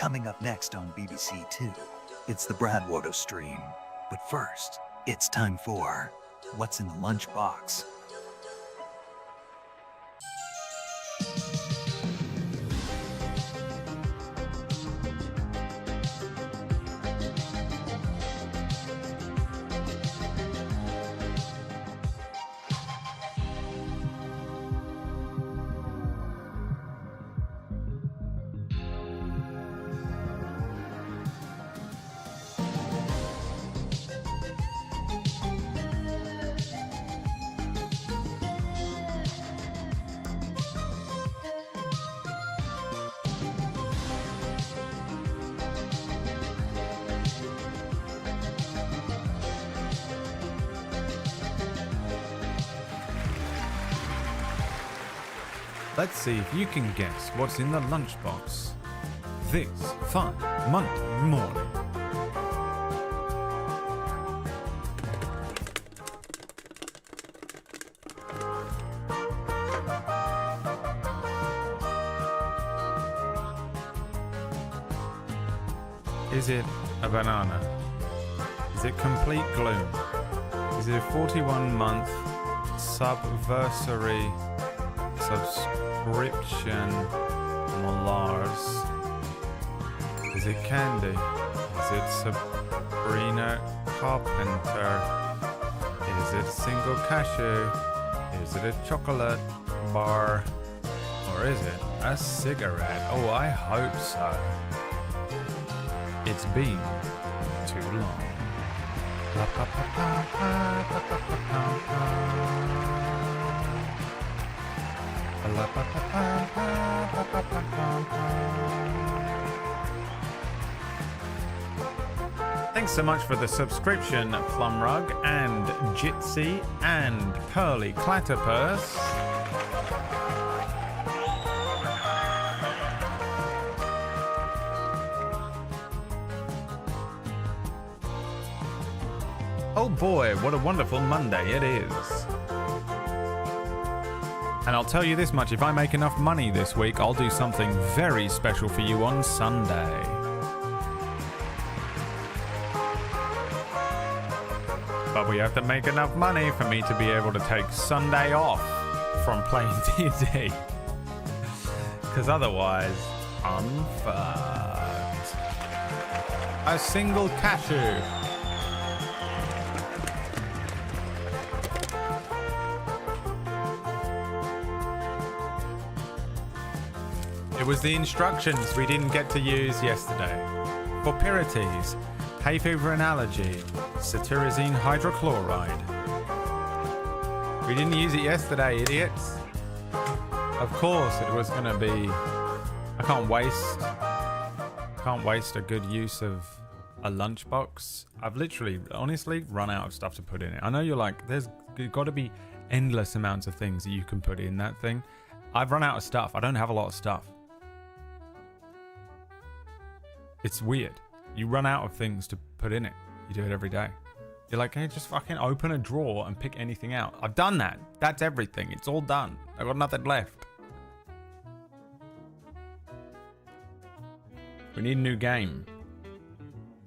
Coming up next on BBC Two, it's the BradWOTO stream. But first, it's time for What's in the Lunchbox? Let's see if you can guess what's in the lunchbox this fun Monday morning. Is it a banana? Is it complete gloom? Is it a 41-month subversary subscription Molars? Is it candy? Is it Sabrina Carpenter? Is it single cashew? Is it a chocolate bar? Or is it a cigarette? Oh, I hope so. It's been too long. Thanks so much for the subscription, Plumrug and Jitsi and Curly Clatterpurse. Oh boy, what a wonderful Monday it is. And I'll tell you this much, if I make enough money this week, I'll do something very special for you on Sunday. But we have to make enough money for me to be able to take Sunday off from playing D&D. Because otherwise, I'm fucked. A single cashew. It was the instructions we didn't get to use yesterday. For Pyretes, hay fever and allergy, cetirizine hydrochloride. We didn't use it yesterday, idiots. Of course it was gonna be... I can't waste a good use of a lunchbox. I've literally, honestly, run out of stuff to put in it. I know you're like, there's got to be endless amounts of things that you can put in that thing. I've run out of stuff. I don't have a lot of stuff. It's weird. You run out of things to put in it. You do it every day. You're like, hey, just fucking open a drawer and pick anything out. I've done that. That's everything. It's all done. I've got nothing left. We need a new game.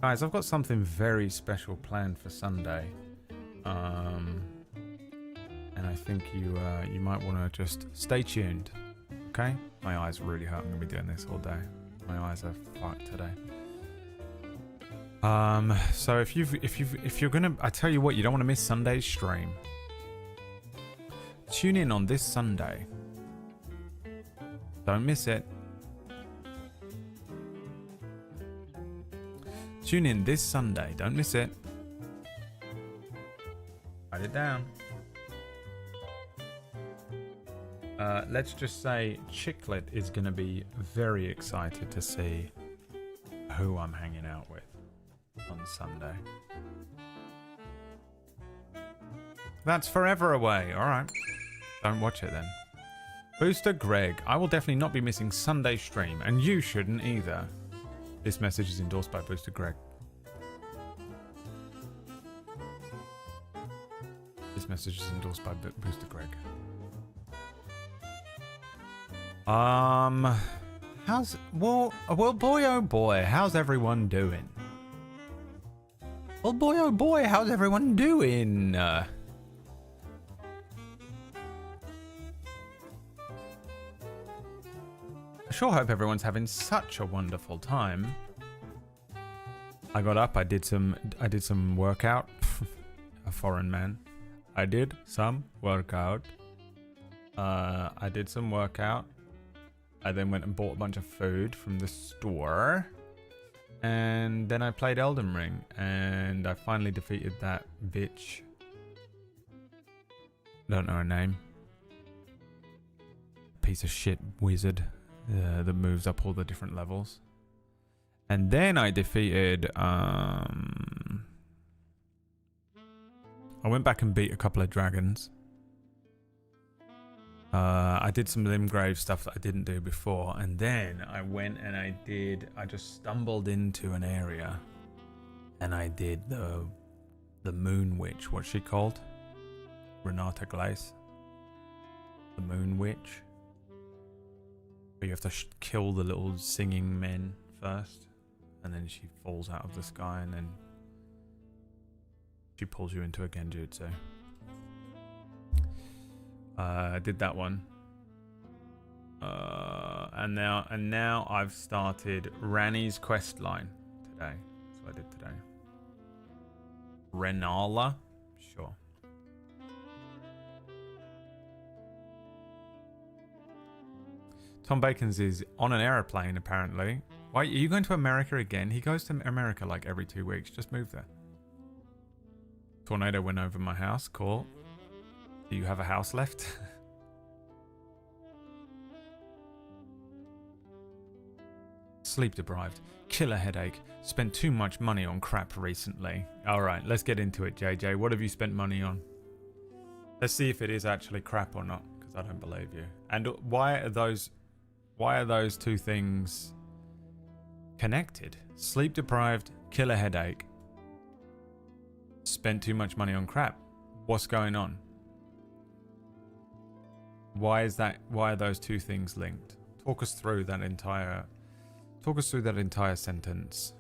Guys, I've got something very special planned for Sunday. And I think you might want to just stay tuned. Okay? My eyes really hurt. I'm going to be doing this all day. My eyes are fucked today. So if you're gonna, I tell you what, you don't want to miss Sunday's stream. Tune in on this Sunday. Don't miss it. Tune in this Sunday. Don't miss it. Write it down. Let's just say Chicklet is going to be very excited to see who I'm hanging out with on Sunday. That's forever away. All right. Don't watch it then. Booster Greg, I will definitely not be missing Sunday's stream, and you shouldn't either. This message is endorsed by Booster Greg. This message is endorsed by Booster Greg. Well, boy, oh boy, how's everyone doing? Well, boy, oh boy, how's everyone doing? I sure hope everyone's having such a wonderful time. I got up, I did some workout. A foreign man. I did some workout. I did some workout. I then went and bought a bunch of food from the store. And then I played Elden Ring. And I finally defeated that bitch. Don't know her name. Piece of shit wizard that moves up all the different levels. And then I defeated... I went back and beat a couple of dragons. I did some Limgrave stuff that I didn't do before. And then I went and I just stumbled into an area. And I did the Moon Witch. What's she called? Renata Glace. The Moon Witch. Where you have to kill the little singing men first. And then she falls out of the sky and then she pulls you into a genjutsu. I did that one. And now I've started Rani's quest line today. That's what I did today. Renala? Sure. Tom Bacon's is on an aeroplane apparently. Why are you going to America again? He goes to America like every 2 weeks. Just move there. Tornado went over my house. Cool. Do you have a house left? Sleep deprived. Killer headache. Spent too much money on crap recently. Alright, let's get into it, JJ. What have you spent money on? Let's see if it is actually crap or not, because I don't believe you. And why are those two things connected? Sleep deprived, killer headache. Spent too much money on crap. What's going on? Why are those two things linked? Talk us through that entire sentence.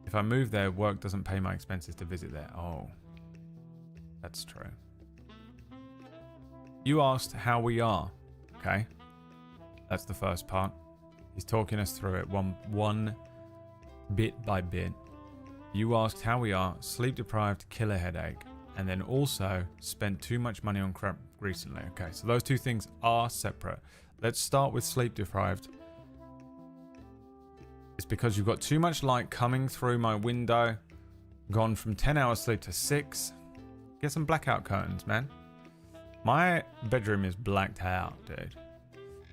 If I move there, work doesn't pay my expenses to visit there. Oh, that's true. You asked how we are. Okay. That's the first part. He's talking us through it one bit by bit. You asked how we are, sleep deprived, killer headache, and then also spent too much money on crap recently. Okay, so those two things are separate. Let's start with sleep deprived. It's because you've got too much light coming through my window. Gone from 10 hours sleep to 6. Get some blackout curtains, man. My bedroom is blacked out, dude.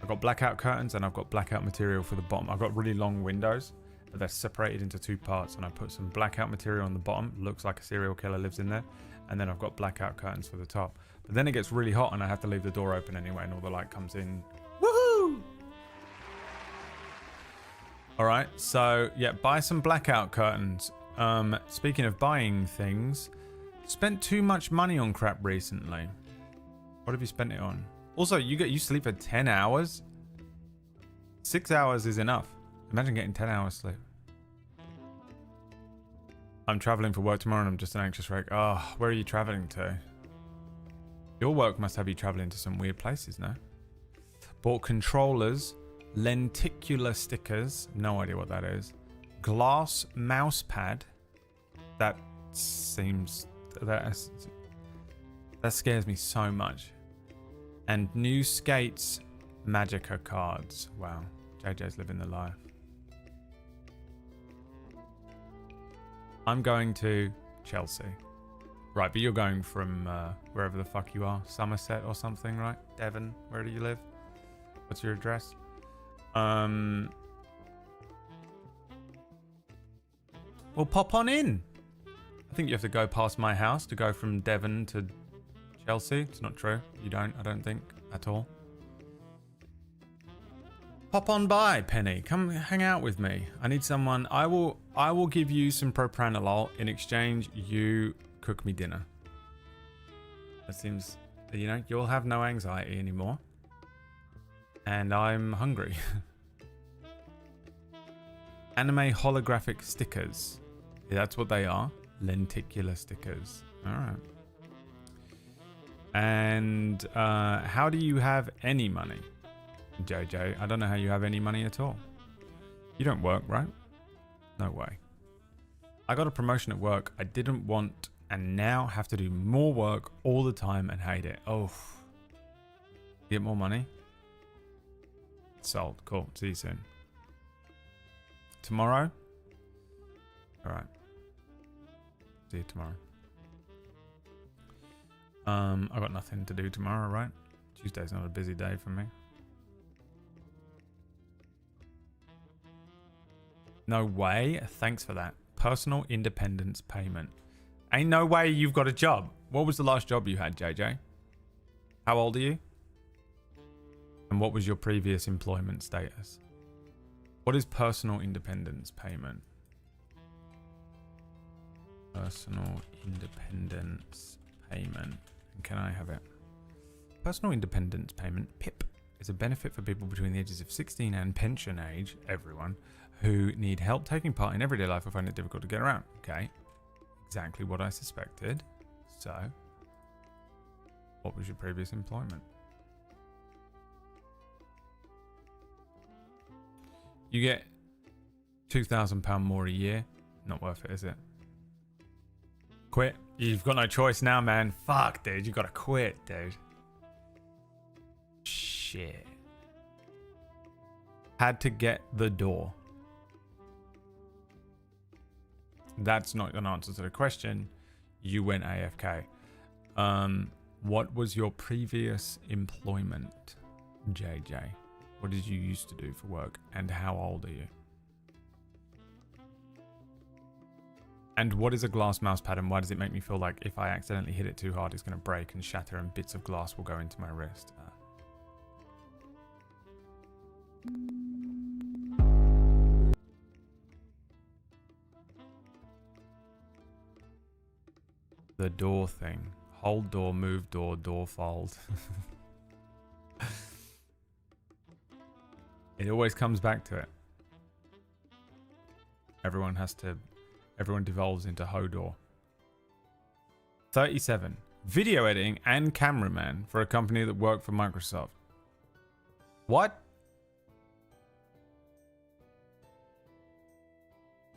I've got blackout curtains and I've got blackout material for the bottom. I've got really long windows, but they're separated into two parts, and I put some blackout material on the bottom. Looks like a serial killer lives in there. And then I've got blackout curtains for the top. But then it gets really hot and I have to leave the door open anyway, and all the light comes in. Woohoo! Alright, so yeah, buy some blackout curtains. Speaking of buying things, spent too much money on crap recently. What have you spent it on? Also, you sleep for 10 hours? 6 hours is enough. Imagine getting 10 hours sleep. I'm traveling for work tomorrow and I'm just an anxious wreck. Oh, where are you traveling to? Your work must have you traveling to some weird places, no? Bought controllers, lenticular stickers, no idea what that is. Glass mouse pad. That seems... that scares me so much. And new skates, Magica cards. Wow, JJ's living the life. I'm going to Chelsea. Right, but you're going from wherever the fuck you are. Somerset or something, right? Devon, where do you live? What's your address? Well, pop on in. I think you have to go past my house to go from Devon to Chelsea. It's not true. You don't, I don't think, at all. Pop on by, Penny. Come hang out with me. I need someone. I will give you some propranolol. In exchange, you cook me dinner. That seems, you know, you'll have no anxiety anymore. And I'm hungry. Anime holographic stickers. Yeah, that's what they are. Lenticular stickers. Alright. And how do you have any money? JJ, I don't know how you have any money at all. You don't work, right? No way. I got a promotion at work I didn't want and now have to do more work all the time and hate it. Oh. Get more money? Sold. Cool. See you soon. Tomorrow? Alright. See you tomorrow. I got nothing to do tomorrow, right? Tuesday's not a busy day for me. No way. Thanks for that. Personal independence payment. Ain't no way you've got a job. What was the last job you had, JJ? How old are you? And what was your previous employment status? What is personal independence payment? Personal independence payment. And can I have it? Personal independence payment, PIP, is a benefit for people between the ages of 16 and pension age, everyone, who need help taking part in everyday life or find it difficult to get around. Okay, exactly what I suspected. So, what was your previous employment? You get £2,000 more a year. Not worth it, is it? Quit. You've got no choice now, man. Fuck, dude. You gotta quit, dude. Shit. Had to get the door. That's not an answer to the question. You went AFK. What was your previous employment, JJ? What did you used to do for work? And how old are you? And what is a glass mouse pad and why does it make me feel like if I accidentally hit it too hard, it's going to break and shatter and bits of glass will go into my wrist? The door thing. Hold door, move door, door fold. It always comes back to it. Everyone devolves into Hodor. 37. Video editing and cameraman for a company that worked for Microsoft. What?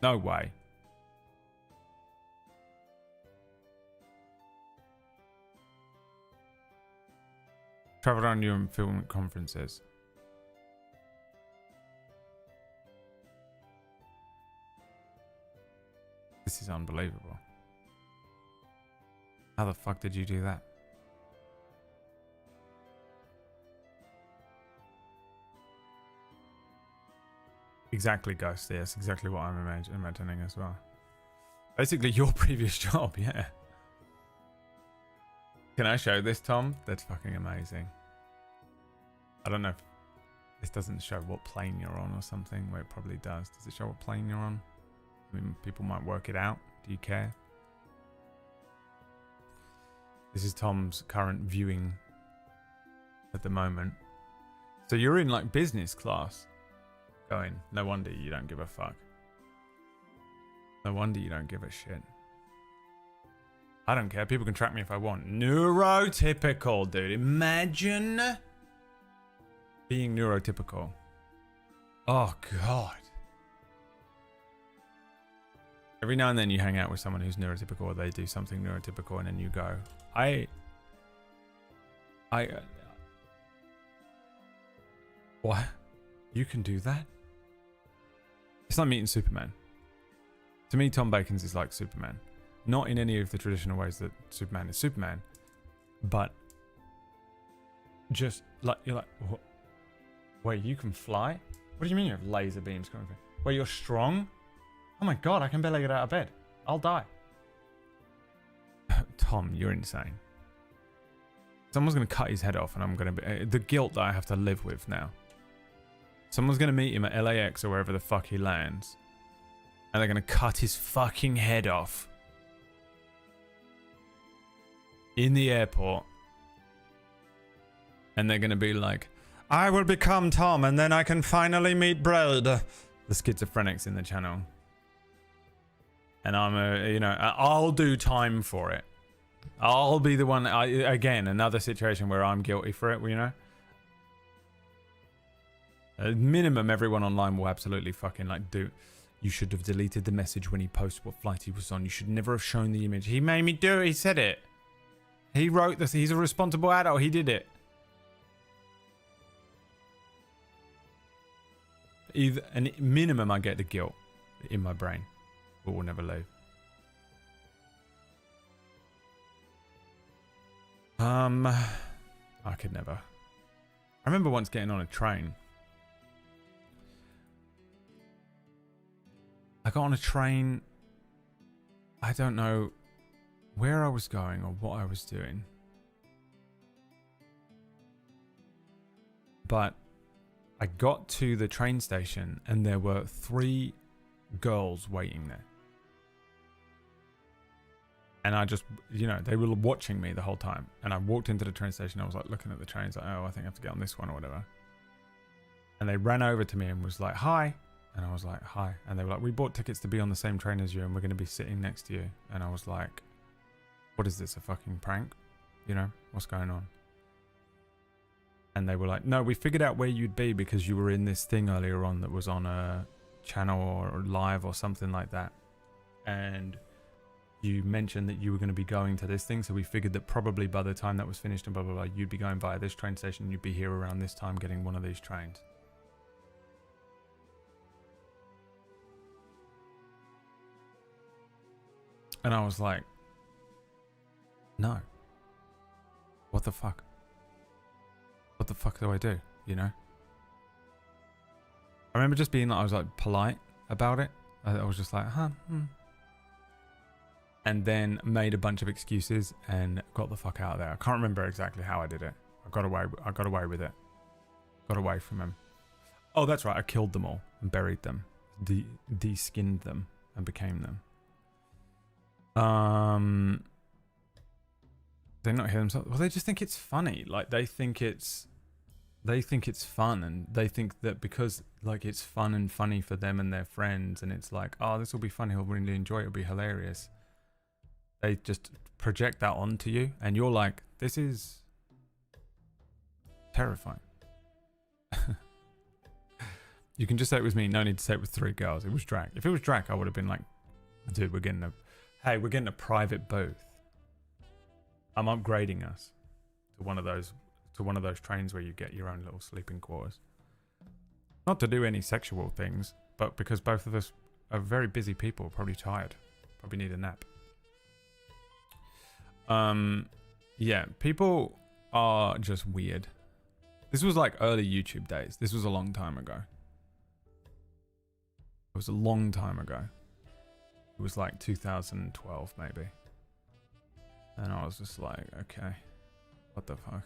No way. Traveled around Europe and film at conferences. This is unbelievable. How the fuck did you do that? Exactly, Ghost. Yes, exactly what I'm imagining as well. Basically, your previous job, yeah. Can I show this, Tom? That's fucking amazing. I don't know if this doesn't show what plane you're on or something. Well, it probably does. Does it show what plane you're on? I mean, people might work it out. Do you care? This is Tom's current viewing at the moment. So you're in like business class. Going, no wonder you don't give a fuck. No wonder you don't give a shit. I don't care. People can track me if I want. Neurotypical, dude. Imagine being neurotypical. Oh, God. Every now and then you hang out with someone who's neurotypical or they do something neurotypical and then you go, what? You can do that? It's like meeting Superman. To me, Tom Bacon's is like Superman. Not in any of the traditional ways that Superman is Superman, but just like, you're like, what? Wait, you can fly? What do you mean you have laser beams coming from? Wait, you're strong? Oh my God, I can barely get out of bed. I'll die. Tom, you're insane. Someone's going to cut his head off and I'm going to be... the guilt that I have to live with now. Someone's going to meet him at LAX or wherever the fuck he lands. And they're going to cut his fucking head off. In the airport. And they're going to be like, I will become Tom and then I can finally meet Brad. The schizophrenics in the channel. And I'm I'll do time for it. I'll be the one. Again, another situation where I'm guilty for it, you know? At minimum, everyone online will absolutely fucking like do. You should have deleted the message when he posted what flight he was on. You should never have shown the image. He made me do it. He said it. He wrote this. He's a responsible adult. He did it. And minimum, I get the guilt in my brain. But we'll never leave. I could never. I remember once getting on a train. I got on a train. I don't know where I was going or what I was doing. But I got to the train station and there were 3 girls waiting there. And I just, they were watching me the whole time. And I walked into the train station. I was like looking at the trains like, oh, I think I have to get on this one or whatever. And they ran over to me and was like, hi. And I was like, hi. And they were like, we bought tickets to be on the same train as you and we're going to be sitting next to you. And I was like, what is this, a fucking prank? What's going on? And they were like, no, we figured out where you'd be because you were in this thing earlier on that was on a channel or live or something like that. And you mentioned that you were going to be going to this thing. So we figured that probably by the time that was finished and blah, blah, blah, you'd be going via this train station. You'd be here around this time getting one of these trains. And I was like, no. What the fuck? What the fuck do I do? I remember just being like, I was like polite about it. I was just like, And then made a bunch of excuses and got the fuck out of there. I can't remember exactly how I did it. I got away with it. Got away from him. Oh, that's right. I killed them all and buried them. De-skinned them and became them. They not hear themselves. Well, they just think it's funny. Like they think it's fun, and they think that because like it's fun and funny for them and their friends, and it's like, oh, this will be funny. He'll really enjoy it. It'll be hilarious. They just project that onto you, and you're like, this is terrifying. You can just say it was me. No need to say it was 3 girls. It was Drac. If it was Drac, I would have been like, dude, we're getting a private booth. I'm upgrading us to one of those trains where you get your own little sleeping quarters. Not to do any sexual things, but because both of us are very busy people, probably tired, probably need a nap. Yeah, people are just weird. This was like early YouTube days. This was a long time ago. It was a long time ago. It was like 2012 maybe. And I was just like, okay, what the fuck?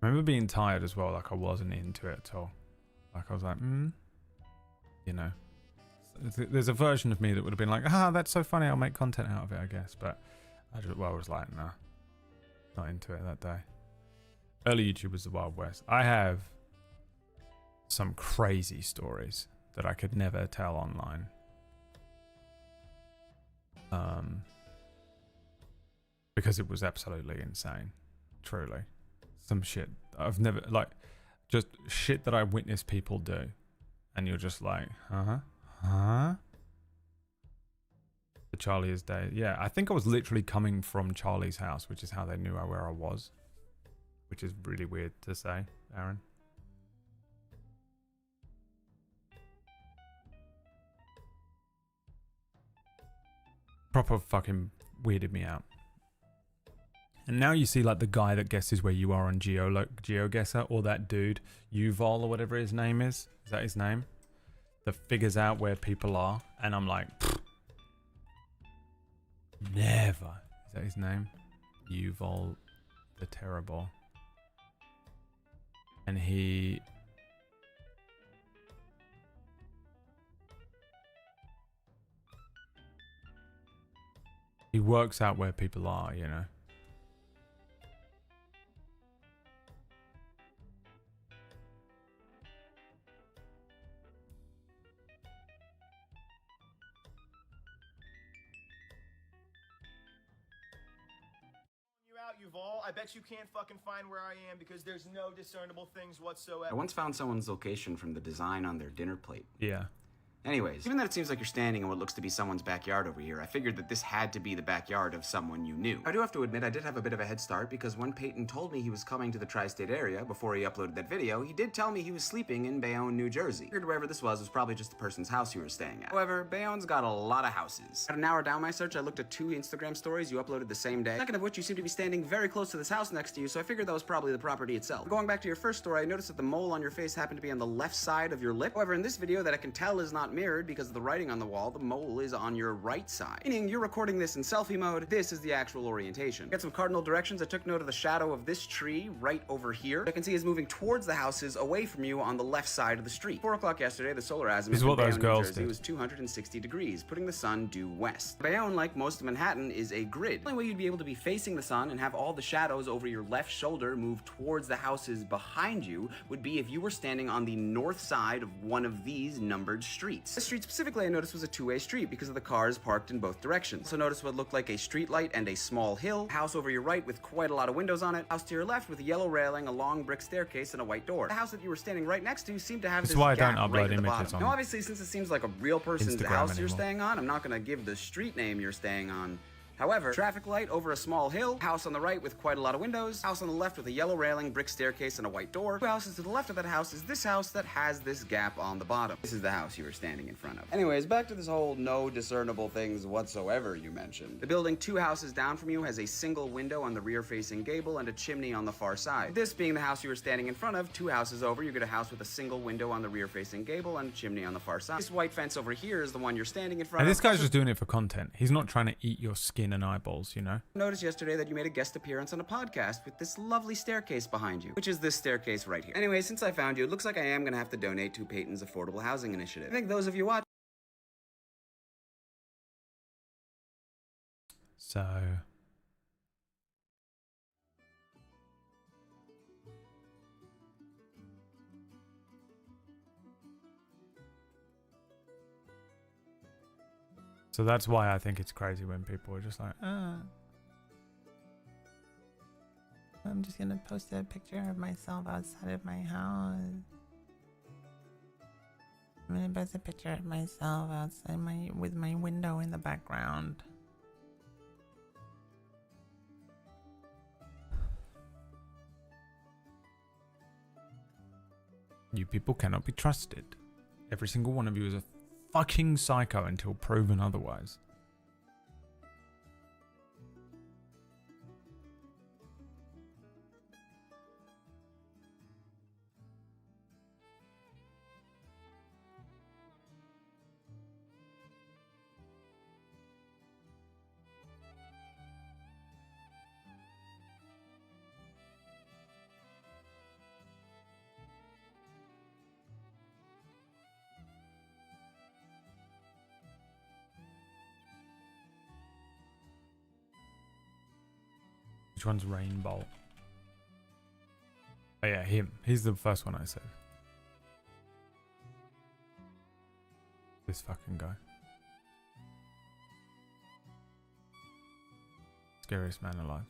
I remember being tired as well, like I wasn't into it at all. Like I was like, There's a version of me that would have been like, that's so funny, I'll make content out of it, I guess. But I was like, nah, not into it that day. Early YouTube was the Wild West. I have some crazy stories that I could never tell online. Because it was absolutely insane. Truly. Some shit I've never, like, just shit that I witnessed people do. And you're just like, huh? The Charlie's day. Yeah, I think I was literally coming from Charlie's house, which is how they knew where I was. Which is really weird to say, Aaron. Proper fucking weirded me out. And now you see like the guy that guesses where you are on GeoGuessr, or that dude, Yuval or whatever his name is. Is that his name? That figures out where people are. And I'm like, never. Is that his name? Yuval the Terrible. And he works out where people are, you know. Duvall, I bet you can't fucking find where I am because there's no discernible things whatsoever. I once found someone's location from the design on their dinner plate. Yeah. Anyways, given that it seems like you're standing in what looks to be someone's backyard over here, I figured that this had to be the backyard of someone you knew. I do have to admit I did have a bit of a head start because when Peyton told me he was coming to the tri-state area before he uploaded that video, he did tell me he was sleeping in Bayonne, New Jersey. I figured wherever this was probably just the person's house you were staying at. However, Bayonne's got a lot of houses. About an hour down my search, I looked at 2 Instagram stories you uploaded the same day, second of which you seem to be standing very close to this house next to you, so I figured that was probably the property itself. Going back to your first story, I noticed that the mole on your face happened to be on the left side of your lip. However, in this video that I can tell is not mirrored because of the writing on the wall, the mole is on your right side. Meaning you're recording this in selfie mode, this is the actual orientation. Got some cardinal directions. I took note of the shadow of this tree right over here. I can see is moving towards the houses away from you on the left side of the street. 4 o'clock yesterday, the solar azimuth in Bayonne, New Jersey was 260 degrees, putting the sun due west. Bayonne, like most of Manhattan, is a grid. The only way you'd be able to be facing the sun and have all the shadows over your left shoulder move towards the houses behind you would be if you were standing on the north side of one of these numbered streets. This street specifically I noticed was a 2-way street because of the cars parked in both directions. So notice what looked like a street light and a small hill, house over your right with quite a lot of windows on it, house to your left with a yellow railing, a long brick staircase, and a white door. The house that you were standing right next to seemed to have this gap right at the bottom. Now obviously, since it seems like a real person's house you're staying on, I'm not going to give the street name you're staying on. However, traffic light over a small hill, house on the right with quite a lot of windows, house on the left with a yellow railing, brick staircase, and a white door. 2 houses to the left of that house is this house that has this gap on the bottom. This is the house you were standing in front of. Anyways, back to this whole no discernible things whatsoever you mentioned. The building 2 houses down from you has a single window on the rear-facing gable and a chimney on the far side. This being the house you were standing in front of, 2 houses over, you get a house with a single window on the rear-facing gable and a chimney on the far side. This white fence over here is the one you're standing in front of. And this guy's just doing it for content. He's not trying to eat your skin and eyeballs, you know? Noticed yesterday that you made a guest appearance on a podcast with this lovely staircase behind you, which is this staircase right here. Anyway, since I found you, it looks like I am going to have to donate to Peyton's affordable housing initiative. I think those of you watching. So that's why I think it's crazy when people are just like, I'm just gonna post a picture of myself outside of my house. I'm gonna post a picture of myself outside with my window in the background. You people cannot be trusted. Every single one of you is a fucking psycho until proven otherwise. Which one's Rainbow? Oh yeah, him. He's the first one I said. This fucking guy. Scariest man alive.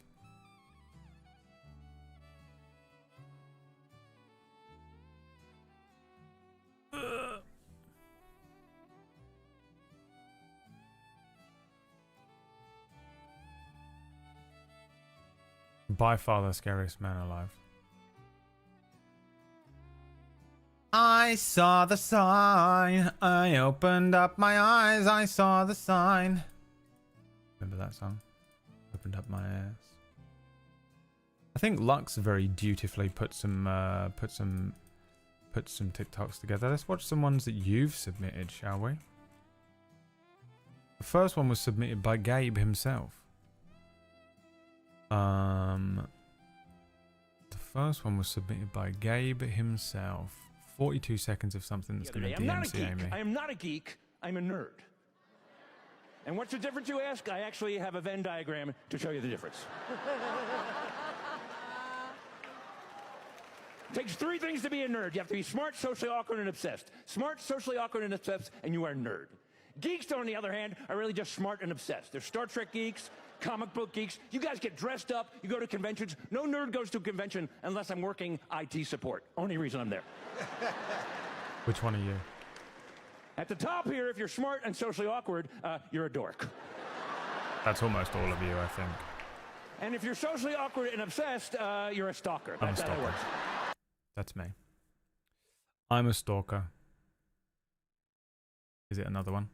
By far the scariest man alive. I saw the sign. I opened up my eyes. I saw the sign. Remember that song? Opened up my ass. I think Lux very dutifully put some TikToks together. Let's watch some ones that you've submitted, shall we? The first one was submitted by Gabe himself. The first one was submitted by Gabe himself. 42 seconds of something that's going to DMCA me. I am not a geek. I'm a nerd. And what's the difference, you ask? I actually have a Venn diagram to show you the difference. It takes 3 things to be a nerd. You have to be smart, socially awkward, and obsessed. Smart, socially awkward, and obsessed, and you are a nerd. Geeks, on the other hand, are really just smart and obsessed. They're Star Trek geeks, comic book geeks. You guys get dressed up, you go to conventions. No nerd goes to a convention unless I'm working IT support. Only reason I'm there. Which one are you? At the top here, if you're smart and socially awkward, you're a dork. That's almost all of you, I think. And if you're socially awkward and obsessed, you're a stalker. I'm a That's how it stalker. works. That's me. I'm a stalker. Is it another one?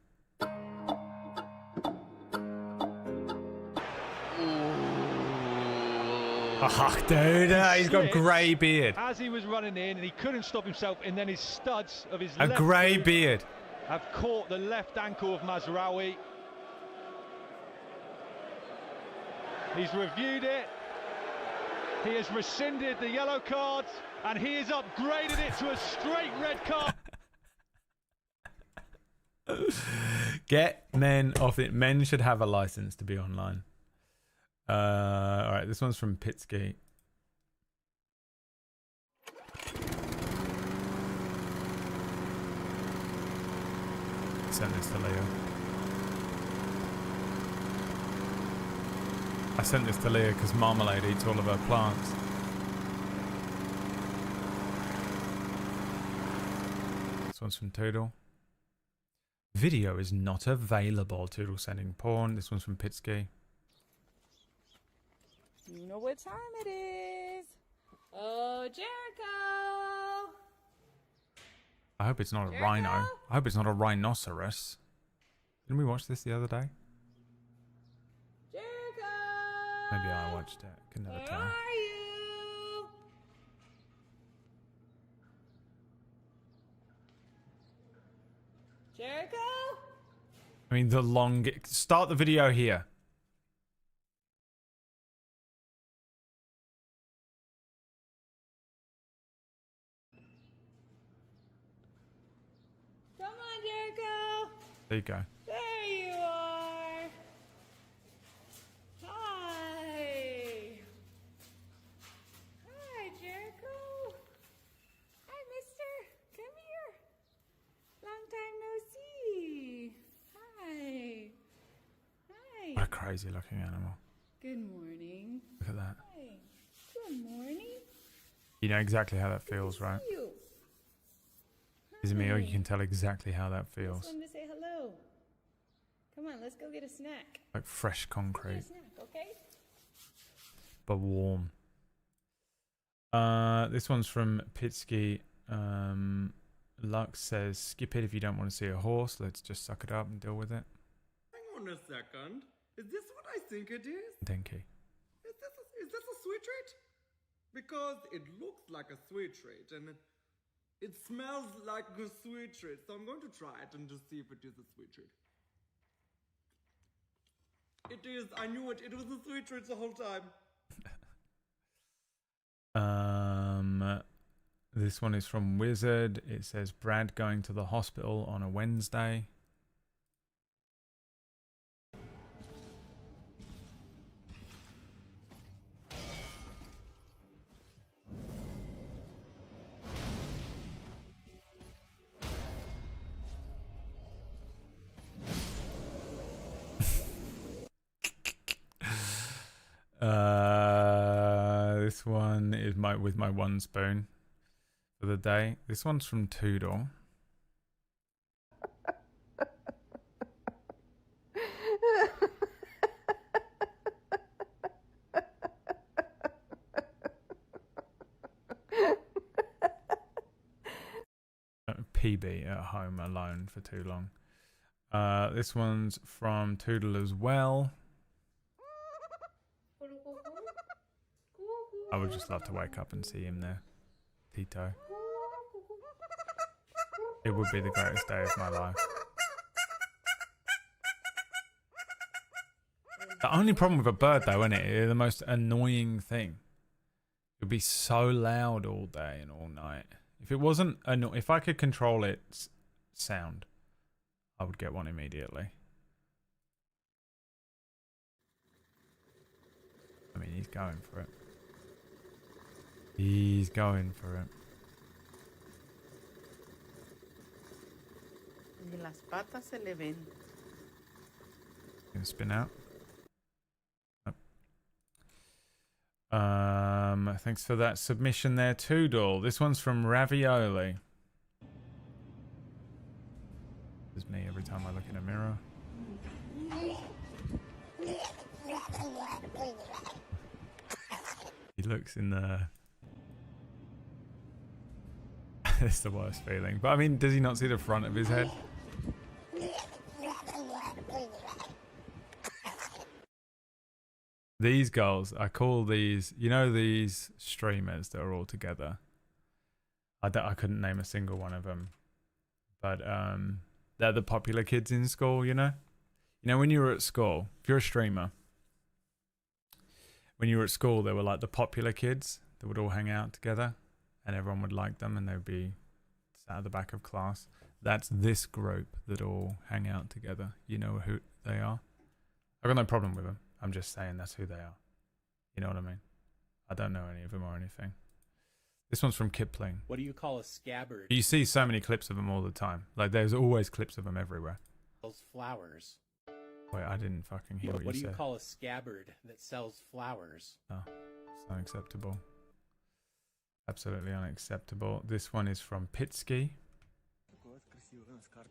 Oh, dude, he's got grey beard. As he was running in, and he couldn't stop himself, and then his studs of his A left grey boot beard. have caught the left ankle of Mazraoui. He's reviewed it. He has rescinded the yellow cards, and he has upgraded it to a straight red card. Get men off it. Men should have a license to be online. All right, this one's from Pitsky. Send this to Leah. I sent this to Leah because Marmalade eats all of her plants. This one's from Toodle. Video is not available. Toodle sending porn. This one's from Pitsky. You know what time it is. Oh, Jericho! I hope it's not a rhino. I hope it's not a rhinoceros. Didn't we watch this the other day? Jericho! Maybe I watched it. Can never Where tell. are you? Jericho? I mean, the long... Start the video here. Come on, Jericho. There you go. There you are. Hi. Hi, Jericho. Hi, mister. Come here. Long time no see. Hi. Hi. What a crazy looking animal. Good morning. Look at that. Hi. Good morning. You know exactly how that feels, right? You. Is it me or you Hi. can tell exactly how that Just feels? wanted to say hello. Come on, let's go get a snack. Like fresh Get a concrete, snack, okay? but warm. This one's from Pitsky. Lux says, skip it if you don't want to see a horse. Let's just suck it up and deal with it. Hang on a second. Is this what I think it is? Denki. Is this a sweet treat? Because it looks like a sweet treat and it smells like a sweet treat. So I'm going to try it and just see if it is a sweet treat. It is. I knew it. It was a sweet treat the whole time. This one is from Wizard. It says Brad going to the hospital on a Wednesday. This one is with my one spoon for the day. This one's from Toodle. PB at home alone for too long. This one's from Toodle as well. I would just love to wake up and see him there. Tito. It would be the greatest day of my life. The only problem with a bird though, isn't it? It's the most annoying thing. It would be so loud all day and all night. If it wasn't if I could control its sound, I would get one immediately. I mean, he's going for it. He's going for it. Y las patas se le ven. Gonna spin out. Thanks for that submission there, Toodle. This one's from Ravioli. This is me every time I look in a mirror. He looks in the... It's the worst feeling. But I mean, does he not see the front of his head? These girls, I call these, you know, these streamers that are all together. I couldn't name a single one of them. But they're the popular kids in school, you know? You know, when you were at school, if you're a streamer, when you were at school, there were like the popular kids that would all hang out together and everyone would like them and they'd be sat at the back of class. That's this group that all hang out together. You know who they are? I've got no problem with them. I'm just saying that's who they are. You know what I mean? I don't know any of them or anything. This one's from Kipling. What do you call a scabbard? You see so many clips of them all the time. Like, there's always clips of them everywhere. Sells flowers. Wait, I didn't fucking hear what you said. What do you call a scabbard that sells flowers? Oh, it's unacceptable. Absolutely unacceptable. This one is from Pitsky.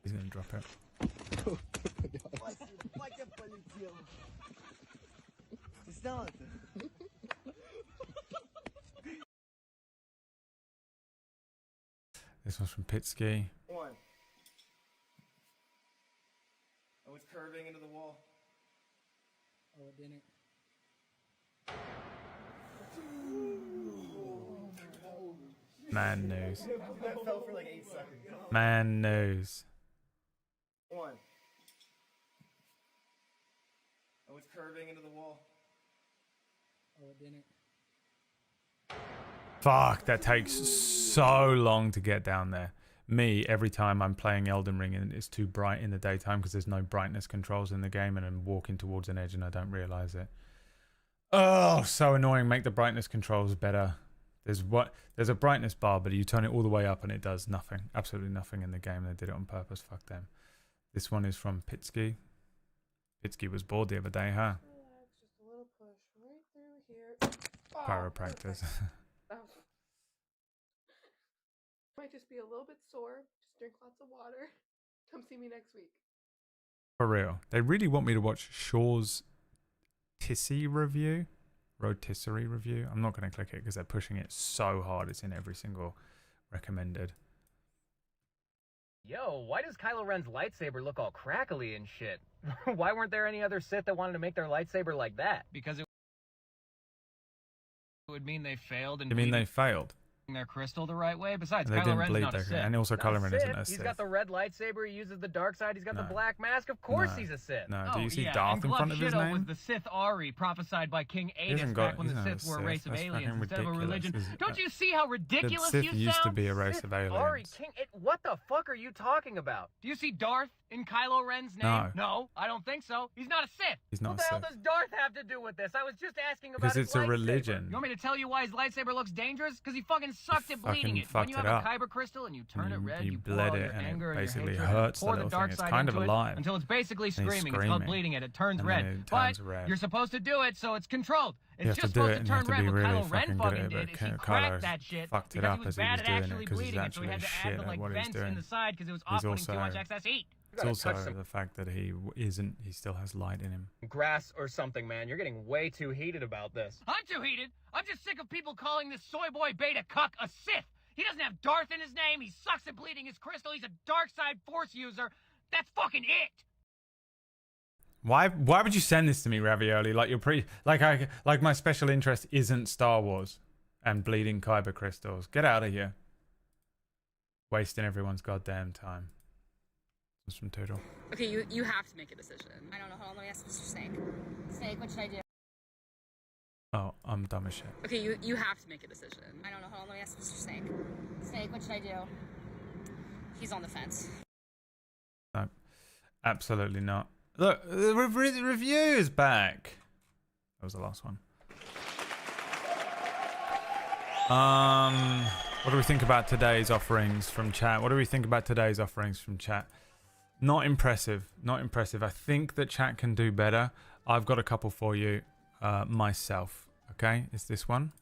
He's gonna drop it. This one's from Pitsky. One. Oh, it's curving into the wall. Oh, it didn't. Man news. That fell for like 8 seconds. Man news. One. Oh, it's curving into the wall. Oh, it didn't. Fuck, that takes so long to get down there. Me, every time I'm playing Elden Ring and it's too bright in the daytime because there's no brightness controls in the game and I'm walking towards an edge and I don't realize it. Oh, so annoying. Make the brightness controls better. There's a brightness bar, but you turn it all the way up and it does nothing. Absolutely nothing in the game. They did it on purpose. Fuck them. This one is from Pitsky. Pitsky was bored the other day, huh? Just a little push right through here. Oh, Chiropractors. Might just be a little bit sore. Just drink lots of water. Come see me next week. For real. They really want me to watch Shaw's Rotisserie review. Rotisserie review. I'm not going to click it because they're pushing it so hard. It's in every single recommended. Yo, why does Kylo Ren's lightsaber look all crackly and shit? Why weren't there any other Sith that wanted to make their lightsaber like that? Because it would mean they failed and You mean they failed? their crystal the right way. Besides, And they Kylo didn't Ren's bleed not a their Sith. and also Kylo Ren isn't a He's Sith. got the red lightsaber, he uses the dark side, he's got the black mask. Of course he's a Sith. No, Oh, do you see yeah, Darth and in front of his Glub Shido name? was the Sith Ari prophesied by King Adis back when the Sith were a race of aliens instead of a religion. Don't you see how ridiculous Sith you used to sound? be a race of aliens. Ari, King, what the fuck are you talking about? Do you see Darth in Kylo Ren's name? No. I don't think so. He's not a Sith. He's not What the a hell Sith. does Darth have to do with this? I was just asking about Because his it's a lightsaber. religion. You want me to tell you why his lightsaber looks dangerous? Because he fucking sucked at fucking bleeding it. fucked When you it have up. a kyber crystal and you turn it red, you you pour bled all it your and it anger and basically your hatred, hurts pour the the little dark thing. It's side kind of into it alive. until it's basically And he's screaming. It's called screaming. bleeding it. It turns And red. then it But turns red. you're supposed to do it, so it's controlled. You It's have to just do supposed it to and you have turn to red. be What really Kylo Ren fucking good fucking at it, did but is he Kylo cracked that shit fucked it because up he was as he bad was at doing it, actually 'cause he's bleeding it, so he had actually to shit add the at like what he's vents in doing. the side because it was He's off-putting too also- much excess heat. It's also the fact that he still has light in him. Grass or something, man. You're getting way too heated about this. I'm too heated. I'm just sick of people calling this soy boy beta cuck a Sith. He doesn't have Darth in his name. He sucks at bleeding his crystal. He's a dark side force user. That's fucking it. Why would you send this to me, Ravioli? Like like my special interest isn't Star Wars and bleeding kyber crystals. Get out of here. Wasting everyone's goddamn time. This is from Toodle. Okay, you have to make a decision. I don't know. Hold on, let me ask Mr. Snake. Snake, what should I do? Oh, I'm dumb as shit. Okay, you have to make a decision. I don't know. Hold on, let me ask Mr. Snake. Snake, what should I do? He's on the fence. No, absolutely not. Look, the review is back. That was the last one. What do we think about today's offerings from chat? Not impressive. Not impressive. I think that chat can do better. I've got a couple for you myself. Okay, it's this one.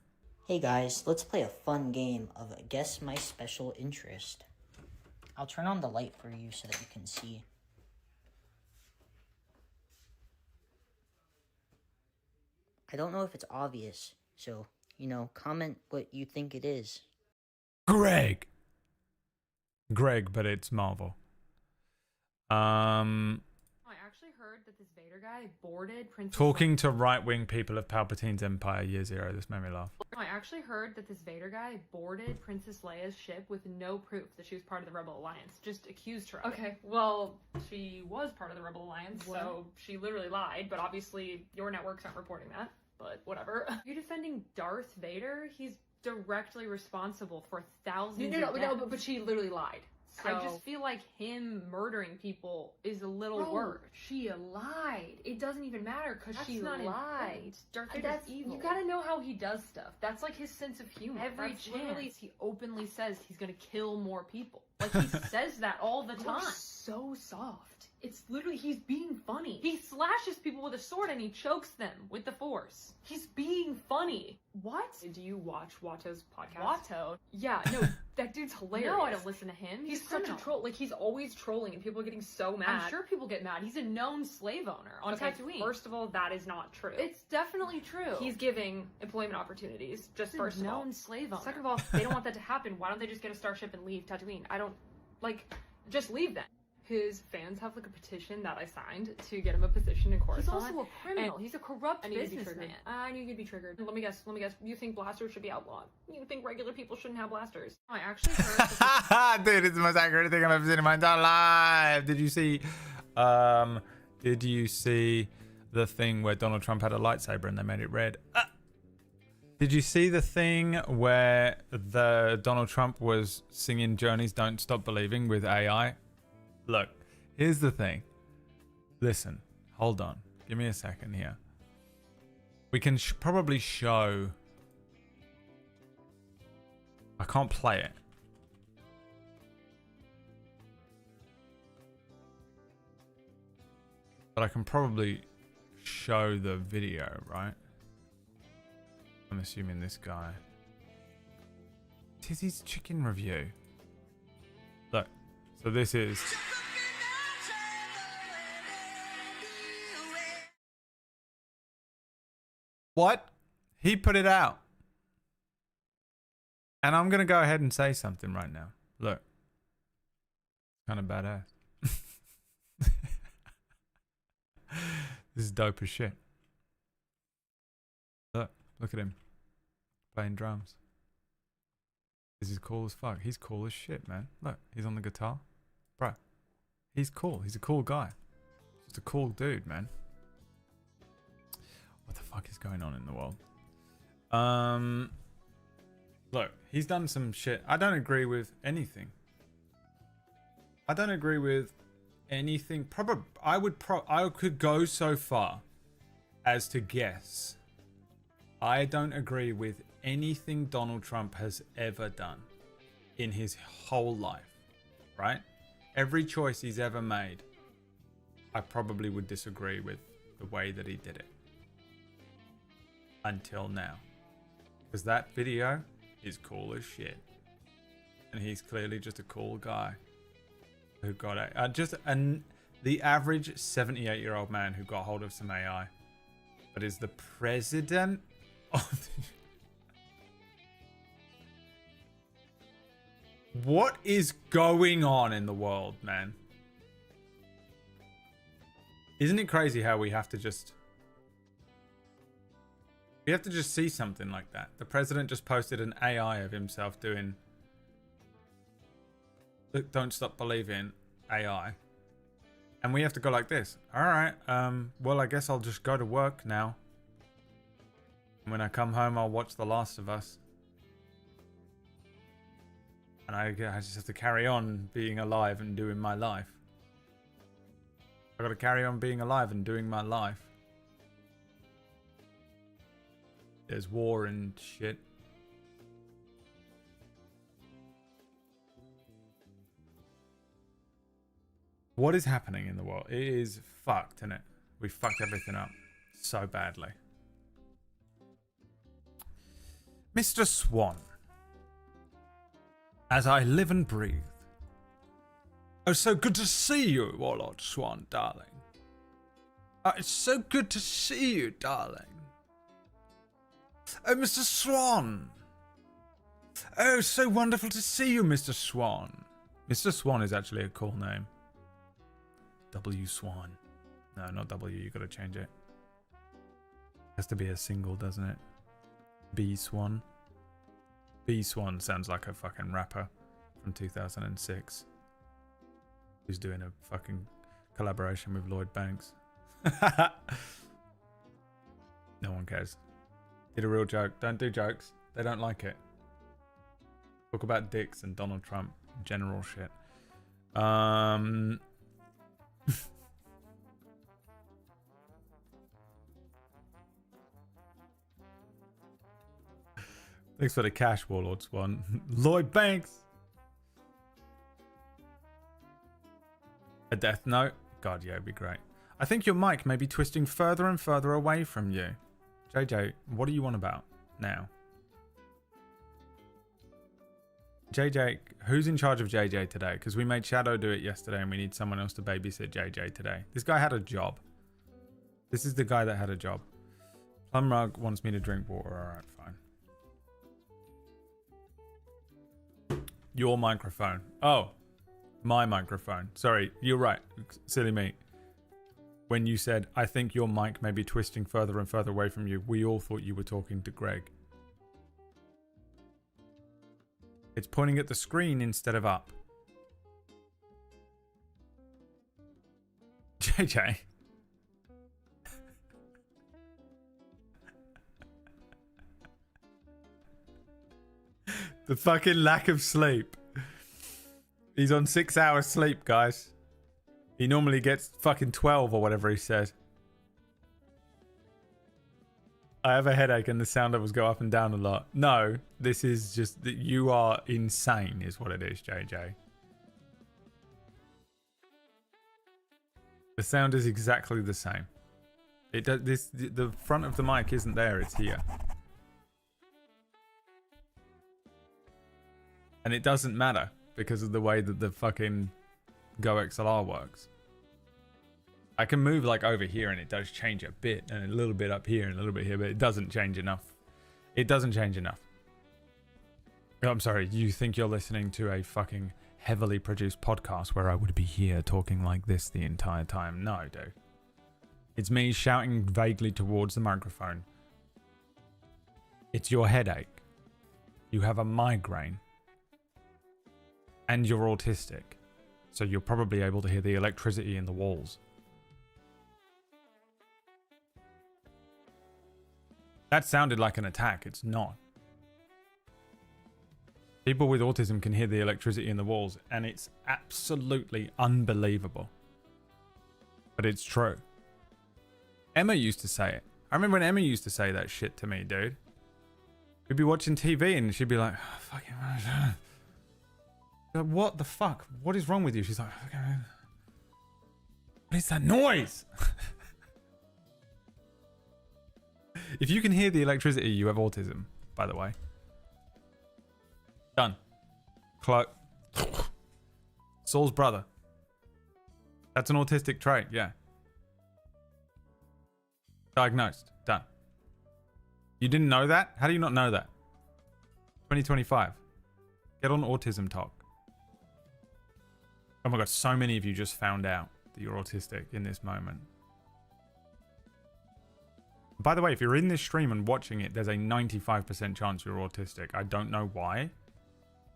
Hey guys, let's play a fun game of Guess My Special Interest. I'll turn on the light for you so that you can see. I don't know if it's obvious, so, comment what you think it is. Greg, but it's Marvel. I actually heard that this Vader guy boarded Princess Talking to right-wing people of Palpatine's Empire, Year Zero. This made me laugh. I actually heard that this Vader guy boarded Princess Leia's ship with no proof that she was part of the Rebel Alliance. Just accused her of it. Okay, well, she was part of the Rebel Alliance, so she literally lied, but obviously your networks aren't reporting that, but whatever. Are you defending Darth Vader? He's directly responsible for thousands of deaths. No, but she literally lied. So, I just feel like him murdering people is a little worse. She lied. It doesn't even matter because she lied. Darth Vader's evil. You gotta know how he does stuff. That's like his sense of humor. Every chance he openly says he's gonna kill more people. Like he says that all the time. So soft. It's literally, he's being funny. He slashes people with a sword and he chokes them with the Force. He's being funny. What? Do you watch WOTO's podcast? WOTO? Yeah, no, that dude's hilarious. No, I don't listen to him. He's such a troll. Like, he's always trolling and people are getting so mad. I'm sure people get mad. He's a known slave owner on Tatooine. First of all, that is not true. It's definitely true. He's giving employment opportunities, just first of all. Known slave owner. Second of all, they don't want that to happen. Why don't they just get a starship and leave Tatooine? Just leave them. His fans have like a petition that I signed to get him a position in Coruscant. He's also a criminal. He's a corrupt businessman. I knew you'd be triggered. Let me guess. You think blasters should be outlawed? You think regular people shouldn't have blasters? I actually heard. Dude, it's the most accurate thing I've ever seen in my entire life. Did you see? Did you see the thing where Donald Trump had a lightsaber and they made it red? Did you see the thing where the Donald Trump was singing Journey's "Don't Stop Believing" with AI? Look, here's the thing. Listen, hold on. Give me a second here. We can probably show... I can't play it. But I can probably show the video, right? I'm assuming this guy. Tizzy's chicken review. Look, so this is... What? He put it out. And I'm going to go ahead and say something right now. Look. Kind of badass. This is dope as shit. Look at him. Playing drums. This is cool as fuck. He's cool as shit, man. Look, he's on the guitar. Bro, he's cool. He's a cool guy. Just a cool dude, man. What the fuck is going on in the world? Look, he's done some shit. I don't agree with anything. I don't agree with anything. I could go so far as to guess. I don't agree with anything Donald Trump has ever done in his whole life, right? Every choice he's ever made, I probably would disagree with the way that he did it. Until now. Because that video is cool as shit. And he's clearly just a cool guy who got it. The average 78-year-old man who got hold of some AI, but is the president of What is going on in the world, man? Isn't it crazy how we have to just see something like that? The president just posted an AI of himself doing "Don't Stop Believing" AI. And we have to go like this. All right, well, I guess I'll just go to work now. And when I come home, I'll watch The Last of Us. And I just have to carry on being alive and doing my life. I gotta carry on being alive and doing my life. There's war and shit. What is happening in the world? It is fucked, isn't it? We fucked everything up so badly. Mr. Swan, as I live and breathe. Oh, so good to see you, Warlord Swan, darling. It's so good to see you, darling. Oh, Mr. Swan. Oh, so wonderful to see you, Mr. Swan. Mr. Swan is actually a cool name. W. Swan. No, not W. You gotta change it. Has to be a single, doesn't it? B. Swan. B. Swan sounds like a fucking rapper from 2006 who's doing a fucking collaboration with Lloyd Banks. No one cares. Did a real joke. Don't do jokes. They don't like it. Talk about dicks and Donald Trump. General shit. Thanks for the cash, Warlord Swan. Lloyd Banks. A death note? God, yeah, it'd be great. I think your mic may be twisting further and further away from you. JJ, what are you on about now? JJ, who's in charge of JJ today? Because we made Shadow do it yesterday and we need someone else to babysit JJ today. This guy had a job. This is the guy that had a job. Plumrug wants me to drink water. Alright, fine. Your microphone. Oh, my microphone. Sorry, you're right. Silly me. When you said, I think your mic may be twisting further and further away from you, we all thought you were talking to Greg. It's pointing at the screen instead of up. JJ. The fucking lack of sleep. He's on 6 hours sleep, guys. He normally gets fucking 12 or whatever he said. I have a headache and the sound levels go up and down a lot. No, this is just that you are insane is what it is, JJ. The sound is exactly the same. It does the front of the mic isn't there, it's here. And it doesn't matter because of the way that the fucking Go XLR works. I can move like over here and it does change a bit and a little bit up here and a little bit here, but it doesn't change enough. It doesn't change enough. Oh, I'm sorry, you think you're listening to a fucking heavily produced podcast where I would be here talking like this the entire time? No, dude. It's me shouting vaguely towards the microphone. It's your headache. You have a migraine. And you're autistic. So you're probably able to hear the electricity in the walls. That sounded like an attack. It's not. People with autism can hear the electricity in the walls, and it's absolutely unbelievable. But it's true. Emma used to say it. I remember when Emma used to say that shit to me, dude. We'd be watching TV and she'd be like, oh, fucking... What the fuck? What is wrong with you? She's like, okay. What is that noise? If you can hear the electricity, you have autism, by the way. Done. Saul's brother. That's an autistic trait, yeah. Diagnosed. Done. You didn't know that? How do you not know that? 2025. Get on Autism Talk. Oh my god, so many of you just found out that you're autistic in this moment. By the way, if you're in this stream and watching it, there's a 95% chance you're autistic. I don't know why,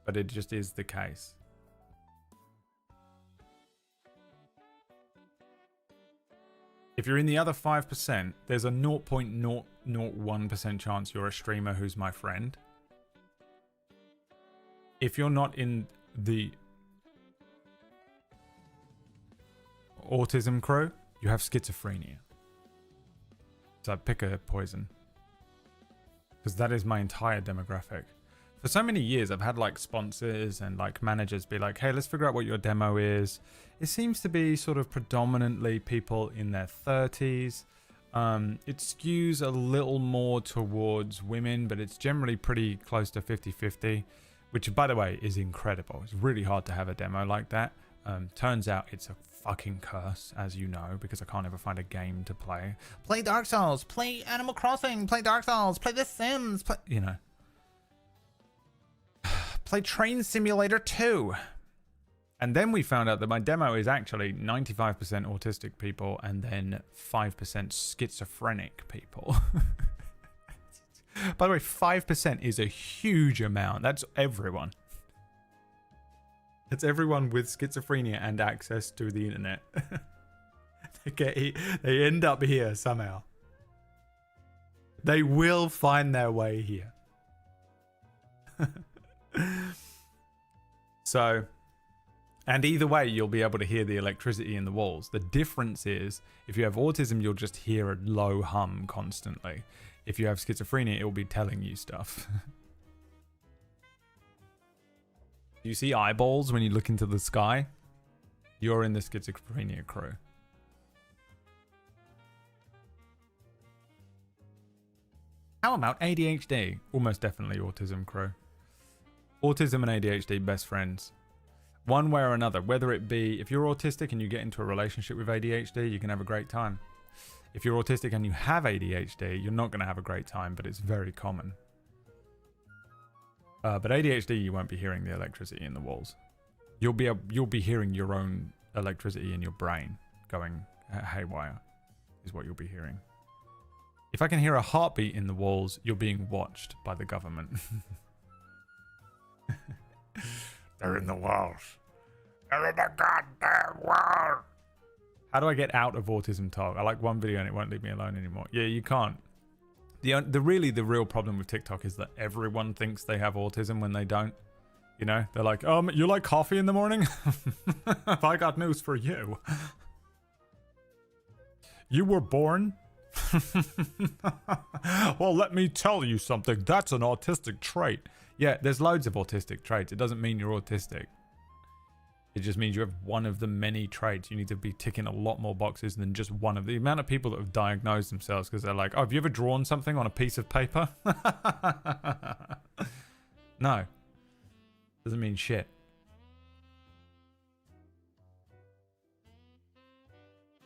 but it just is the case. If you're in the other 5%, there's a 0.001% chance you're a streamer who's my friend. If you're not in the autism crew, you have schizophrenia. So pick a poison. Because that is my entire demographic. For so many years, I've had like sponsors and like managers be like, hey, let's figure out what your demo is. It seems to be sort of predominantly people in their 30s. It skews a little more towards women, but it's generally pretty close to 50-50, which, by the way, is incredible. It's really hard to have a demo like that. Turns out it's a fucking curse, as you know, because I can't ever find a game to play. Play Dark Souls, play Animal Crossing, play Dark Souls, play The Sims, play, you know. Play Train Simulator 2. And then we found out that my demo is actually 95% autistic people and then 5% schizophrenic people. By the way, 5% is a huge amount. That's everyone. That's everyone with schizophrenia and access to the internet. They end up here somehow. They will find their way here. So, and either way, you'll be able to hear the electricity in the walls. The difference is, if you have autism, you'll just hear a low hum constantly. If you have schizophrenia, it will be telling you stuff. Do you see eyeballs when you look into the sky? You're in the schizophrenia crew. How about ADHD? Almost definitely autism crew. Autism and ADHD best friends. One way or another, whether it be if you're autistic and you get into a relationship with ADHD, you can have a great time. If you're autistic and you have ADHD, you're not going to have a great time, but it's very common. But ADHD, you won't be hearing the electricity in the walls. You'll be hearing your own electricity in your brain going haywire, is what you'll be hearing. If I can hear a heartbeat in the walls, you're being watched by the government. They're in the walls. They're in the goddamn wall. How do I get out of autism talk? I like one video and it won't leave me alone anymore. Yeah, you can't. The real problem with TikTok is that everyone thinks they have autism when they don't. You know, they're like, you like coffee in the morning? I got news for you. You were born? Well, let me tell you something. That's an autistic trait. Yeah, there's loads of autistic traits. It doesn't mean you're autistic. It just means you have one of the many traits. You need to be ticking a lot more boxes than just one of the amount of people that have diagnosed themselves because they're like, have you ever drawn something on a piece of paper? No. Doesn't mean shit.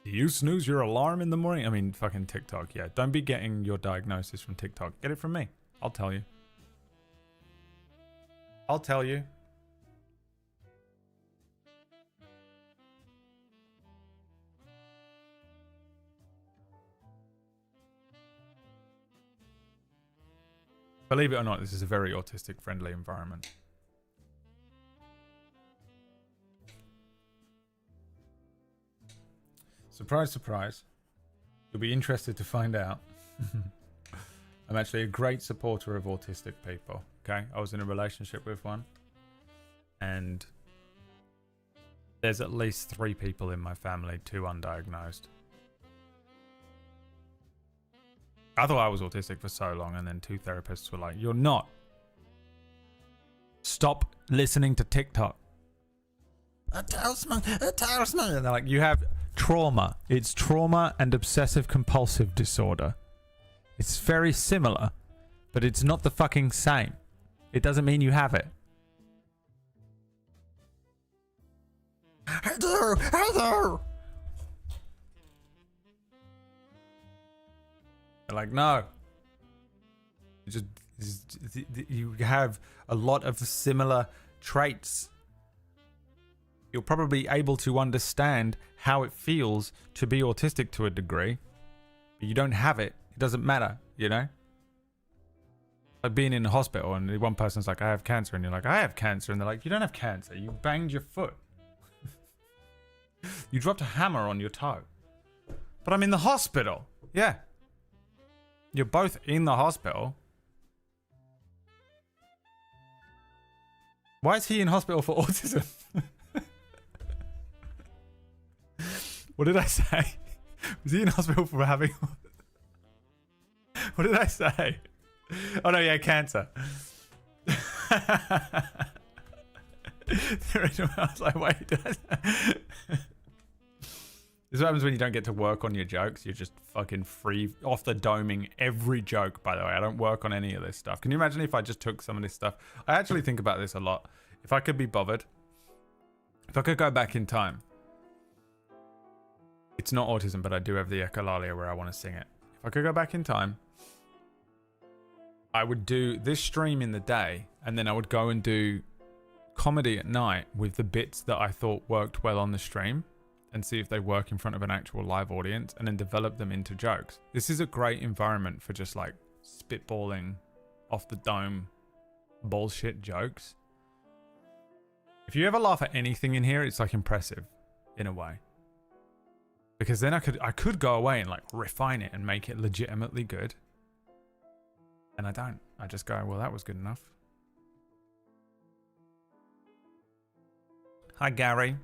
Do you snooze your alarm in the morning? I mean, fucking TikTok, yeah. Don't be getting your diagnosis from TikTok. Get it from me. I'll tell you. I'll tell you. Believe it or not, this is a very autistic-friendly environment. Surprise, surprise. You'll be interested to find out. I'm actually a great supporter of autistic people. Okay, I was in a relationship with one, and there's at least 3 people in my family, 2 undiagnosed. I thought I was autistic for so long, and then 2 therapists were like, "You're not. Stop listening to TikTok." And they're like, "You have trauma. It's trauma and obsessive compulsive disorder. It's very similar, but it's not the fucking same. It doesn't mean you have it." I do. They're like, no. You have a lot of similar traits. You're probably able to understand how it feels to be autistic to a degree, but you don't have it. It doesn't matter, you know? Like being in the hospital and one person's like, "I have cancer," and you're like, "I have cancer," and they're like, "You don't have cancer. You banged your foot. You dropped a hammer on your toe." "But I'm in the hospital." Yeah. You're both in the hospital. Why is he in hospital for autism? What did I say? Was he in hospital for having... What did I say? Oh no, yeah, cancer. I was like, wait. This is what happens when you don't get to work on your jokes. You're just fucking free off the doming every joke, by the way. I don't work on any of this stuff. Can you imagine if I just took some of this stuff? I actually think about this a lot. If I could be bothered, if I could go back in time. It's not autism, but I do have the echolalia where I want to sing it. If I could go back in time, I would do this stream in the day, and then I would go and do comedy at night with the bits that I thought worked well on the stream, and see if they work in front of an actual live audience, and then develop them into jokes. This is a great environment for just like spitballing off the dome bullshit jokes. If you ever laugh at anything in here, it's like impressive in a way. Because then I could go away and like refine it and make it legitimately good. And I don't. I just go, well, that was good enough. Hi, Gary.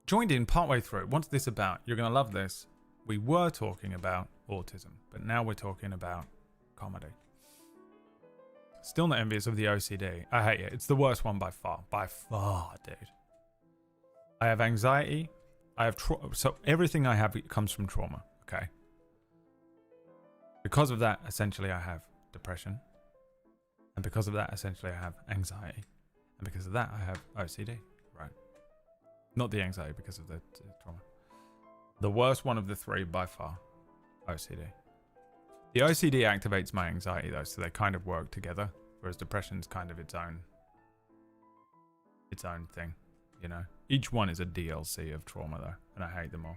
Joined in partway through. What's this about? You're going to love this. We were talking about autism, but now we're talking about comedy. Still not envious of the OCD. I hate it. It's the worst one by far. By far, dude. I have anxiety. I have so everything I have comes from trauma, okay? Because of that, essentially I have depression. And because of that, essentially I have anxiety. And because of that, I have OCD, right? Not the anxiety, because of the trauma. The worst one of the three by far, OCD. The OCD activates my anxiety though, so they kind of work together, whereas depression's kind of its own thing, you know? Each one is a DLC of trauma though, and I hate them all.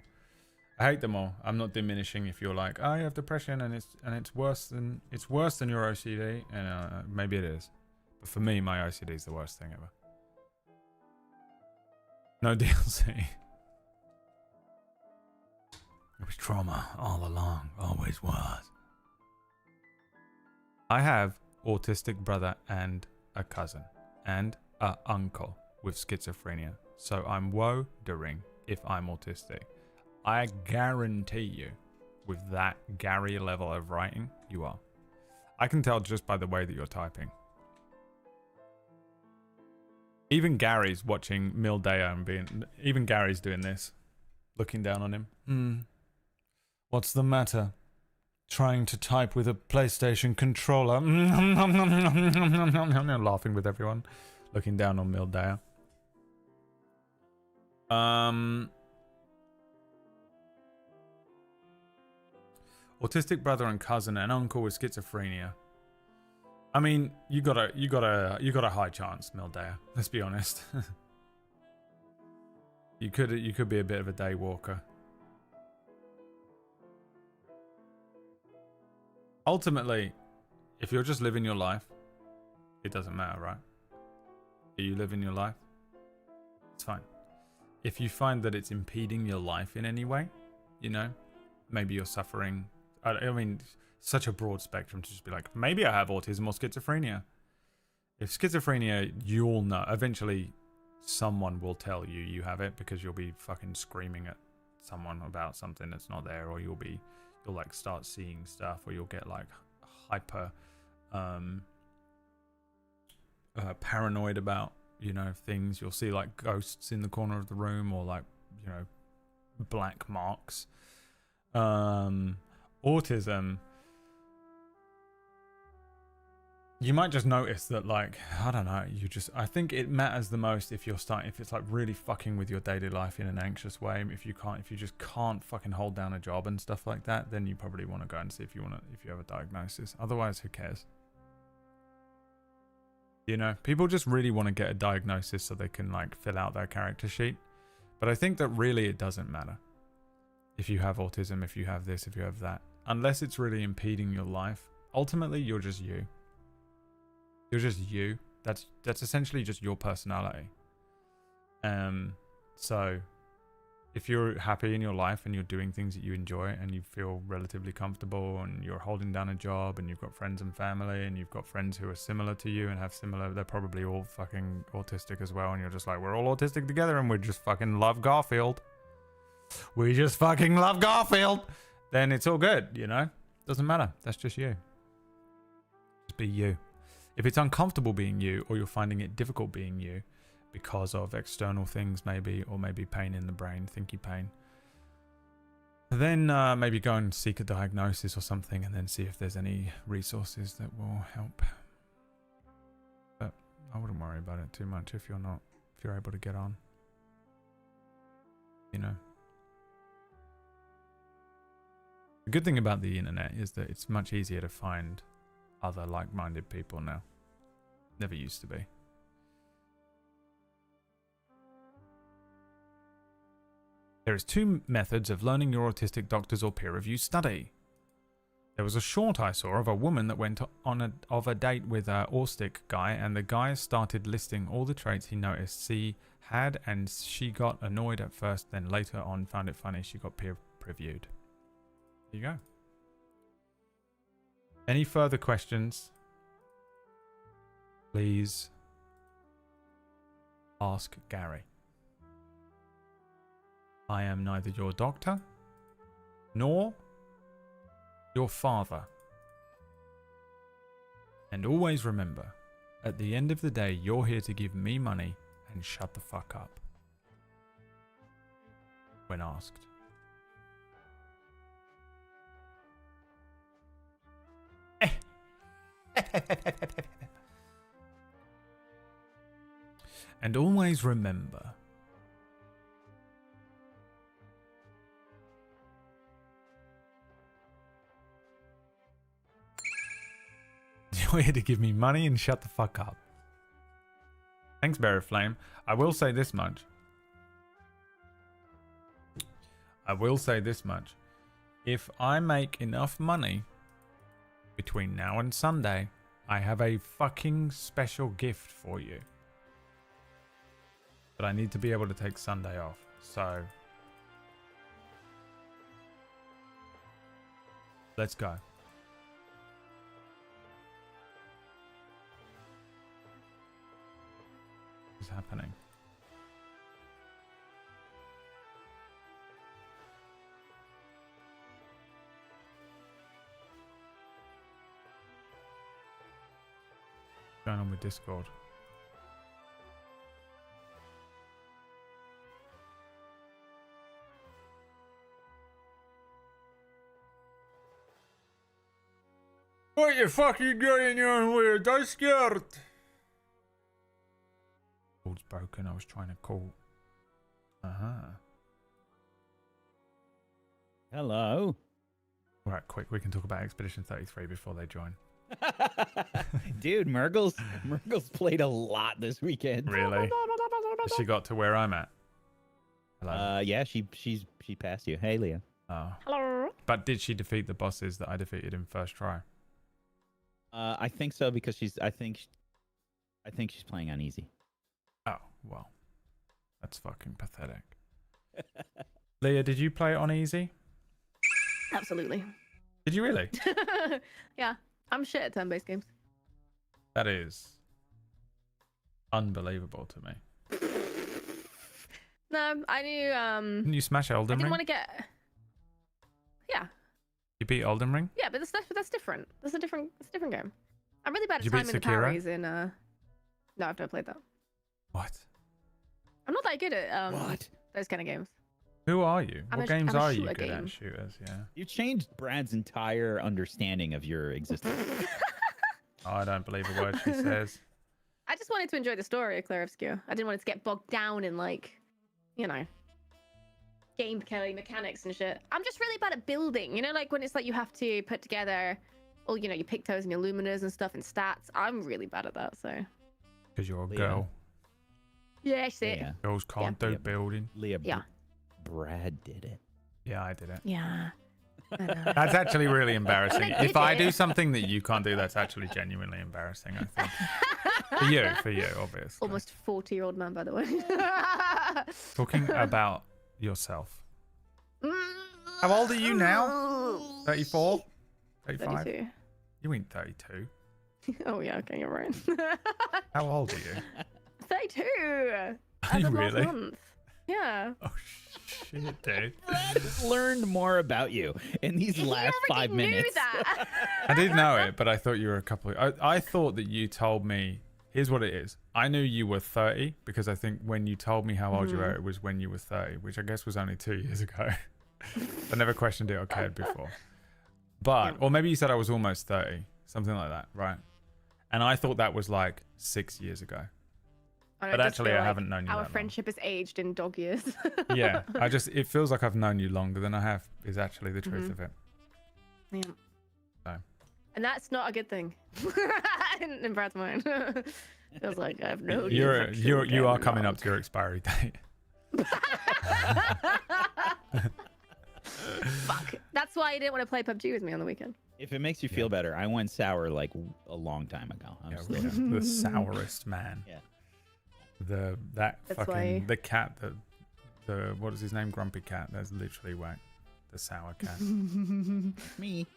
I hate them all. I'm not diminishing if you're like, oh, you have depression and it's worse than your OCD, and maybe it is. But for me, my OCD is the worst thing ever. No DLC. It was trauma all along, always was. I have autistic brother and a cousin and a uncle with schizophrenia. So I'm wondering if I'm autistic. I guarantee you, with that Gary level of writing, you are. I can tell just by the way that you're typing. Even Gary's watching Mildeo and even Gary's doing this, looking down on him. What's the matter? Trying to type with a PlayStation controller. Laughing with everyone, looking down on Mildeo. Autistic brother and cousin and uncle with schizophrenia. I mean, you got a high chance, Mildeo. Let's be honest. you could be a bit of a day walker. Ultimately, if you're just living your life, it doesn't matter, right? Are you living your life? It's fine. If you find that it's impeding your life in any way, you know, maybe you're suffering. I mean, such a broad spectrum to just be like, maybe I have autism or schizophrenia. If schizophrenia, you'll know. Eventually, someone will tell you you have it because you'll be fucking screaming at someone about something that's not there, or you'll like start seeing stuff, or you'll get like hyper paranoid about, you know, things. You'll see like ghosts in the corner of the room, or like, you know, black marks. Autism, you might just notice that, like, I don't know, I think it matters the most if it's like really fucking with your daily life in an anxious way. If you just can't fucking hold down a job and stuff like that, then you probably want to go and see if you have a diagnosis. Otherwise, who cares? You know, people just really want to get a diagnosis so they can like fill out their character sheet. But I think that really it doesn't matter. If you have autism, if you have this, if you have that, unless it's really impeding your life, ultimately you're just you. You're just you. That's essentially just your personality. So if you're happy in your life and you're doing things that you enjoy and you feel relatively comfortable and you're holding down a job and you've got friends and family and you've got friends who are similar to you and have similar, they're probably all fucking autistic as well, and you're just like, we're all autistic together and we just fucking love Garfield. We just fucking love Garfield. Then it's all good, you know? Doesn't matter. That's just you. Just be you. If it's uncomfortable being you, or you're finding it difficult being you because of external things maybe, or maybe pain in the brain, thinky pain, Then maybe go and seek a diagnosis or something, and then see if there's any resources that will help. But I wouldn't worry about it too much if you're able to get on. You know. The good thing about the internet is that it's much easier to find other like-minded people now. Never used to be. There is 2 methods of learning your autistic doctors or peer review study. There was a short I saw of a woman that went on a date with an autistic guy, and the guy started listing all the traits he noticed she had, and she got annoyed at first, then later on found it funny. She got peer reviewed. There you go. Any further questions? Please ask Gary. I am neither your doctor nor your father. And always remember, at the end of the day, you're here to give me money and shut the fuck up when asked. And always remember, you're here to give me money and shut the fuck up. Thanks, Bear of Flame. I will say this much. If I make enough money between now and Sunday, I have a fucking special gift for you. But I need to be able to take Sunday off. So let's go. What's happening? What's going on with Discord? What you fucking going on with? I'm scared. Call's broken. I was trying to call. Hello. Right, quick. We can talk about Expedition 33 before they join. Dude, Murgle's played a lot this weekend. Really? Has she got to where I'm at? Hello. Yeah, she passed you. Hey, Leah. Oh. Hello. But did she defeat the bosses that I defeated in first try? I think so, because I think she's playing on easy. Oh, well. That's fucking pathetic. Leah, did you play it on easy? Absolutely. Did you really? Yeah, I'm shit at turn-based games. That is unbelievable to me. No, I knew. Didn't you smash Elden I didn't Ring? want to get. Yeah. You beat Elden Ring? Yeah, but that's different. That's a different game. I'm really bad Did at you beat timing the Sekiro? parries in. No, I've never played that. What? I'm not that good at those kind of games. Who are you? What games I'm a are you shooter good game. at? Shooters, yeah. You changed Brad's entire understanding of your existence. Oh, I don't believe a word she says. I just wanted to enjoy the story of Claire Obscure. I didn't want it to get bogged down in game killing mechanics and shit. I'm just really bad at building. You know, like when it's like you have to put together all, your pictos and your luminers and stuff and stats. I'm really bad at that, so. Because you're a Leah. girl. Yeah, that's it. Yeah. Girls can't do building. Leah, Yeah. Brad did it. Yeah, I did it. Yeah. That's actually really embarrassing. I did If I it. do something that you can't do, that's actually genuinely embarrassing, I think. For you, obviously. Almost 40-year-old man, by the way. Talking about yourself. How old are you now? 34? 35? 32. You ain't 32. Oh, yeah, okay, you're right. How old are you? 32. Are As you of last really? month. Yeah. Oh, shit, dude. Brad learned more about you in these last 5 minutes. That. I did know it, but I thought you were a couple I thought that you told me. Here's what it is. I knew you were 30 because I think when you told me how old you were, it was when you were 30, which I guess was only 2 years ago. I never questioned it or cared before. But, or maybe you said I was almost 30, something like that, right? And I thought that was like 6 years ago. But actually, I haven't known you Our that friendship has aged in dog years. long. Yeah, it feels like I've known you longer than I have, is actually the truth of it. Yeah. So. And that's not a good thing. in Brad's mind. Feels like I've known You are coming up to your expiry date. Fuck. That's why you didn't want to play PUBG with me on the weekend. If it makes you feel better, I went sour like a long time ago. The sourest man. Yeah. The cat the what is his name? Grumpy Cat. That's literally whack. The sour cat. Me.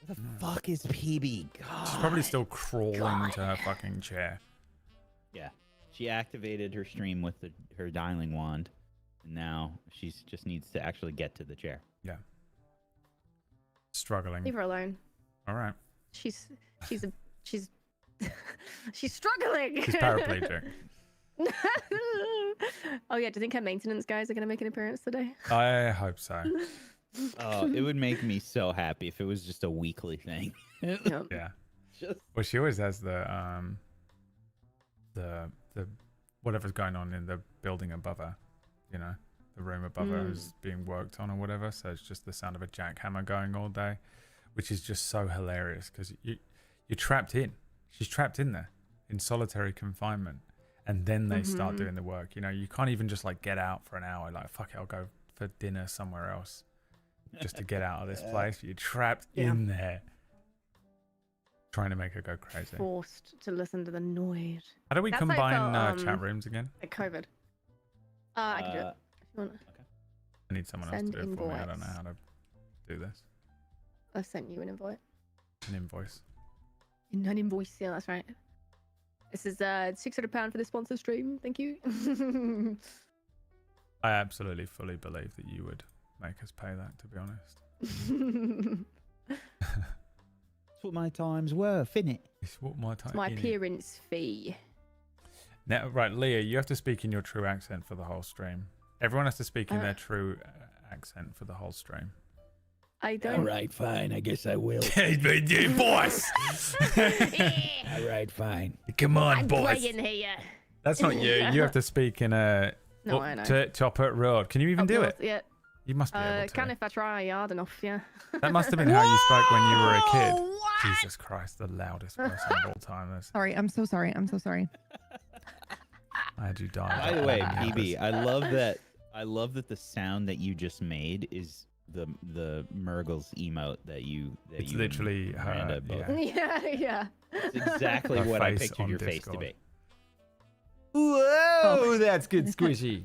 Where the fuck is PB? God. She's probably still crawling to her fucking chair. Yeah. She activated her stream with her dialing wand. And now she just needs to actually get to the chair. Yeah. Struggling. Leave her alone. All right. She's she's struggling. She's paraplegic. Oh yeah, do you think her maintenance guys are gonna make an appearance today? I hope so. Oh, it would make me so happy if it was just a weekly thing. Yeah. Well, she always has the whatever's going on in the building above her, you know, the room above her is being worked on or whatever. So it's just the sound of a jackhammer going all day, which is just so hilarious because you're trapped in. She's trapped in there in solitary confinement, and then they start doing the work. You know, you can't even just like get out for an hour. Like, fuck it, I'll go for dinner somewhere else just to get out of this place. You're trapped in there, trying to make her go crazy. Forced to listen to the noise. How do we combine chat rooms again? Like COVID. I can do it. If you want. Okay. I need someone else to do it for me. I don't know how to do this. I've sent you an invite. An invoice. An invoice, yeah, that's right. This is £600 for the sponsor stream. Thank you. I absolutely fully believe that you would make us pay that, to be honest. That's what my time's worth, innit? It's what my time. It's my appearance fee. Now, right, Leah, you have to speak in your true accent for the whole stream. Everyone has to speak in their true accent for the whole stream. I don't. All right, fine. I guess I will. Boss. All right, fine. Come on, I'm boss. playing here. That's not you. You have to speak in a. No, I know. To Up It Road. Can you even do it? Yeah. You must be able to. Can if I try hard enough, yeah. That must have been how you spoke when you were a kid. Jesus Christ, the loudest person of all time. Sorry, I'm so sorry. I'm so sorry. I had you die. By the way, PB, I love that the sound that you just made is the Murgles emote that you. It's literally her. Yeah. It's exactly Her what I face pictured on your face Discord. to be. Whoa, that's good squishy.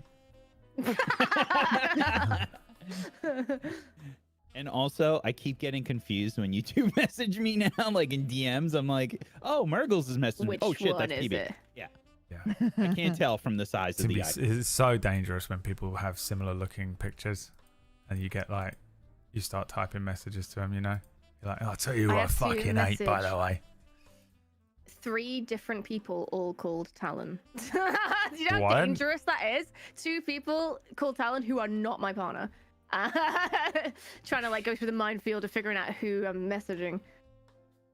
And also, I keep getting confused when you two message me now, like in DMs. I'm like, oh, Murgles is messaging me. Which Oh shit, one that's is PB. it? Yeah. I can't tell from the size of the eye. It's so dangerous when people have similar looking pictures, and you get like, you start typing messages to them. You know, you're like, I'll tell you I what, I have to fucking hate, by the message- way. 3 different people all called Talon. Do you know What? how dangerous that is? 2 people called Talon who are not my partner. Trying to like go through the minefield of figuring out who I'm messaging.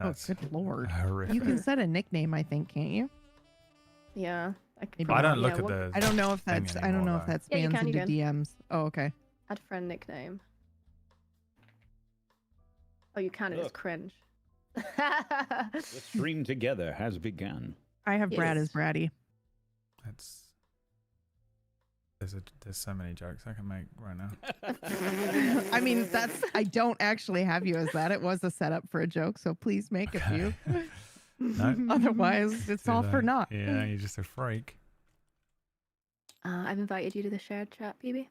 That's good lord. horrific. You can set a nickname, I think, can't you? Yeah. Maybe I don't not. look at the. I don't know if thing that's. I don't know anymore, if that Yeah, you spans can, you into DMs. Oh, okay. Add friend nickname. Oh, you can. It's Look. cringe. The stream together has begun. I have Brad Yes. as Braddy. That's. There's so many jokes I can make right now. I mean, I don't actually have you as that. It was a setup for a joke, so please make a few. No. Otherwise, it's Too all for late. naught. Yeah, you're just a freak. I've invited you to the shared chat, PB.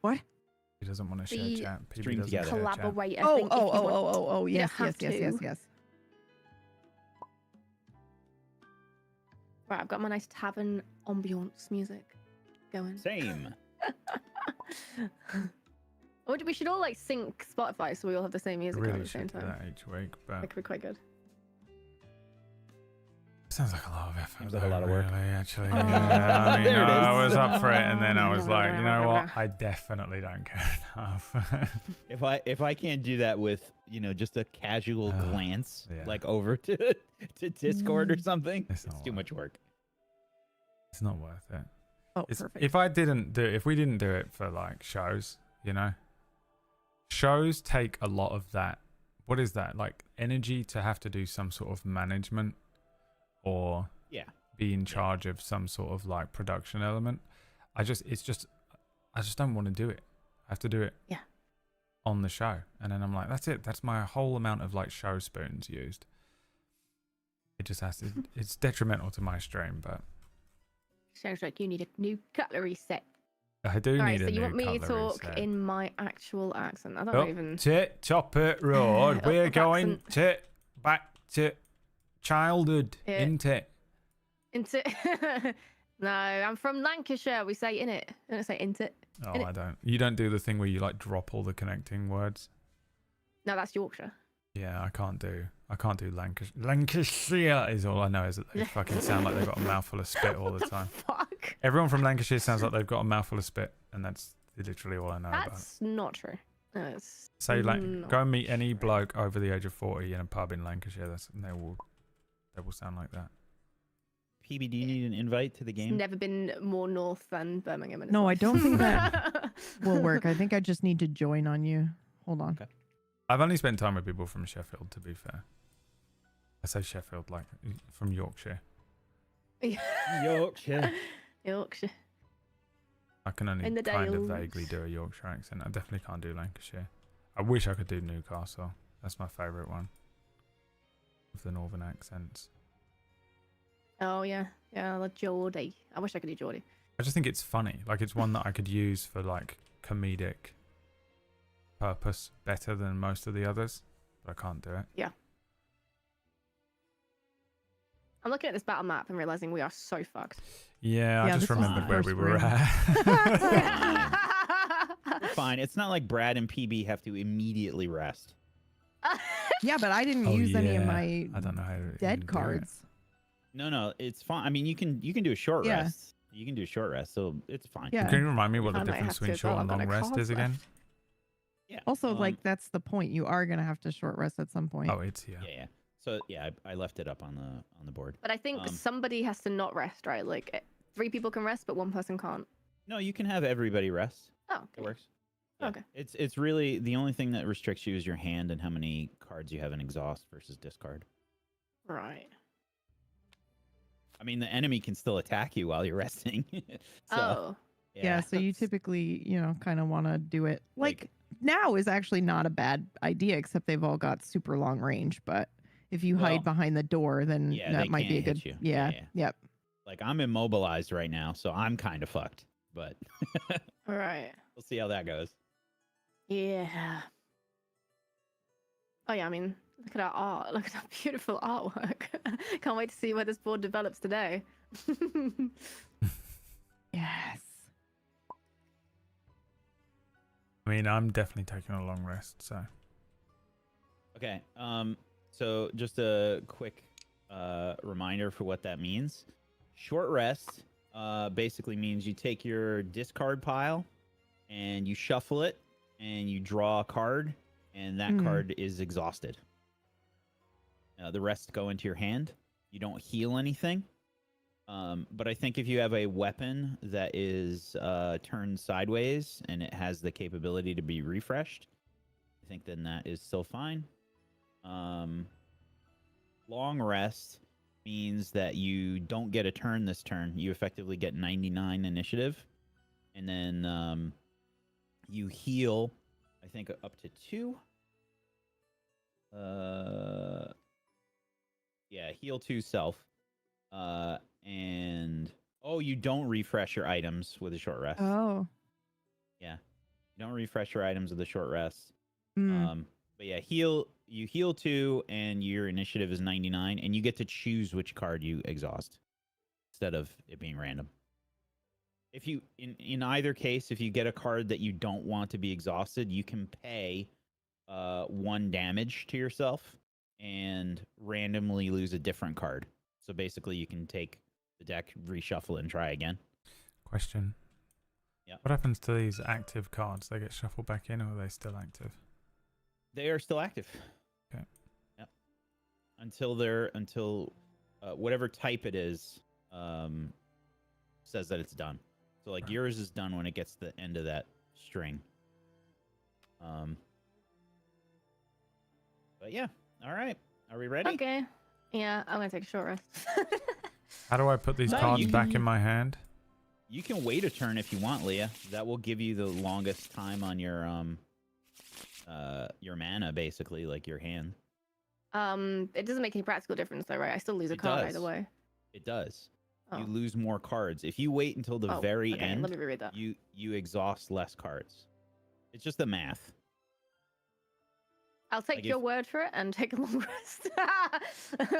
What? He doesn't want to share The chat. PB stream doesn't together. share chat. Collaborate. I Oh, think, if you want- oh, You yes, don't have to. yes. Right, I've got my nice tavern ambiance music going. Same. Or we should all like sync Spotify so we all have the same I music on at really the same should do time. that each week, but That could be quite good. Sounds like a lot of effort. Seems like a lot of work. Really, actually. Oh. Yeah, I mean, There it is. I was up for it, and then I was like, you know what? I definitely don't care enough. If I can't do that with just a casual glance, like over to Discord or something, it's too much work. It's not worth it. Oh, perfect. If we didn't do it for like shows, shows take a lot of that. What is that? Like energy to have to do some sort of management or be in charge of some sort of like production element. I just don't want to do it. I have to do it on the show. And then I'm like, that's it. That's my whole amount of like show spoons used. It just has to, it's detrimental to my stream, but Sounds like you need a new cutlery set. I do Alright, need so a you new want me to cutlery talk set. in my actual accent? I don't Up even. to Topper Road. Up We're the going to back to childhood, Yeah. isn't it? Into. No, I'm from Lancashire. We say in it. I don't say into. Oh, I don't. You don't do the thing where you like drop all the connecting words. No, that's Yorkshire. Yeah, I can't do Lancashire. Lancashire is all I know is that they fucking sound like they've got a mouthful of spit all the time. Fuck. Everyone from Lancashire sounds like they've got a mouthful of spit, and that's literally all I know about it. That's not true. No, it's Say not. go and meet any bloke over the age of 40 in a pub in Lancashire. They will sound like that. PB, do you need an invite to the It's game? never been more north than Birmingham. And No, I don't think that will work. I think I just need to join on you. Hold on. Okay. I've only spent time with people from Sheffield, to be fair. I say Sheffield, like from Yorkshire. Yorkshire. Yorkshire. I can only In the kind of Dales. vaguely do a Yorkshire accent. I definitely can't do Lancashire. I wish I could do Newcastle. That's my favourite one. Of the northern accents. Oh yeah, yeah, like Geordie. I wish I could do Geordie. I just think it's funny. Like it's one that I could use for like comedic purpose better than most of the others, but I can't do it. Yeah. I'm looking at this battle map and realizing we are so fucked. Yeah, I Yeah, just this is remembered the where first we were room. at. Fine. It's not like Brad and PB have to immediately rest. Yeah, but I didn't Oh, use any of yeah. my I don't know how to even dead do it. cards. No, it's fine. I mean, you can do a short Yeah. rest. You can do a short rest, so it's fine. Yeah. Can you remind me what I the might difference have between to, short but and I've got long a rest card is again? left. Yeah. Also, like that's the point. You are gonna have to short rest at some point. Oh, it's here. Yeah. So yeah, I left it up on the board. But I think somebody has to not rest, right? Like 3 people can rest, but 1 person can't. No, you can have everybody rest. Oh, It works. Yeah. Okay. It's really the only thing that restricts you is your hand and how many cards you have in exhaust versus discard. Right. I mean, the enemy can still attack you while you're resting. So, Oh. Yeah, so you typically, kind of want to do it like now is actually not a bad idea, except they've all got super long range. But if you Well, hide behind the door, then yeah, that they might be a can't hit good. you. Yeah, Yeah. Yep. Like I'm immobilized right now, so I'm kind of fucked. But All right. we'll see how that goes. Yeah. Oh yeah, I mean, look at our art. Look at our beautiful artwork. Can't wait to see where this board develops today. Yes. I mean, I'm definitely taking a long rest, so. Okay. So just a quick reminder for what that means. Short rest basically means you take your discard pile and you shuffle it and you draw a card, and that card is exhausted. The rest go into your hand. You don't heal anything. But I think if you have a weapon that is turned sideways and it has the capability to be refreshed, I think then that is still fine. Long rest means that you don't get a turn this turn. You effectively get 99 initiative. And then you heal, I think, up to 2. Yeah, heal 2 self. And you don't refresh your items with a short rest. Oh. Yeah, you don't refresh your items with a short rest. Mm. But yeah, you heal 2, and your initiative is 99, and you get to choose which card you exhaust instead of it being random. If you in either case, if you get a card that you don't want to be exhausted, you can pay 1 damage to yourself and randomly lose a different card. So basically, you can take the deck, reshuffle it, and try again. Question. Yeah. What happens to these active cards? They get shuffled back in, or are they still active? They are still active. Okay. Yep. Until whatever type it is says that it's done. So like yours is done when it gets to the end of that string. But yeah. All right. Are we ready? Okay. Yeah, I'm gonna take a short rest. How do I put these cards back in my hand? You can wait a turn if you want, Leah. That will give you the longest time on your mana, basically, like your hand. It doesn't make any practical difference though, right? I still lose a card either way. It does. Oh. You lose more cards. If you wait until the very end, let me reread that. you exhaust less cards. It's just the math. I'll take your word for it and take a long rest.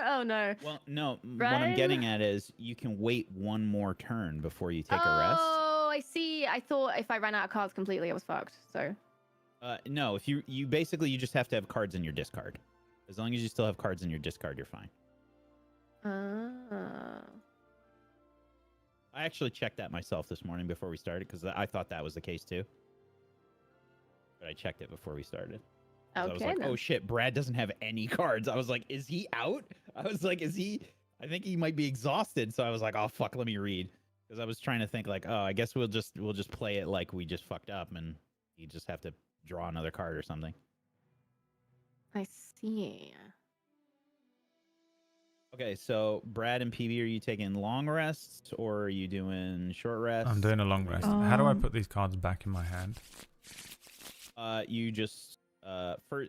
Oh no. Well, no. What I'm getting at is you can wait one more turn before you take a rest. Oh, I see. I thought if I ran out of cards completely, I was fucked. So. No. If you basically you just have to have cards in your discard. As long as you still have cards in your discard, you're fine. I actually checked that myself this morning before we started because I thought that was the case too. But I checked it before we started. Okay, I was like, oh shit, Brad doesn't have any cards. I was like, is he out? I was like, is he? I think he might be exhausted. So I was like, oh fuck, let me read. Because I was trying to think like, oh, I guess we'll just play it like we just fucked up and you just have to draw another card or something. I see. Okay, so Brad and PB, are you taking long rests or are you doing short rests? I'm doing a long rest. How do I put these cards back in my hand? You just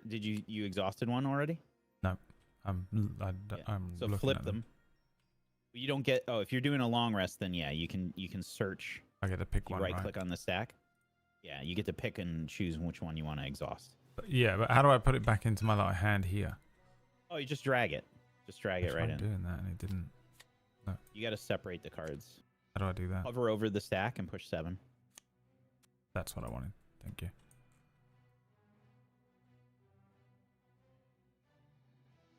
did you exhausted one already? No, I'm so looking flip at them. You don't get if you're doing a long rest, then yeah, you can search. I get to pick one. Right click on the stack. Yeah, you get to pick and choose which one you want to exhaust. But how do I put it back into my hand here? Oh, you just drag it. Just drag it right in. Doing that and it didn't. No. You got to separate the cards. How do I do that? Hover over the stack and push 7. That's what I wanted. Thank you.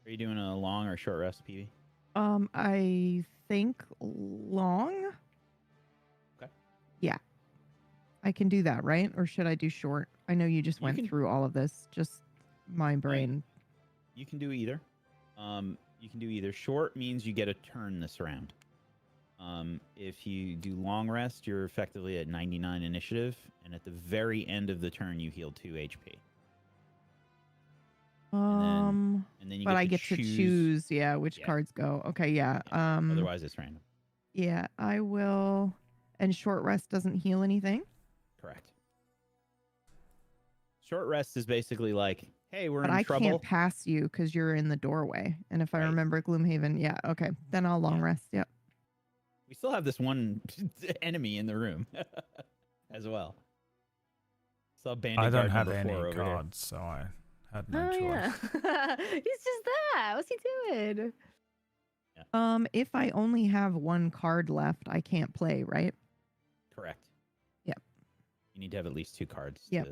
Are you doing a long or short rest, PB? I think long. Okay. Yeah. I can do that, right? Or should I do short? I know you just went through all of this. Just my brain. You can do either. You can do either. Short means you get a turn this round. If you do long rest, you're effectively at 99 initiative, and at the very end of the turn, you heal 2 HP. And then you but I get to choose, which cards go. Okay, yeah. Otherwise, it's random. Yeah, I will. And short rest doesn't heal anything? Correct. Short rest is basically like, hey, we're but in I trouble. Can't pass you because you're in the doorway. And if I remember Gloomhaven, yeah, okay. Then I'll long rest, yep. We still have this one enemy in the room as well. So I don't have any cards, so I had no choice. Yeah. He's just there. What's he doing? If I only have one card left, I can't play, right? Correct. Yep. You need to have at least 2 cards. Yep.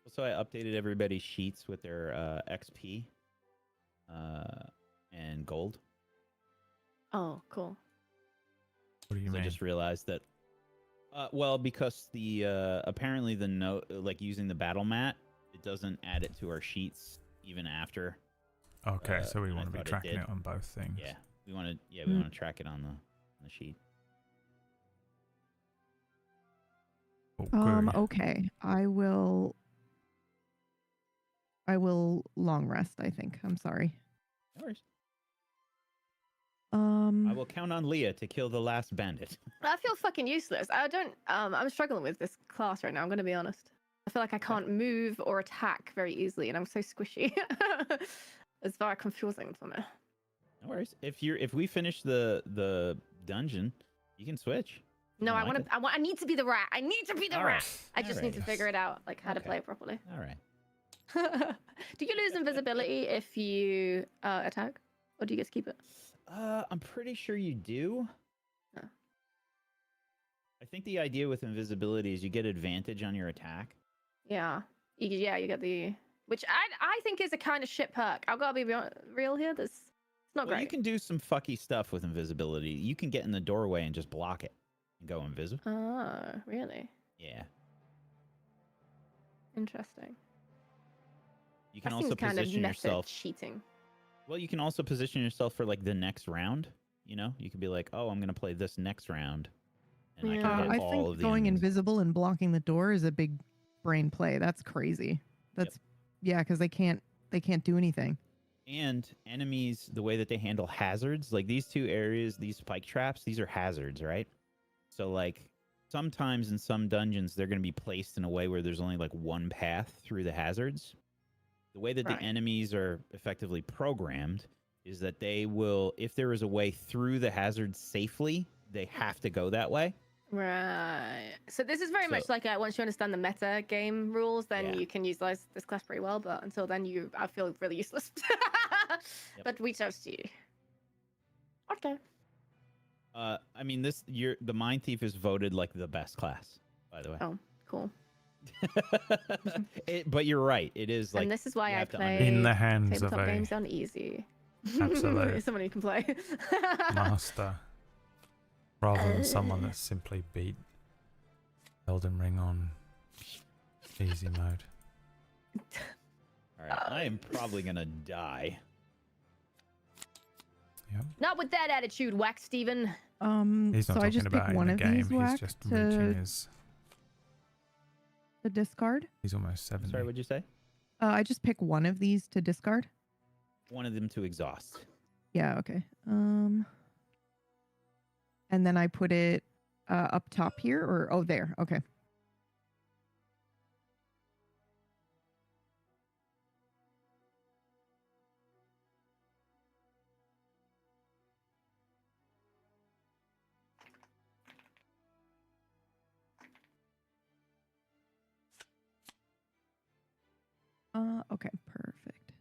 So I updated everybody's sheets with their XP and gold. Oh, cool. What do you mean? I just realized that. Well, because the apparently the note, like using the battle mat, it doesn't add it to our sheets even after. Okay, so we want to be tracking it on both things. Yeah, we want to. Yeah, we want to track it on the sheet. Okay. I will long rest, I think. I'm sorry. No worries. I will count on Leah to kill the last bandit. I feel fucking useless. I'm struggling with this class right now, I'm going to be honest. I feel like I can't move or attack very easily, and I'm so squishy. It's very confusing for me. No worries. If we finish the dungeon, you can switch. No, I need to be the rat. I need to be the rat. I just need to figure it out, like how to play it properly. All right. Do you lose invisibility if you attack, or do you get to keep it? I'm pretty sure you do. Oh. I think the idea with invisibility is you get advantage on your attack. Yeah. You get the which I think is a kind of shit perk. I've got to be real here. It's not Well, great. you can do some fucky stuff with invisibility. You can get in the doorway and just block it and go invisible. Oh, really? Yeah. Interesting. You can That also seems kind of position method yourself. cheating. Well, you can also position yourself for like the next round. You know, you could be like, "Oh, I'm going to play this next round," and I can hit I all think of the going enemies. invisible and blocking the door is a big brain play. That's crazy. That's yeah, because they can't do anything. And enemies, the way that they handle hazards, like these two areas, these spike traps, these are hazards, right? So like sometimes in some dungeons, they're going to be placed in a way where there's only like one path through the hazards. The way that the enemies are effectively programmed is that they will, if there is a way through the hazards safely, they have to go that way. Right. So this is very much like once you understand the meta game rules, then you can utilize this class pretty well. But until then, I feel really useless. But we toast you. Okay. I mean, the Mind Thief is voted like the best class, by the way. Oh, cool. But you're right. It is like. And this is why I play in the hands of tabletop a games on easy. absolute Someone who can play. master, rather than someone that's simply beat Elden Ring on easy mode. All right, I am probably gonna die. Not with that attitude, Wax Steven. He's not so I talking just about pick in one the of game. these He's wax just reaching to his. discard. He's almost 70. Sorry, what'd you say? I just pick one of these to discard. One of them to exhaust. Yeah. Okay. And then I put it up top here, or there. Okay. Okay, perfect.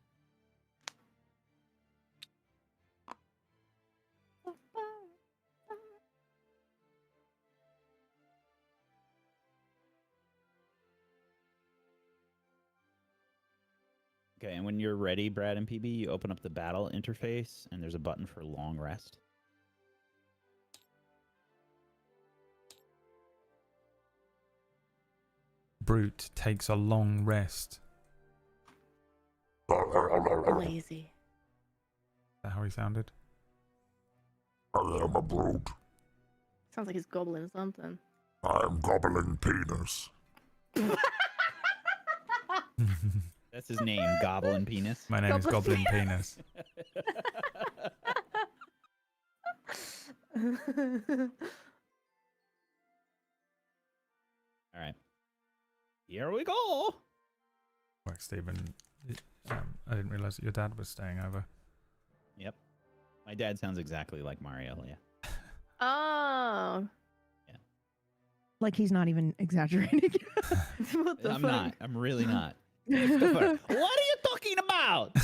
Okay, and when you're ready, Brad and PB, you open up the battle interface, and there's a button for long rest. Brute takes a long rest. Lazy. Is that how he sounded? I am a brute. Sounds like he's gobbling something. I am gobbling penis. That's his name, Goblin Penis. My name is Goblin Penis. All right. Here we go. Work, Stephen. I didn't realize that your dad was staying over. Yep. My dad sounds exactly like Mario, yeah. Oh. Like he's not even exaggerating. What the I'm fuck? not. I'm really not. Christopher, what are you talking about?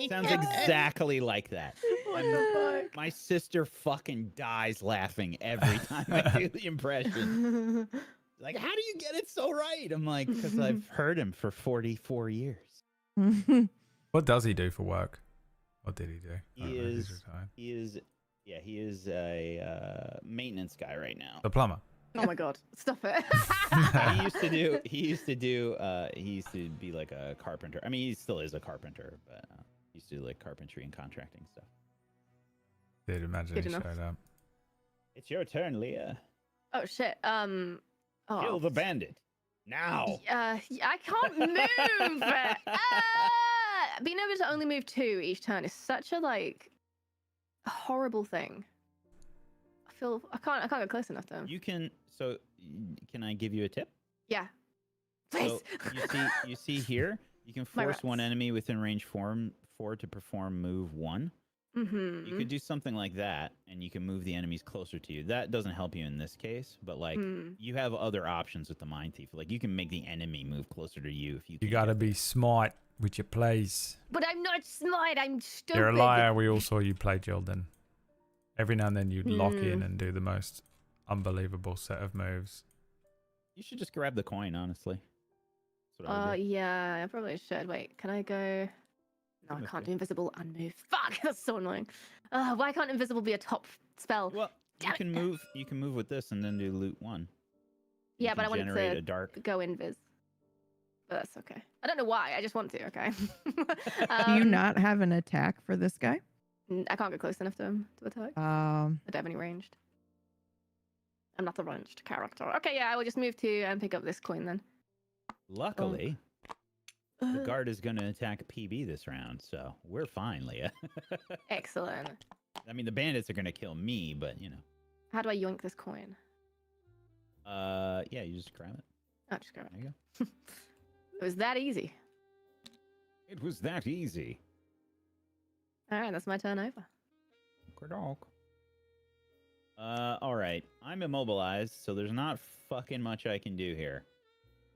Sounds exactly like that. What the fuck? My sister fucking dies laughing every time I do the impression. Like, how do you get it so right? I'm like, because I've heard him for 44 years. What does he do for work? What did he do? He is a maintenance guy right now. The plumber. Oh my god! Stop it. He used to be like a carpenter. I mean, he still is a carpenter, but he used to do like carpentry and contracting stuff. Did imagine Good he enough. showed up. It's your turn, Leah. Oh shit. Kill the bandit now. I can't move. Being able to only move 2 each turn is such a a horrible thing. I can't get close enough to him. You can. So, can I give you a tip? Yeah. Please. So you see here, you can My force rats. one enemy within range 4 to perform move 1. Mm-hmm. You could do something like that, and you can move the enemies closer to you. That doesn't help you in this case, but you have other options with the Mind Thief. Like you can make the enemy move closer to you if you. You gotta be smart with your plays. But I'm not smart. I'm stupid. You're a liar. We all saw you play Jilden. Every now and then you'd lock in and do the most unbelievable set of moves. You should just grab the coin, honestly. That's what I would do. Yeah, I probably should. Wait, can I go? No, I can't do invisible and move. Fuck, that's so annoying. Why can't invisible be a top spell? Well, you can move. You can move with this and then do loot 1. Yeah, but I want generate to a dark. go invis. But that's okay. I don't know why. I just want to. Okay. Do you not have an attack for this guy? I can't get close enough to him to attack. I don't have any ranged. I'm not a ranged character. Okay, yeah, I will just move 2 and pick up this coin then. Luckily, the guard is going to attack PB this round, so we're fine, Leah. Excellent. I mean, the bandits are going to kill me, but you know. How do I yoink this coin? Yeah, you just grab it. Oh, just grab it. There you go. It was that easy. It was that easy. All right, that's my turn over. All right. I'm immobilized, so there's not fucking much I can do here.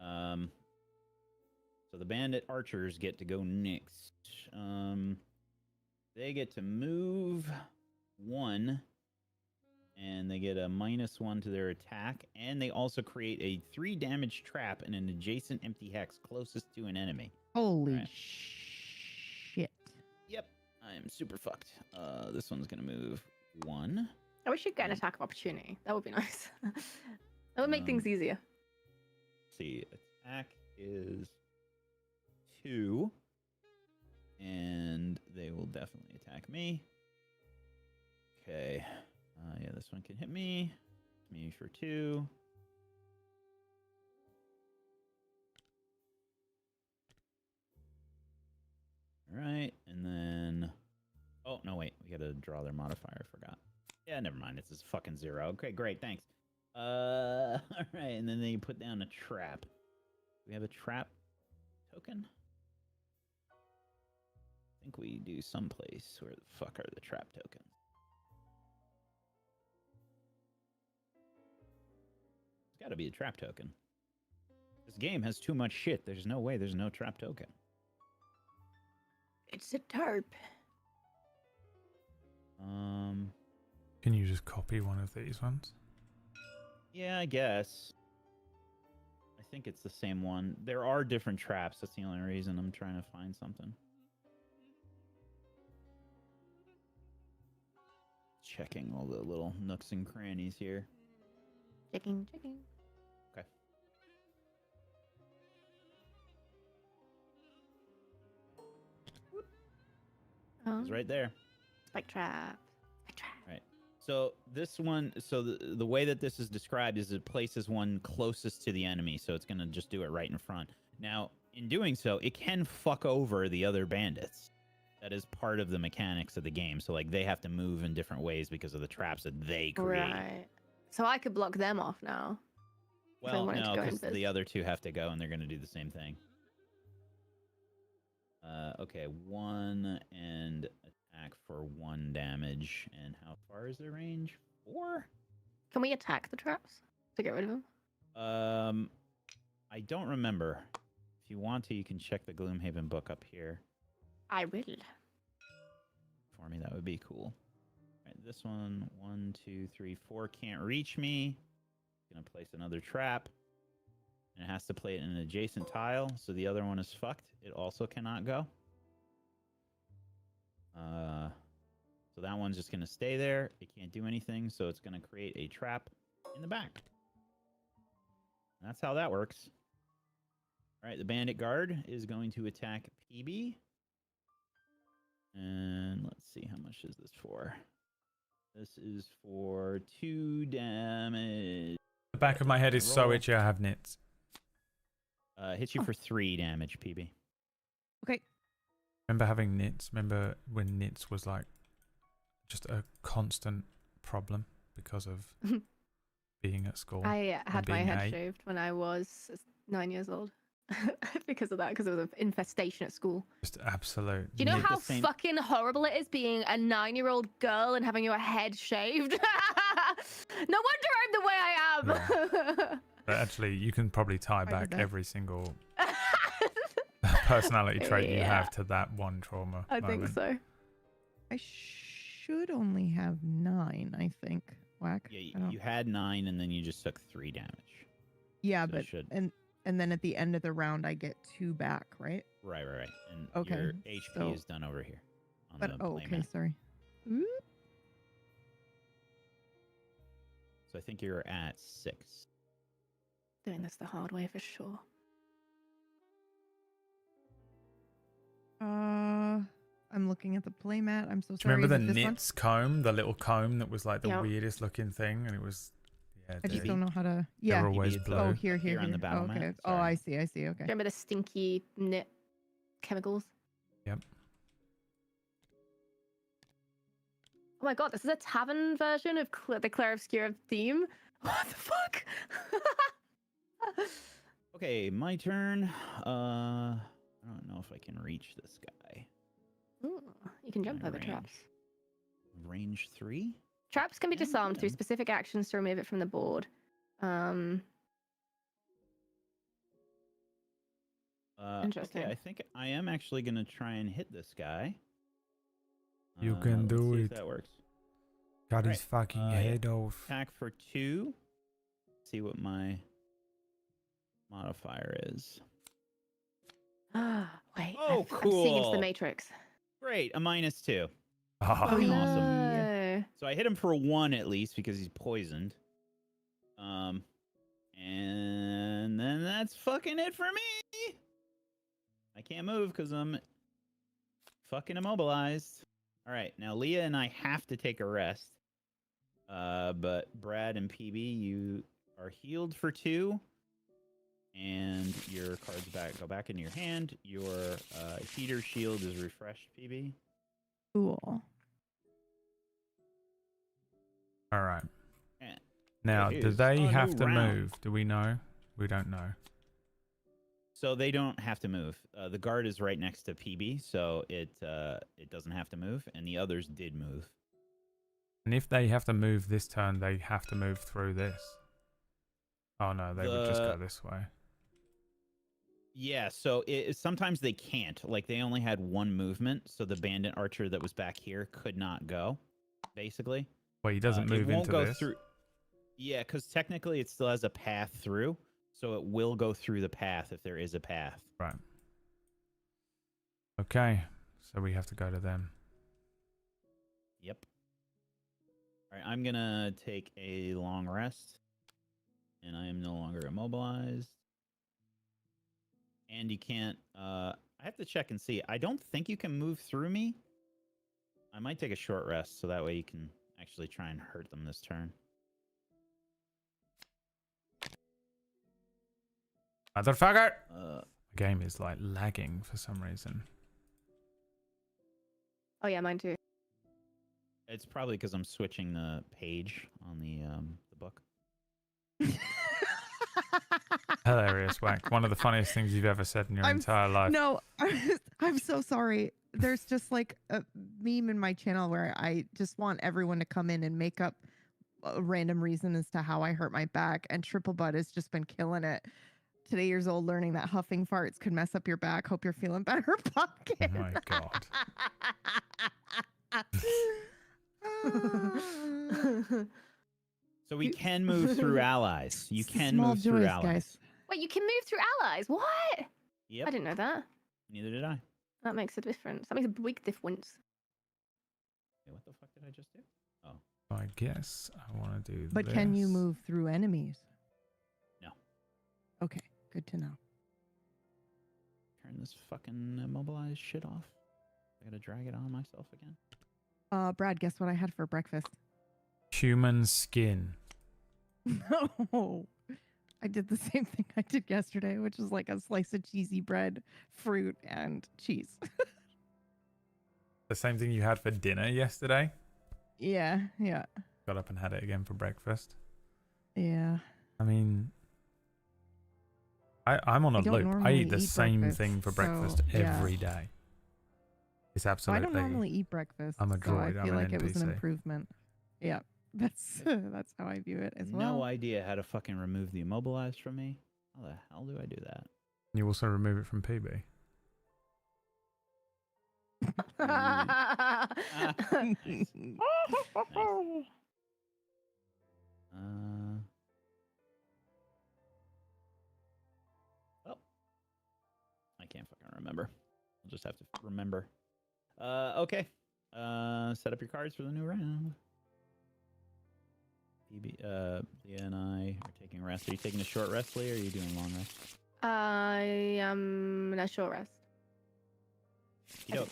So the bandit archers get to go next. They get to move 1, and they get a -1 to their attack, and they also create a 3 damage trap in an adjacent empty hex closest to an enemy. Holy shit. Yep, I am super fucked. This one's gonna move 1. I wish you'd get an attack of opportunity. That would be nice. That would make things easier. Let's see, attack is 2, and they will definitely attack me. Okay, yeah, this one can hit me. Me for 2. All right, and then, oh no, wait, we gotta draw their modifier. I forgot. Yeah, never mind. It's just fucking 0. Okay, great, thanks. All right, and then they put down a trap. We have a trap token. I think we do someplace. Where the fuck are the trap tokens? There's got to be a trap token. This game has too much shit. There's no way there's no trap token. It's a tarp. Can you just copy one of these ones? Yeah, I guess. I think it's the same one. There are different traps. That's the only reason I'm trying to find something. Checking all the little nooks and crannies here. Checking. Okay. It's right there. Spike trap. Right. So this one, so the way that this is described is it places one closest to the enemy, so it's going to just do it right in front. Now, in doing so, it can fuck over the other bandits. That is part of the mechanics of the game. So, like, they have to move in different ways because of the traps that they create. Right. So I could block them off now. Well, no, because the other 2 have to go, and they're going to do the same thing. Okay, 1 and attack for 1 damage. And how far is their range? 4? Can we attack the traps to get rid of them? I don't remember. If you want to, you can check the Gloomhaven book up here. I will. For me, that would be cool. All right, this one, 1, 2, 3, 4 can't reach me. Gonna place another trap. And it has to play it in an adjacent tile, so the other one is fucked. It also cannot go. So that one's just gonna stay there. It can't do anything, so it's gonna create a trap in the back. And that's how that works. All right, the bandit guard is going to attack PB. And let's see, how much is this for? This is for 2 damage. The back of my head is so itchy I have nits. Hit you for 3 damage, PB. Okay. Remember having nits? Remember when nits was like just a constant problem because of being at school? I had my being head shaved when I was 9 years old. Because of that, because it was an infestation at school. Just absolute. Do you know how fucking horrible it is being a 9-year-old girl and having your head shaved? No wonder I'm the way I am. Yeah. But actually, you can probably tie back every single personality trait you have to that one trauma. I think so. I should only have 9, I think. Whack. Yeah, you had 9 and then you just took 3 damage. Yeah, So but should- and And then at the end of the round, I get 2 back, right? Right. And Okay, your HP so- is done over here. On But the okay, playmat. sorry. Oop. So I think you're at 6. Doing this the hard way for sure. I'm looking at the playmat. I'm so Do you sorry. remember Is the it this one? knits comb, the little comb that was like the Yeah. weirdest looking thing, and it was. Yeah, I just they- don't know how to. They're Yeah. always Maybe it's- blue. Oh, here. on the battle mat. Okay. Oh, Sorry. I see. Okay. Do you remember the stinky knit chemicals? Yep. Oh my god, this is a tavern version of the Claire Obscura theme. What the fuck? Okay, my turn. I don't know if I can reach this guy. Ooh, you can jump My over range. traps. Range 3? Traps can be Yeah, disarmed through yeah. specific actions to remove it from the board. Interesting. Okay, I think I am actually going to try and hit this guy. You can let's do see it. if that works. Got his Right, fucking yeah. head off. Attack for 2. See what my modifier is. Wait, Oh, I'm seeing into the cool. Matrix. Great, a -2. Ah, Fucking no. awesome. So I hit him for 1 at least because he's poisoned. And then that's fucking it for me. I can't move because I'm fucking immobilized. All right, now Leah and I have to take a rest. But Brad and PB, you are healed for 2. And your cards go back into your hand. Your heater shield is refreshed, PB. Cool. All right. Yeah. Now, It do is they a have new to round. move? Do we know? We don't know. So they don't have to move. The guard is right next to PB, so it doesn't have to move, and the others did move. And if they have to move this turn, they have to move through this. Oh no, they would just go this way. Yeah, so sometimes they can't. Like, they only had 1 movement, so the bandit archer that was back here could not go, basically. Well, he doesn't move it won't into go this. through. Yeah, because technically it still has a path through, so it will go through the path if there is a path. Right. Okay, so we have to go to them. Yep. All right, I'm going to take a long rest, and I am no longer immobilized. And you can't, I have to check and see. I don't think you can move through me. I might take a short rest so that way you can actually try and hurt them this turn. Motherfucker! The game is like lagging for some reason. Oh yeah, mine too. It's probably because I'm switching the page on the book. Hilarious, Whack. One of the funniest things you've ever said in your entire life. No, I'm so sorry. There's just like a meme in my channel where I just want everyone to come in and make up a random reason as to how I hurt my back. And Triple Butt has just been killing it. Today years old, learning that huffing farts could mess up your back. Hope you're feeling better, Pumpkin. Oh my god. So we can move through allies. You can Small move through joys, allies. guys. Wait, you can move through allies? What? Yep. I didn't know that. Neither did I. That makes a difference. That makes a big difference. Wait, what the fuck did I just do? Oh. I guess I want to do But this. can you move through enemies? No. Okay, good to know. Turn this fucking immobilized shit off. I gotta drag it on myself again. Brad, guess what I had for breakfast? Human skin. No. I did the same thing I did yesterday, which was like a slice of cheesy bread, fruit, and cheese. The same thing you had for dinner yesterday? Yeah. Got up and had it again for breakfast. Yeah. I mean, I'm on a I don't loop. I normally eat the eat same breakfast, thing for so, breakfast yeah. every day. It's So I absolutely. don't normally eat breakfast. I'm a so droid. I I'm feel an like it was an NPC. improvement. Yeah. That's how I view it as No well. idea how to fucking remove the immobilized from me. How the hell do I do that? You also remove it from PB. Nice. can't fucking remember. I'll just have to remember. Okay. Set up your cards for the new round. Leah and I are taking a rest. Are you taking a short rest, Leah, or are you doing a long rest? I am in a short rest. So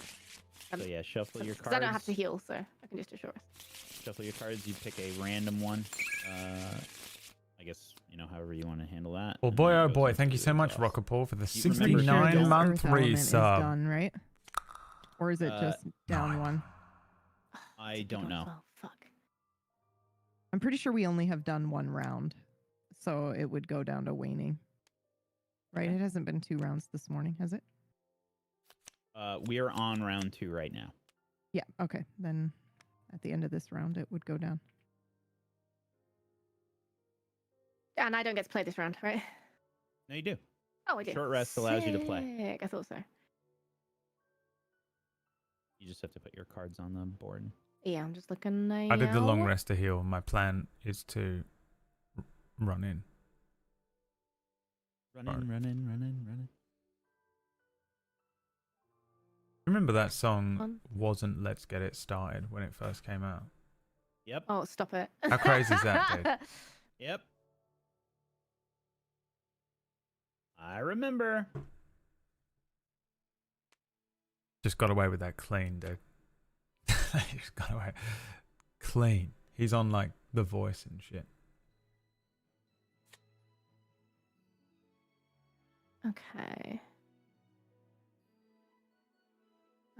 yeah, shuffle your cards. Because I don't have to heal, so I can just do a short rest. Shuffle your cards. You pick a random one. I guess, however you want to handle that. Well, boy, oh boy, thank you so much, Rockapaul, for the 69-month resub. Done, right? Or is it just down one? I don't know. I'm pretty sure we only have done one round, so it would go down to waning. Right? It hasn't been 2 rounds this morning, has it? We are on round 2 right now. Yeah, okay. Then at the end of this round, it would go down. And I don't get to play this round, right? No, you do. Oh, I do. Short rest allows you to play. Sick. I thought so. You just have to put your cards on the board. Yeah, I'm just looking now. I did the long rest to heal. My plan is to run in. Run in. Remember that song wasn't Let's Get It Started when it first came out? Yep. Oh, stop it. How crazy is that, dude? Yep. I remember. Just got away with that clean, dude. Just got away. Clean. He's on like The Voice and shit. Okay.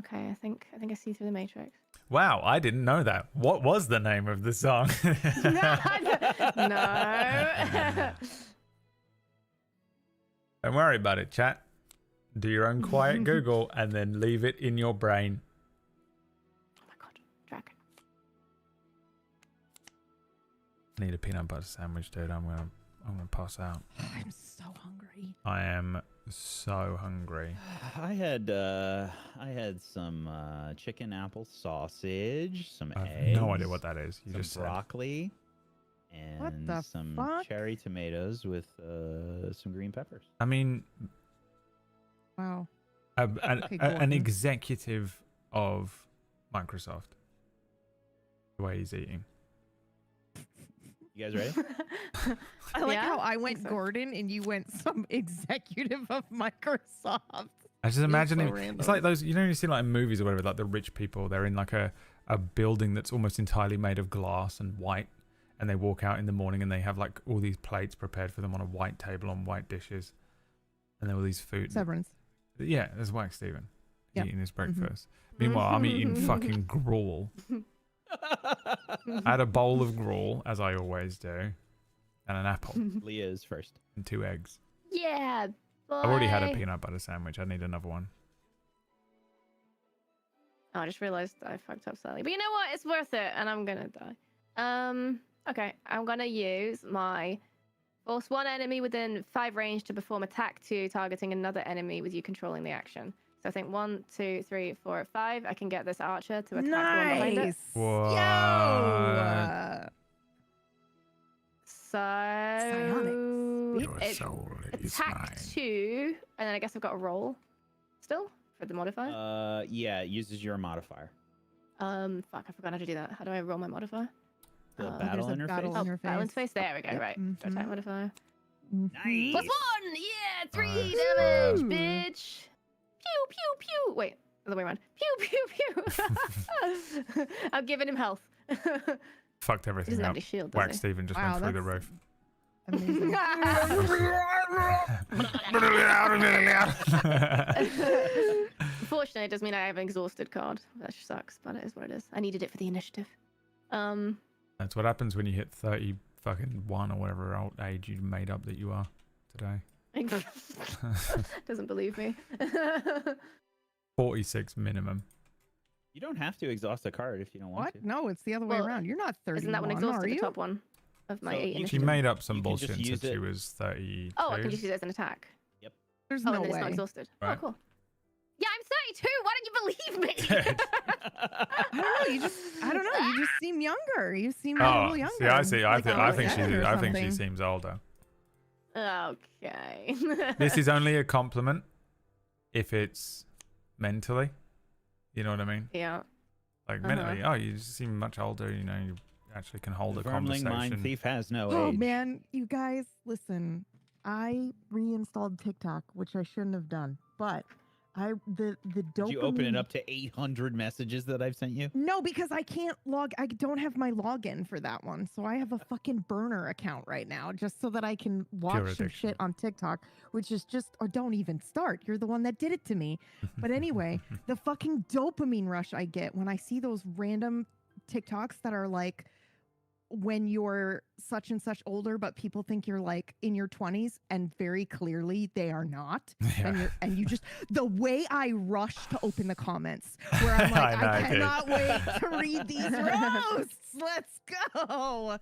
Okay, I think I see through the matrix. Wow, I didn't know that. What was the name of the song? No. Don't worry about it, chat. Do your own quiet Google and then leave it in your brain. Oh my god, dragon. I need a peanut butter sandwich, dude. I'm gonna pass out. I'm so hungry. I am so hungry. I had some chicken apple sausage, some I have eggs. no idea what that is. You some just said. broccoli, and some cherry tomatoes with some green peppers. I mean, wow. An executive of Microsoft. The way he's eating. You guys ready? I like how I went Gordon and you went some executive of Microsoft. I just imagine so him. random. It's like those, you see like in movies or whatever, like the rich people, they're in like a building that's almost entirely made of glass and white, and they walk out in the morning and they have like all these plates prepared for them on a white table on white dishes, and then all these food. Severance. Yeah, there's Wax Steven eating his breakfast. Mm-hmm. Meanwhile, I'm eating fucking gruel. I had a bowl of gruel, as I always do, and an apple. Leah's first. And 2 eggs. Yeah, boy. I've already had a peanut butter sandwich. I need another one. Oh, I just realized I fucked up slightly. But you know what? It's worth it, and I'm gonna die. Okay, I'm gonna use my force 1 enemy within 5 range to perform attack 2, targeting another enemy with you controlling the action. So I think 1, 2, 3, 4, 5. I can get this archer to attack the one behind it. What? So Your soul is attack mine. 2, and then I guess I've got a roll still for the modifier. Yeah, it uses your modifier. Fuck, I forgot how to do that. How do I roll my modifier? The battle there's a interface. battle Oh, interface. battle interface. There we go. Yep. Right. So attack modifier. Nice. +1. Yeah, 3 damage, bitch. Pew pew pew. Wait, other way around. Pew pew pew. I'm giving him health. Fucked everything doesn't have up. any shield, does Wax he? Steven just Wow, went through the that's- roof. Amazing. Unfortunately, it does mean I have an exhausted card. That sucks, but it is what it is. I needed it for the initiative. That's what happens when you hit 30 fucking 1 or whatever old age you made up that you are today. Doesn't believe me. 46 minimum. You don't have to exhaust a card if you don't want What? to. No, it's the other way Well, around. You're not 31, Isn't that one are exhausted? The you? top one of my So 8 you She initiative. made up some You can bullshit just and said use she it. was 32. Oh, I can just use it as an attack. There's Oh, no and then way. it's not exhausted. Right. Oh, cool. Yeah, I'm 32. Why don't you believe me? I don't know. I don't know. You just seem younger. You seem a Oh, little younger. see, I see. I Like think. a I little think she. younger or I think she something. seems older. Okay. This is only a compliment. if it's mentally. You know what I mean? Yeah. Like mentally, oh, you just seem much older. You know, you actually can hold a Vermling conversation. Mind Thief has no Oh age. man, you guys, listen. I reinstalled TikTok, which I shouldn't have done, but the dopamine. Did you open it up to 800 messages that I've sent you? No, because I can't I don't have my login for that one. So I have a fucking burner account right now just so that I can watch some shit on TikTok, which is just, or don't even start. You're the one that did it to me. But anyway, the fucking dopamine rush I get when I see those random TikToks that are like, when you're such and such older, but people think you're like in your 20s, and very clearly they are not. Yeah. And you just, the way I rush to open the comments, where I'm like, I cannot wait to read these roasts. Let's go.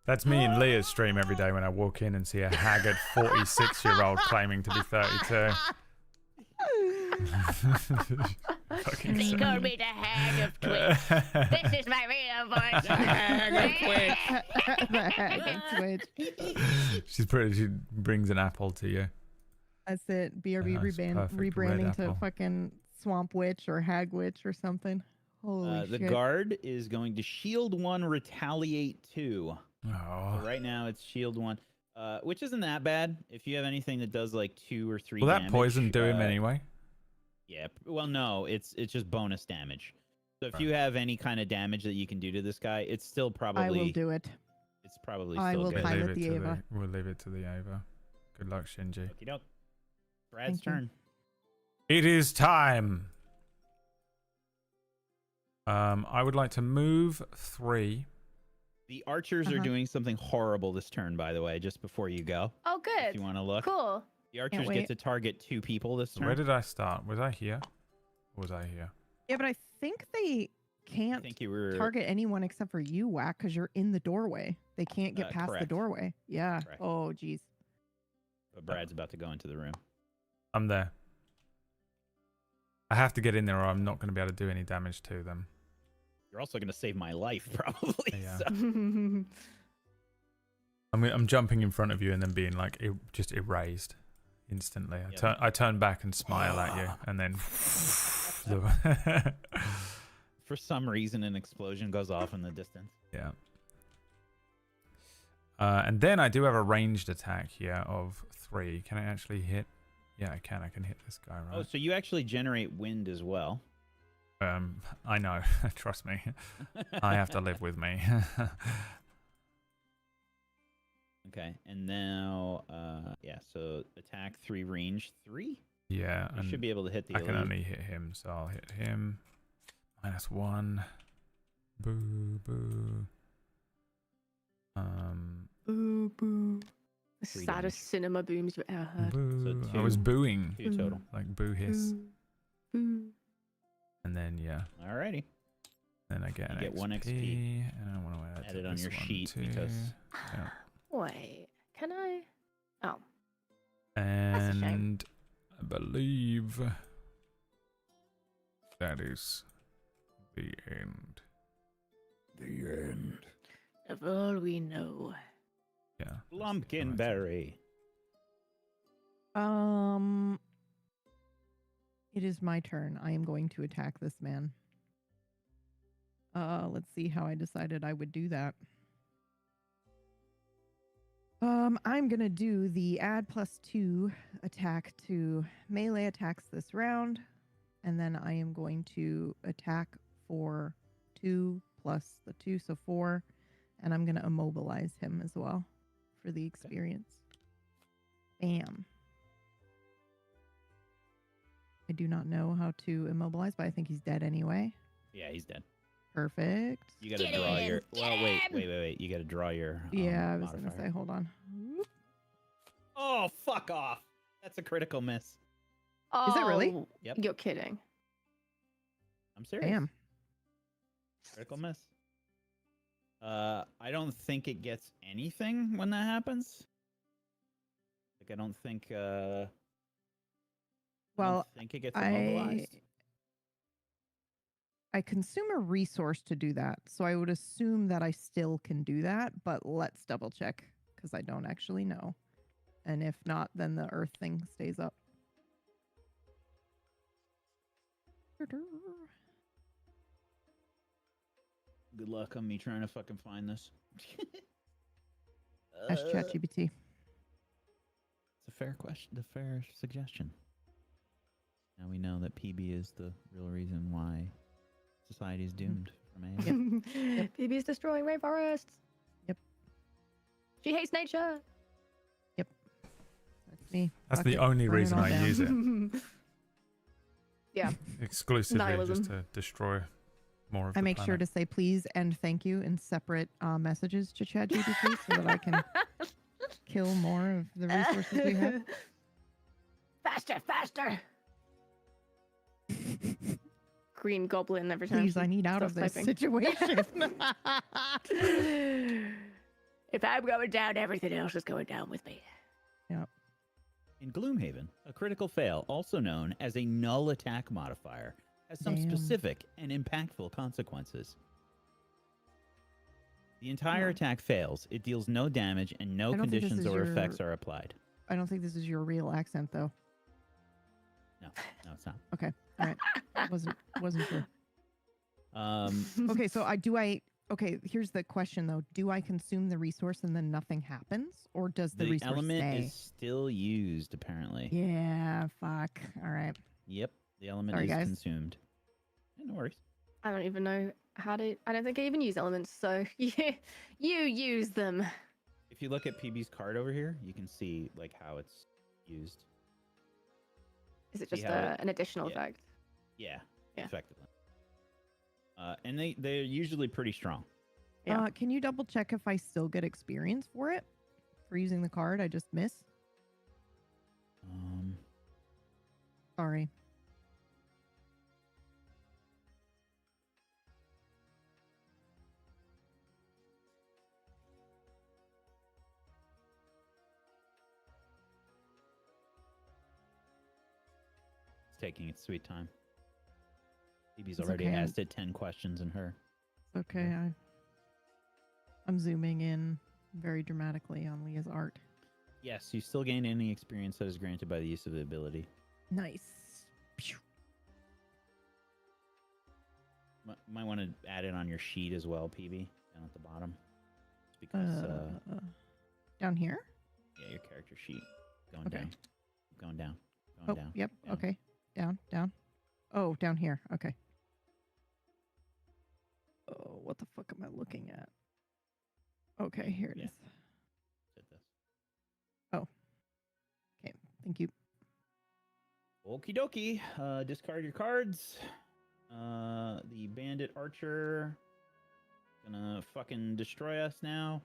That's me in Leah's stream every day when I walk in and see a haggard 46-year-old claiming to be 32. They call me the hag of Twitch. This is my real voice. The hag of Twitch. The hag of Twitch. She brings an apple to you. That's it. BRB rebranding to fucking Swamp Witch or Hag Witch or something. Holy The shit. guard is going to shield 1, retaliate 2. Oh. So right now it's shield 1, which isn't that bad. If you have anything that does like 2 or 3 Will damage, that poison do him anyway? Yeah. Well, no, it's just bonus damage. So if you have any kind of damage that you can do to this guy, it's still probably. I will do it. It's probably I still will good. pilot the Ava. We'll leave it to the Ava. Good luck, Shinji. Okey-doke. Brad's Thank you. turn. It is time. I would like to move 3. The archers are doing something horrible this turn, by the way, just before you go. Oh, good. If you want to look. Cool. The archers get to target 2 people this turn. Where did I start? Was I here? Or was I here? Yeah, but I think they can't think you were target anyone except for you, Whack, because you're in the doorway. They can't get past the correct. doorway. Yeah. Correct. Oh, geez. But Brad's about to go into the room. I'm there. I have to get in there or I'm not going to be able to do any damage to them. You're also going to save my life, probably. Yeah. So. I'm jumping in front of you and then being like just erased instantly. I turn back and smile at you, and then for some reason an explosion goes off in the distance. Yeah. And then I do have a ranged attack here of 3. Can I actually hit? Yeah, I can. I can hit this guy, right? Oh, so you actually generate wind as well. I know. Trust me. I have to live with me. Okay, and now, yeah, so attack 3, range 3? Yeah. You should be able to hit the I can elite. only hit him, so I'll hit him. -1. Boo, boo. Boo, boo. The 3 saddest cinema booms you've ever heard. Boo. So I was 2. booing. 2 total. Like boo hiss. Boo. And then, yeah. Alrighty. Then I get You an get 1 XP. And I want to Add it on your sheet because... Yeah. Wait, can I? Oh. That's a shame. And I believe that is the end. The end. Of all we know. Yeah. Lumpkinberry. It is my turn. I am going to attack this man. Let's see how I decided I would do that. I'm gonna do the add +2 attack to melee attacks this round, and then I am going to attack for 2 plus the 2, so 4, and I'm gonna immobilize him as well for the experience. Bam. I do not know how to immobilize, but I think he's dead anyway. Yeah, he's dead. Perfect. You gotta draw your... Well, wait. You gotta draw your... Yeah, I was modifier. gonna say, hold on. Oh, fuck off. That's a critical miss. Oh, Is it really? Yep. You're kidding. I'm serious. Damn. Critical miss. I don't think it gets anything when that happens. Like, I don't think... Well, I don't think it gets immobilized. I consume a resource to do that, so I would assume that I still can do that, but let's double check, because I don't actually know. And if not, then the earth thing stays up. Good luck on me trying to fucking find this. Ask ChatGPT. It's a fair question, a fair suggestion. Now we know that PB is the real reason why society is doomed from AI. Yep. PB is destroying rainforests. Yep. She hates nature. Yep. That's me. That's the only reason I use it. Yeah. Exclusively Nihilism. just to destroy more of I the make sure planet. to say please and thank you in separate messages to ChatGPT so that I can kill more of the resources we have. Faster, faster. Green Goblin every time. Please, I need out of this situation. If I'm going down, everything else is going down with me. Yep. In Gloomhaven, a critical fail, also known as a null attack modifier, has some Damn. specific and impactful consequences. The entire attack fails. It deals no damage and no I don't think this conditions is or your- effects are applied. I don't think this is your real accent, though. No, it's not. Okay. All right. Wasn't sure. Um, Okay, so okay, here's the question though. Do I consume the resource and then nothing happens? Or does the the resource element stay? is still used, apparently. Yeah, fuck. All right. Yep, the element Sorry, is guys. consumed. Yeah, no worries. I don't even know how to. I don't think I even use elements, so yeah, you use them. If you look at PB's card over here, you can see like how it's used. Is it See just how it- an additional yeah. effect? Yeah, Yeah. effectively. And they're usually pretty strong. Yeah. Can you double check if I still get experience for it? For using the card I just missed? Sorry. It's taking its sweet time. PB's It's already okay, asked it 10 questions in her. Okay, I'm zooming in very dramatically on Leah's art. Yes, you still gain any experience that is granted by the use of the ability. Nice. Might want to add it on your sheet as well, PB, down at the bottom. It's because, Down here? yeah, your character sheet. Going Okay. down. Going down. Oh, Going down. yep. down. Okay. Down. Oh, down here. Okay. Oh, what the fuck am I looking at? Okay, here it is. Did this. Oh. Okay, thank you. Okie dokie. Discard your cards. The bandit archer gonna fucking destroy us now.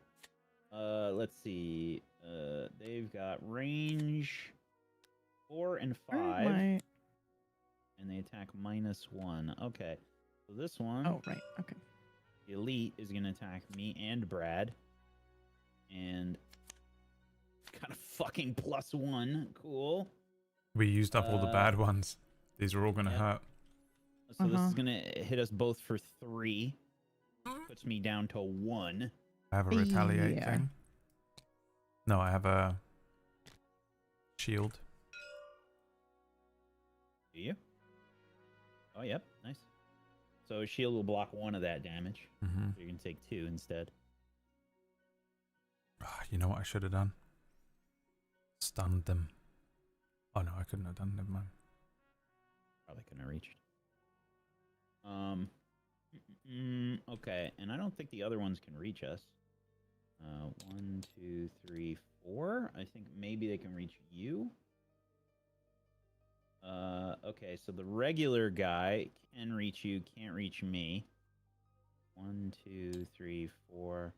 Let's see. They've got range 4 and 5, and they attack -1. Okay, so this one. Oh, right. Okay. The elite is gonna attack me and Brad, and kind of fucking +1. Cool. We used up all the bad ones. These are all going to hurt. So this is gonna hit us both for 3. Puts me down to 1. I have a retaliate Yeah. thing. No, I have a shield. Do you? Oh, yep. Nice. So shield will block 1 of that damage. Mhm. So you can take 2 instead. You know what I should have done? Stunned them. Oh no, I couldn't have done. Never mind. Probably couldn't have reached. Okay, and I don't think the other ones can reach us. 1, 2, 3, 4. I think maybe they can reach you. Okay, so the regular guy can reach you, can't reach me. 1, 2, 3, 4.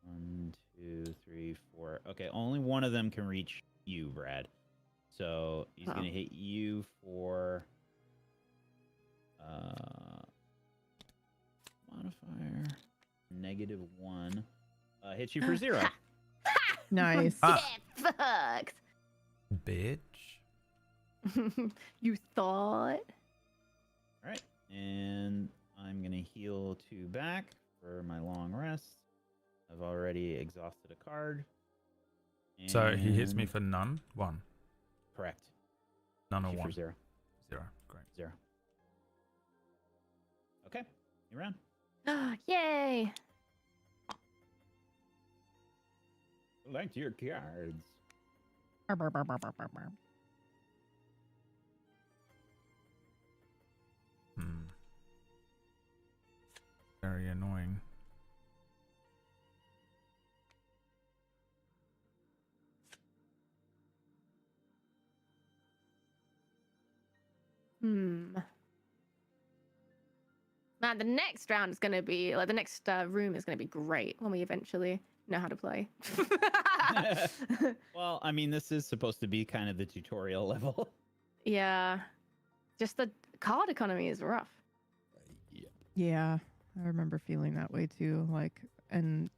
1, 2, 3, 4. Okay, only one of them can reach you, Brad. So he's gonna hit you for modifier -1. Hits you for 0. Nice. Fucked. Bitch. You thought? Alright, and I'm gonna heal 2 back for my long rest. I've already exhausted a card. So he hits me And- for none? 1. Correct. None or Hit you 1? for 0. 0. Great. 0. You round. Yay! Select your cards. Very annoying. Man, the next round is going to be, like, the next room is going to be great when we eventually know how to play. Well, I mean, this is supposed to be kind of the tutorial level. Yeah. Just the card economy is rough. Yeah, I remember feeling that way too. Like, and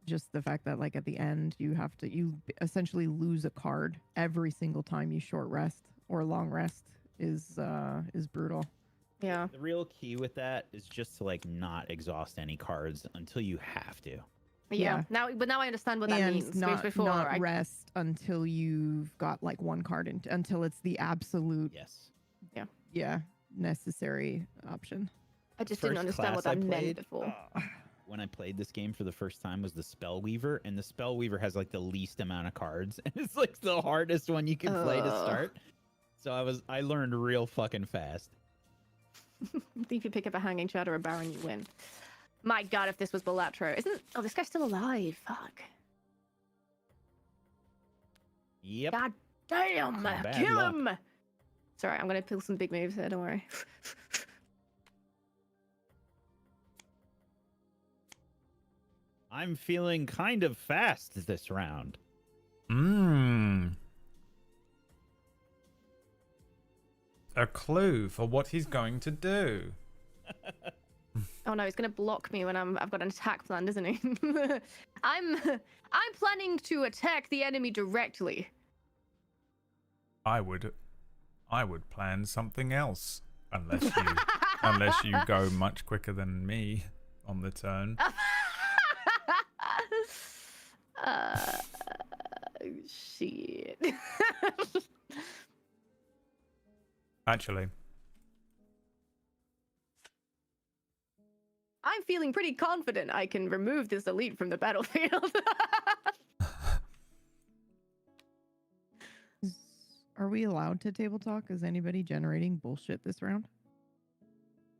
just the fact that, like, at the end, you essentially lose a card every single time you short rest or long rest is brutal. Yeah. The real key with that is just to, like, not exhaust any cards until you have to. Yeah. Now I understand what that and means. Not, Before, not rest until you've got like one card until it's the absolute necessary option. I just didn't understand what that meant before. When I played this game for the first time was the Spellweaver, and the Spellweaver has like the least amount of cards, and it's like the hardest one you can play to start. So I learned real fucking fast. If you pick up a Hanging Chad or a Baron, you win. My god, if this was Balatro. Oh, this guy's still alive. Fuck. Yep. God damn. Bad Kill luck. him. Sorry, I'm going to pull some big moves here. Don't worry. I'm feeling kind of fast this round. A clue for what he's going to do. Oh no, he's gonna block me when I've got an attack planned, isn't he? I'm planning to attack the enemy directly. I would plan something else unless you go much quicker than me on the turn. Shit. Actually, I'm feeling pretty confident I can remove this elite from the battlefield. Are we allowed to table talk? Is anybody generating bullshit this round?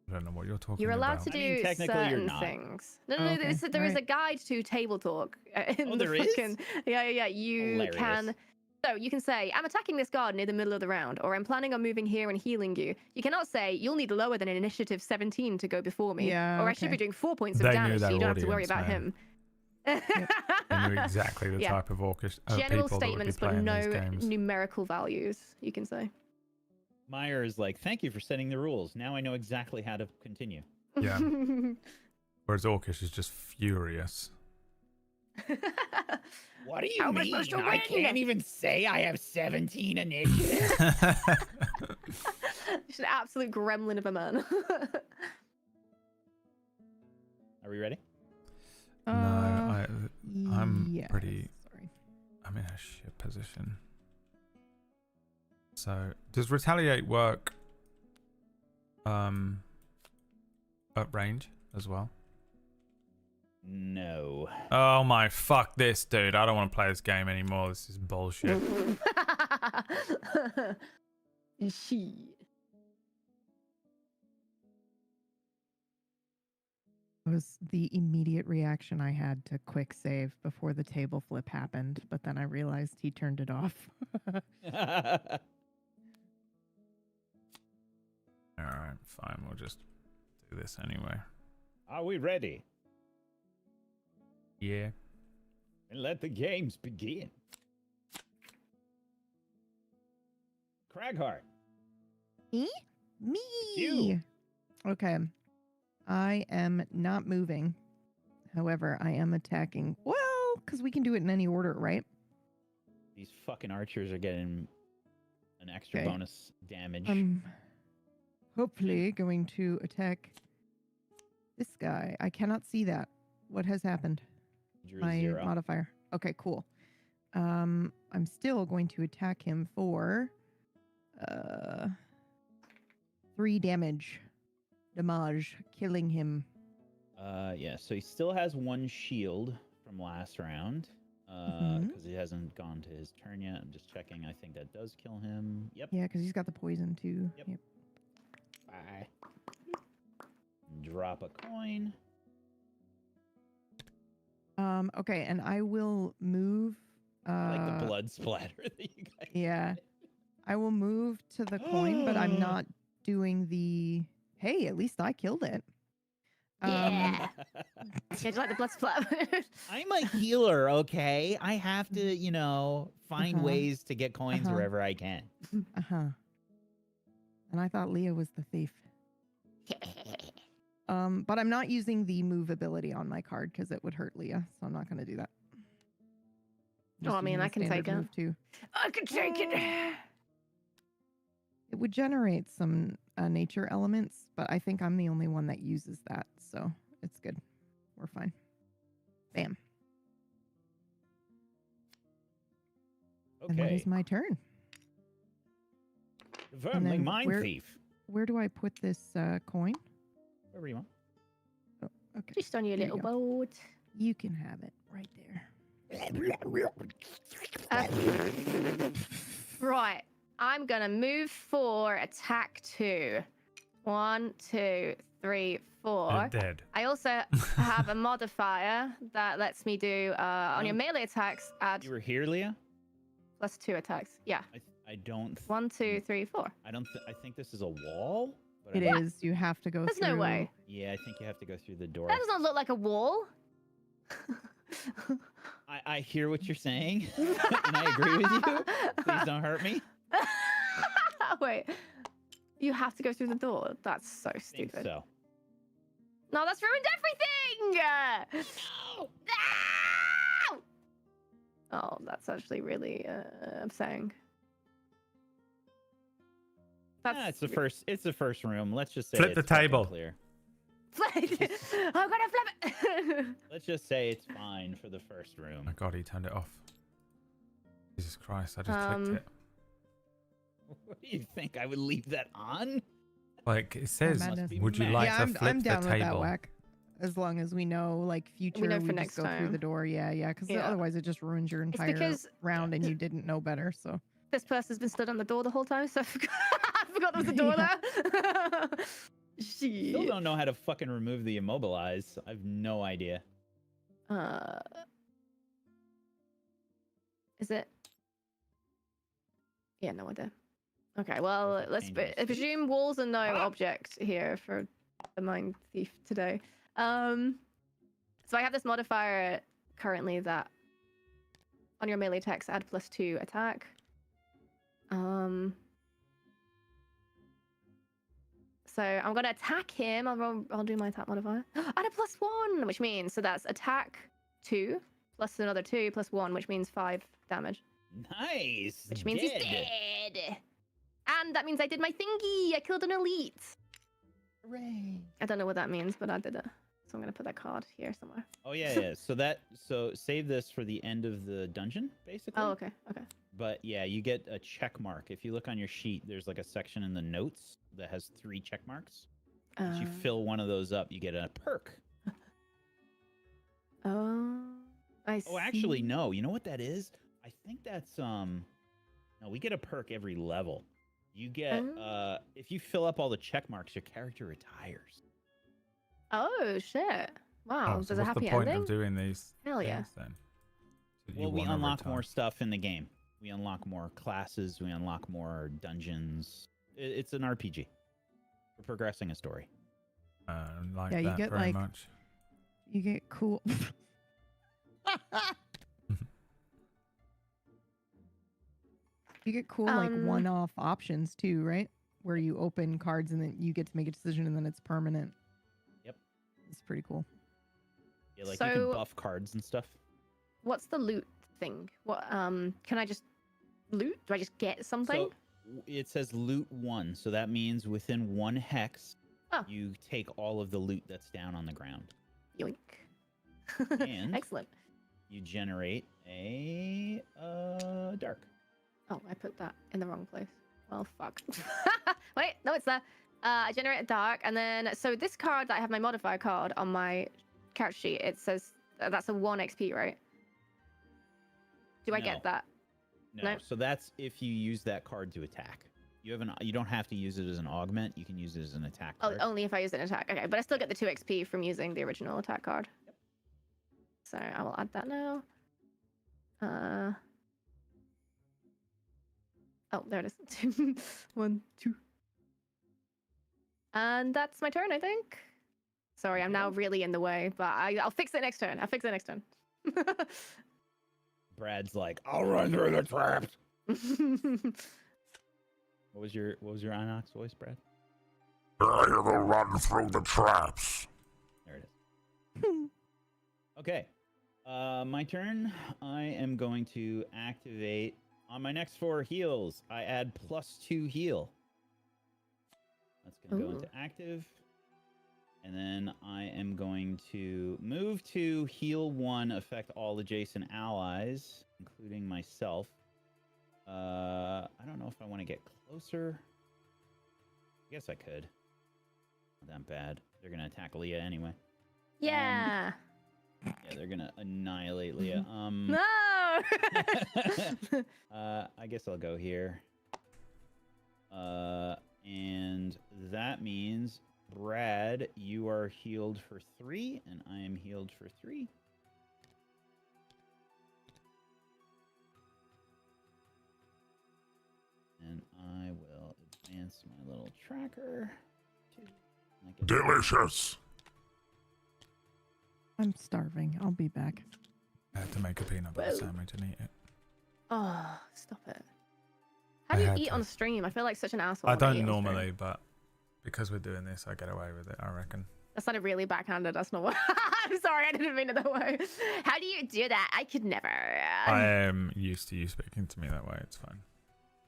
I don't know what you're talking You're allowed about. to do certain things. No, okay. there is a guide to table talk. There is? Yeah. You Hilarious. can. So you can say, I'm attacking this guard near the middle of the round, or I'm planning on moving here and healing you. You cannot say, you'll need lower than an initiative 17 to go before me. Yeah, or I should be doing 4 points of They knew damage, so their you don't have to worry audience, about man. him. I knew exactly the Yeah. type of orcish General people that would be statements, but playing no these games. numerical values, you can say. Meyer is like, thank you for setting the rules. Now I know exactly how to continue. Yeah. Whereas Orcish is just furious. What do you How am I mean? supposed to I win? can't even say I have 17 initiative. Just an absolute gremlin of a man. Are we ready? No, I'm yes. I'm in a shit position. So, does retaliate work at range as well? No. Oh my, fuck this, dude. I don't want to play this game anymore. This is bullshit. Shit. It was the immediate reaction I had to quick save before the table flip happened, but then I realized he turned it off. Alright, fine. We'll just do this anyway. Are we ready? Yeah. And let the games begin. Craghart. Me? You. Okay. I am not moving. However, I am attacking. Well, because we can do it in any order, right? These fucking archers are getting an extra Okay. bonus damage. Hopefully going to attack this guy. I cannot see that. What has happened? Drew My 0. modifier. Okay, cool. I'm still going to attack him for 3 damage. damage, killing him. Yeah, so he still has 1 shield from last round. Because he hasn't gone to his turn yet. I'm just checking. I think that does kill him. Yep. Yeah, because he's got the poison too. Yep. Bye. Drop a coin. Okay, and I will move. Like the blood splatter that you guys. Yeah. I will move to the coin, but I'm not doing the. Hey, at least I killed it. Yeah. Did you like the blood splatter? I'm a healer, okay? I have to, you know, find ways to get coins wherever I can. And I thought Leah was the thief. But I'm not using the move ability on my card because it would hurt Leah, so I'm not going to do that. Oh, I mean, I can take it. Too. I can take it. It would generate some nature elements, but I think I'm the only one that uses that, so it's good. We're fine. Bam. Okay. And that is my turn. Vermling Mind Thief. Where do I put this coin? Wherever you want. Oh, okay. Just on your There little you go. boat. You can have it right there. Right. I'm going to move for attack 2. 1, 2, 3, 4. You're dead. I also have a modifier that lets me do, on your melee attacks, add You were here, Leah? +2 attacks. Yeah. I don't. 1, 2, 3, 4. I don't. I think this is a wall. But It is. You have to go There's through. no way. Yeah, I think you have to go through the door. That does not look like a wall. I hear what you're saying, and I agree with you. Please don't hurt me. Wait. You have to go through the door. That's so stupid. Think so. No, that's ruined everything! No! Oh, that's actually really upsetting. It's the first. It's the first room. Let's just say Flip the it's fucking table. Clear. I'm gonna flip it! Let's just say it's fine for the first room. Oh my god, he turned it off. Jesus Christ, I just clicked it. What do you think? I would leave that on? Like, it says, madness. would you like to I'm flip down the with that table? whack. As long as we know, like, future, We know for just next go through time. the door. Yeah, because Yeah. otherwise it just ruins your entire because- round and you didn't know better, so. This person's been stood on the door the whole time, so I forgot there was a door there. Still don't know how to fucking remove the immobilize. I have no idea. Is it? Yeah, no idea. Okay, well, let's presume walls are no object here for the Mind Thief today. So I have this modifier currently that on your melee attacks add +2 attack. So I'm gonna attack him. I'll do my attack modifier. Add a +1, which means so that's attack 2 plus another 2 plus 1, which means 5 damage. Nice. Which means he's dead. And that means I did my thingy. I killed an elite. Hooray. I don't know what that means, but I did it. So I'm gonna put that card here somewhere. Oh yeah. So save this for the end of the dungeon, basically. Oh, okay. But yeah, you get a check mark. If you look on your sheet, there's like a section in the notes that has 3 check marks. If you fill one of those up, you get a perk. Oh, I see. Oh, actually, no. You know what that is? I think that's no. We get a perk every level. You get if you fill up all the check marks, your character retires. Oh shit! Wow, Oh, so there's a what's happy the point ending. of doing these Hell yeah. things then? So you Well, we wanna unlock retire. more stuff in the game. We unlock more classes. We unlock more dungeons. It's an RPG. We're progressing a story. Like Yeah, you that get, very like- much. You get cool. You get cool, like, one-off options too, right? Where you open cards and then you get to make a decision and then it's permanent. Yep. It's pretty cool. Yeah, like you can So- buff cards and stuff. What's the loot thing? What can I just loot? Do I just get something? So it says loot 1, so that means within 1 hex, Oh. you take all of the loot that's down on the ground. Yoink. And Excellent. you generate a dark. Oh, I put that in the wrong place. Well, fuck. Wait, no, it's there. I generate a dark, and then so this card that I have my modifier card on my character sheet. It says that's a 1 XP, right? Do I get that? No. So that's if you use that card to attack. You don't have to use it as an augment. You can use it as an attack card. Oh, only if I use an attack. Okay, but I still get the 2 XP from using the original attack card. Yep. So I will add that now. Oh, there it is. 1, 2. And that's my turn, I think. Sorry, I'm now really in the way, but I'll fix it next turn. Brad's like, I'll run through the traps. What was your Inox voice, Brad? I will run through the traps. There it is. Okay. My turn. I am going to activate on my next 4 heals. I add +2 heal. That's going to go into active. And then I am going to move to heal 1, affect all adjacent allies, including myself. I don't know if I want to get closer. I guess I could. Not that bad. They're going to attack Leah anyway. Yeah. Yeah, they're going to annihilate Leah. No! I guess I'll go here. And that means, Brad, you are healed for 3, and I am healed for 3. And I will advance my little tracker. Delicious. I'm starving. I'll be back. I had to make a peanut butter sandwich and eat it. Oh, stop it. How do you eat on stream? I feel like such an asshole. I don't normally, but because we're doing this, I get away with it, I reckon. That sounded really backhanded. That's not what... I'm sorry, I didn't mean it that way. How do you do that? I could never. I am used to you speaking to me that way. It's fine.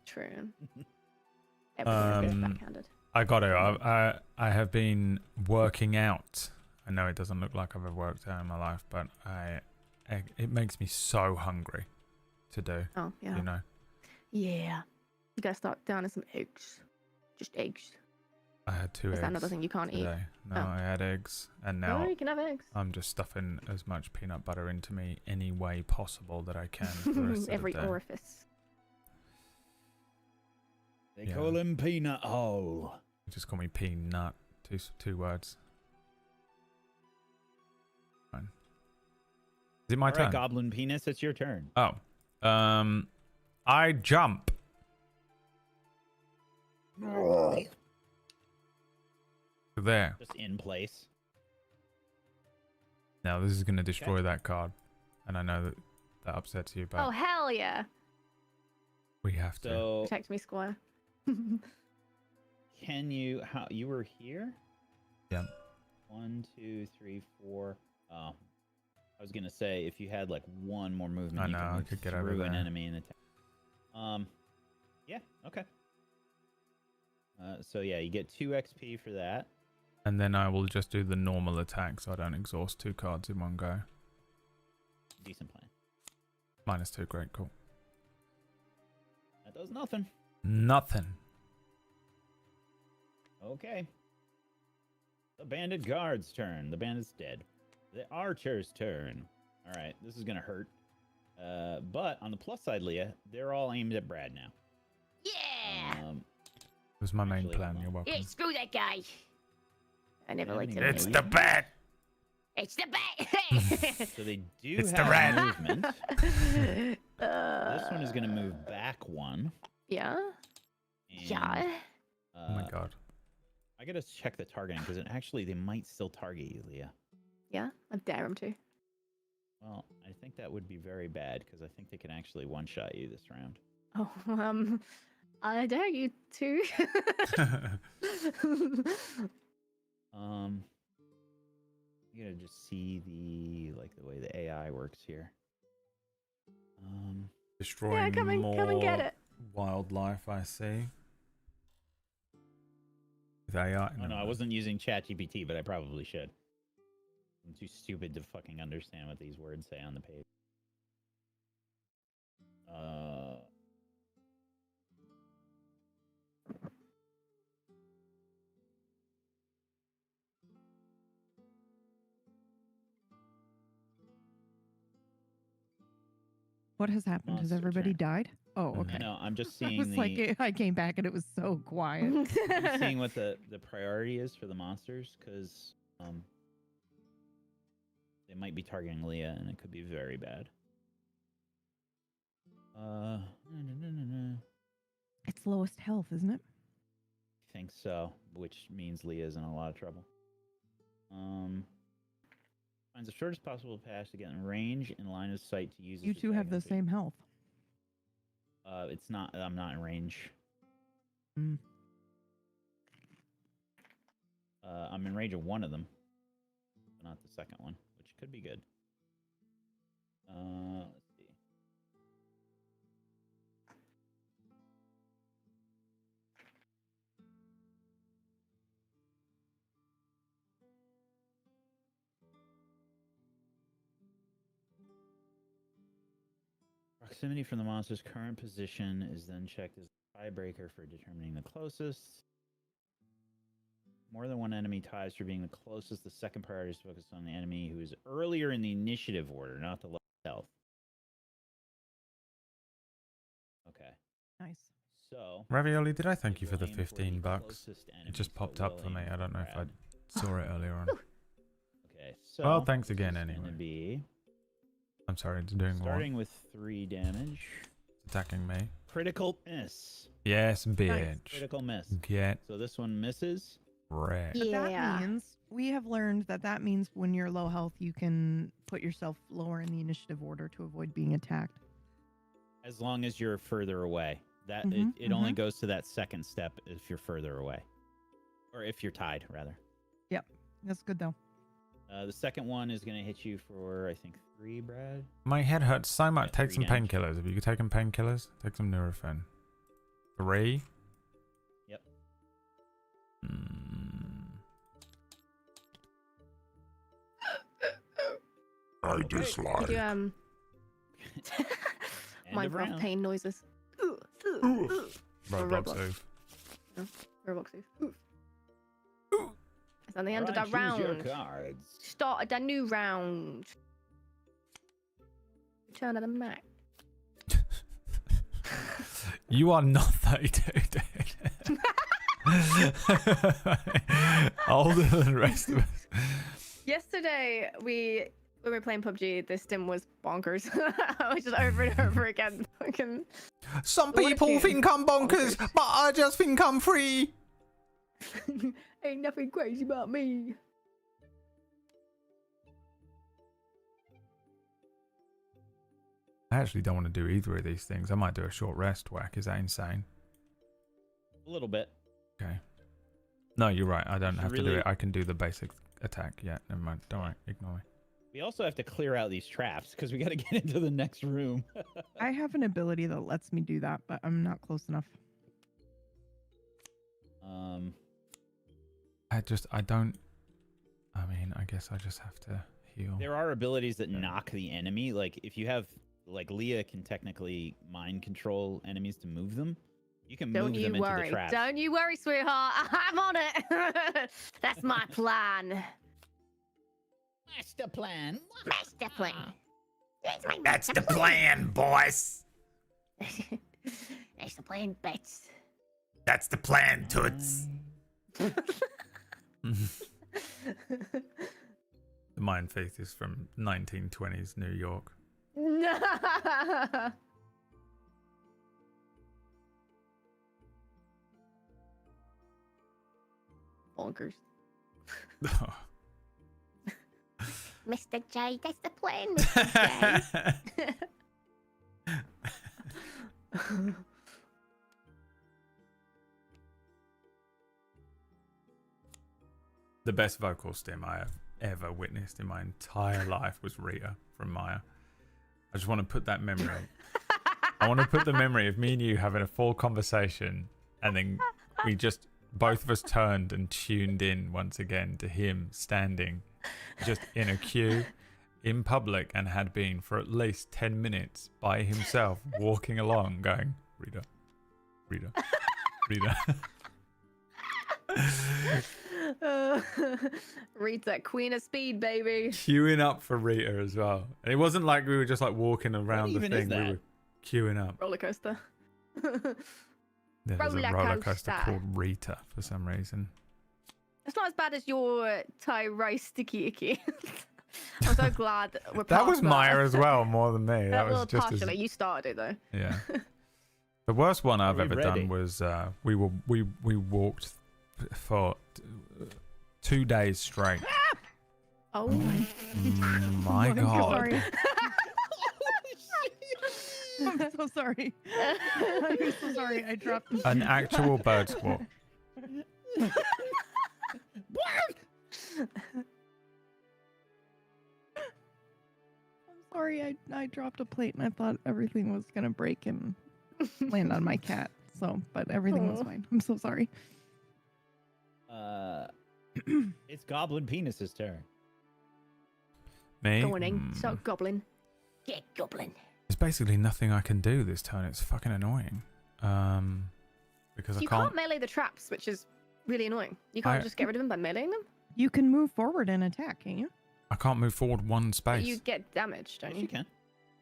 True. Everything's backhanded. I got to. I have been working out. I know it doesn't look like I've ever worked out in my life, but it makes me so hungry to do. Oh, yeah. You know? Yeah. You gotta start down some eggs. Just eggs. I had 2 eggs. Is that another thing you can't today. eat? No, I had eggs, and now you can have eggs. I'm just stuffing as much peanut butter into me any way possible that I can for the rest of Every the day. orifice. They call him Peanut Hole. Just call me Peanut. Two words. Fine. Is it my turn? Goblin Penis, it's your turn. Oh. I jump. There. Just in place. Now this is going to destroy that card, and I know that upsets you, but Oh, hell yeah. we have to. Protect me, Squire. Can you... How you were here? Yeah. 1, 2, 3, 4. Oh. I was going to say, if you had like 1 more movement, you I could could get move over through an there. enemy and attack. Yeah, okay. So yeah, you get 2 XP for that. And then I will just do the normal attack so I don't exhaust 2 cards in one go. Decent plan. -2, great, cool. That does nothing. Nothing. Okay. The bandit guard's turn. The bandit's dead. The archer's turn. All right, this is gonna hurt. But on the plus side, Leah, they're all aimed at Brad now. Yeah. It was my main plan. You're welcome. Yeah, screw that guy. I never liked him. It's the bat. It's the bat. So they do It's the have rat. movement. This one is gonna move back 1. Yeah. And, Yeah. Oh my god. I gotta check the targeting because they might still target you, Leah. Yeah, I dare him to. Well, I think that would be very bad because I think they can actually one-shot you this round. Oh, I dare you to. You gotta just see the way the AI works here. Destroying Yeah, come and get it. wildlife, I see. With AI. Oh no, I wasn't using ChatGPT, but I probably should. I'm too stupid to fucking understand what these words say on the page. What has happened? Has everybody died? Oh, okay. No, I'm just I seeing was the. like, I came back and it was so quiet. I'm seeing what the priority is for the monsters, because they might be targeting Leah, and it could be very bad. It's lowest health, isn't it? I think so, which means Leah's in a lot of trouble. Finds the shortest possible path to get in range and line of sight to use. You two have the same health. It's not. I'm not in range. Mm. I'm in range of one of them, but not the second one, which could be good. Let's see. Proximity from the monster's current position is then checked as a tiebreaker for determining the closest. More than one enemy ties for being the closest. The second priority is to focus on the enemy who is earlier in the initiative order, not the lowest health. Okay. Nice. So, Ravioli, did I thank you for the $15? It just popped up for me. I don't know if I saw it earlier on. Okay, so well, thanks again anyway. Gonna be I'm sorry, it's doing starting with 3 damage. Attacking me. Critical miss. Yes, bitch. Nice. Critical miss. Get so this one misses. wrecked. But that means we have learned that means when you're low health, you can put yourself lower in the initiative order to avoid being attacked. As long as you're further away. That Mhm, it only goes to that second step if you're further away. Or if you're tied, rather. Yep. That's good though. The second one is going to hit you for, I think, 3, Brad. My head hurts so much. Yeah, Take some 3 damage. painkillers. Have you taken painkillers? Take some Nurofen. 3? Yep. I dislike. Could you, End of Minecraft round. pain noises. Roblox oof. No, Roblox oof. It's at the end of Alright, that choose your round. cards. Started a new round. Return of the Mac. You are not 32, dude. Older than the rest of us. Yesterday, when we were playing PUBG, this dim was bonkers. I was just over and over again. Fucking. Some What a people tune. think I'm bonkers, but I just think I'm free. Ain't nothing crazy about me. I actually don't want to do either of these things. I might do a short rest whack. Is that insane? A little bit. Okay. No, you're right. I don't have to do really- it. I can do the basic attack. Yeah, never mind. Don't worry. Ignore me. We also have to clear out these traps because we got to get into the next room. I have an ability that lets me do that, but I'm not close enough. I mean, I guess I just have to heal. There are abilities that knock the enemy. Like if you have, like Leah can technically mind control enemies to move them. You can Don't move you them into the worry. traps. Don't you worry, sweetheart. I'm on it. That's my plan. Master plan. Master plan. That's the plan, boys. That's the plan, Bets. That's the plan, Toots. The Mind Faith is from 1920s New York. Bonkers. Mr. J, that's the plan, Mr. J. The best vocal stim I have ever witnessed in my entire life was Rita from Maya. I just want to put that memory. I want to put the memory of me and you having a full conversation, and then we just both of us turned and tuned in once again to him standing just in a queue in public, and had been for at least 10 minutes by himself, walking along going, Rita, Rita, Rita. Rita, queen of speed, baby. Queuing up for Rita as well. And it wasn't like we were just like walking around the even is thing. We that? were queuing up. Roller coaster. There's a roller coaster called Rita for some reason. It's not as bad as your Thai rice sticky icky. I'm so glad we're That past was Maya as well, more than me. That was well, just partially. You started it though. Yeah. The worst one I've we ever ready? done was we walked for 2 days straight. Oh My God. Sorry. I'm so sorry. I'm so sorry. I dropped An actual bird squawk. I'm sorry. I dropped a plate and I thought everything was gonna break and land on my cat. So, but everything was fine. I'm so sorry. It's Goblin Penis's turn. Me? Go on in. So goblin. Get goblin. There's basically nothing I can do this turn. It's fucking annoying. Because You I can't. can't melee the traps, which is really annoying. You can't just get rid of them by meleeing them. You can move forward and attack, can't you? I can't move forward one But space. you get damaged, don't you? You can.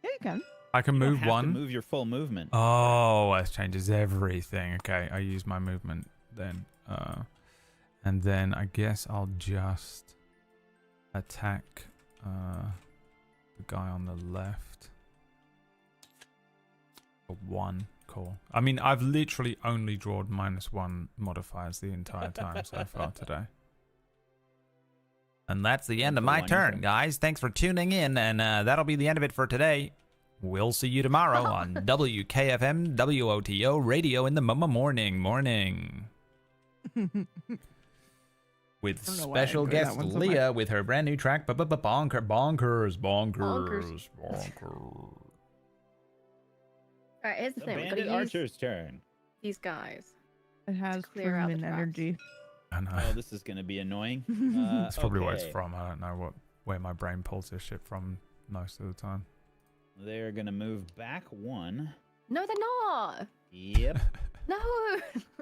Yeah, you can. I can You don't move have to one. move your full movement. Oh, that changes everything. Okay, I use my movement then. And then I guess I'll just attack the guy on the left. For 1. Cool. I mean, I've literally only drawn -1 modifiers the entire time so far today. And that's the end of my turn, guys. Thanks for tuning in, and that'll be the end of it for today. We'll see you tomorrow on WKFM WOTO radio in the morning. With special guest Leah with her brand new track, Bonkers. Alright, here's the The thing. We've got Bandit to use Archer's turn. these guys. It has clear out the proven traps. energy. I know. Oh, this is going to be annoying. That's probably where it's Okay. from. I don't know where my brain pulls this shit from most of the time. They're going to move back 1. No, they're not. Yep. No.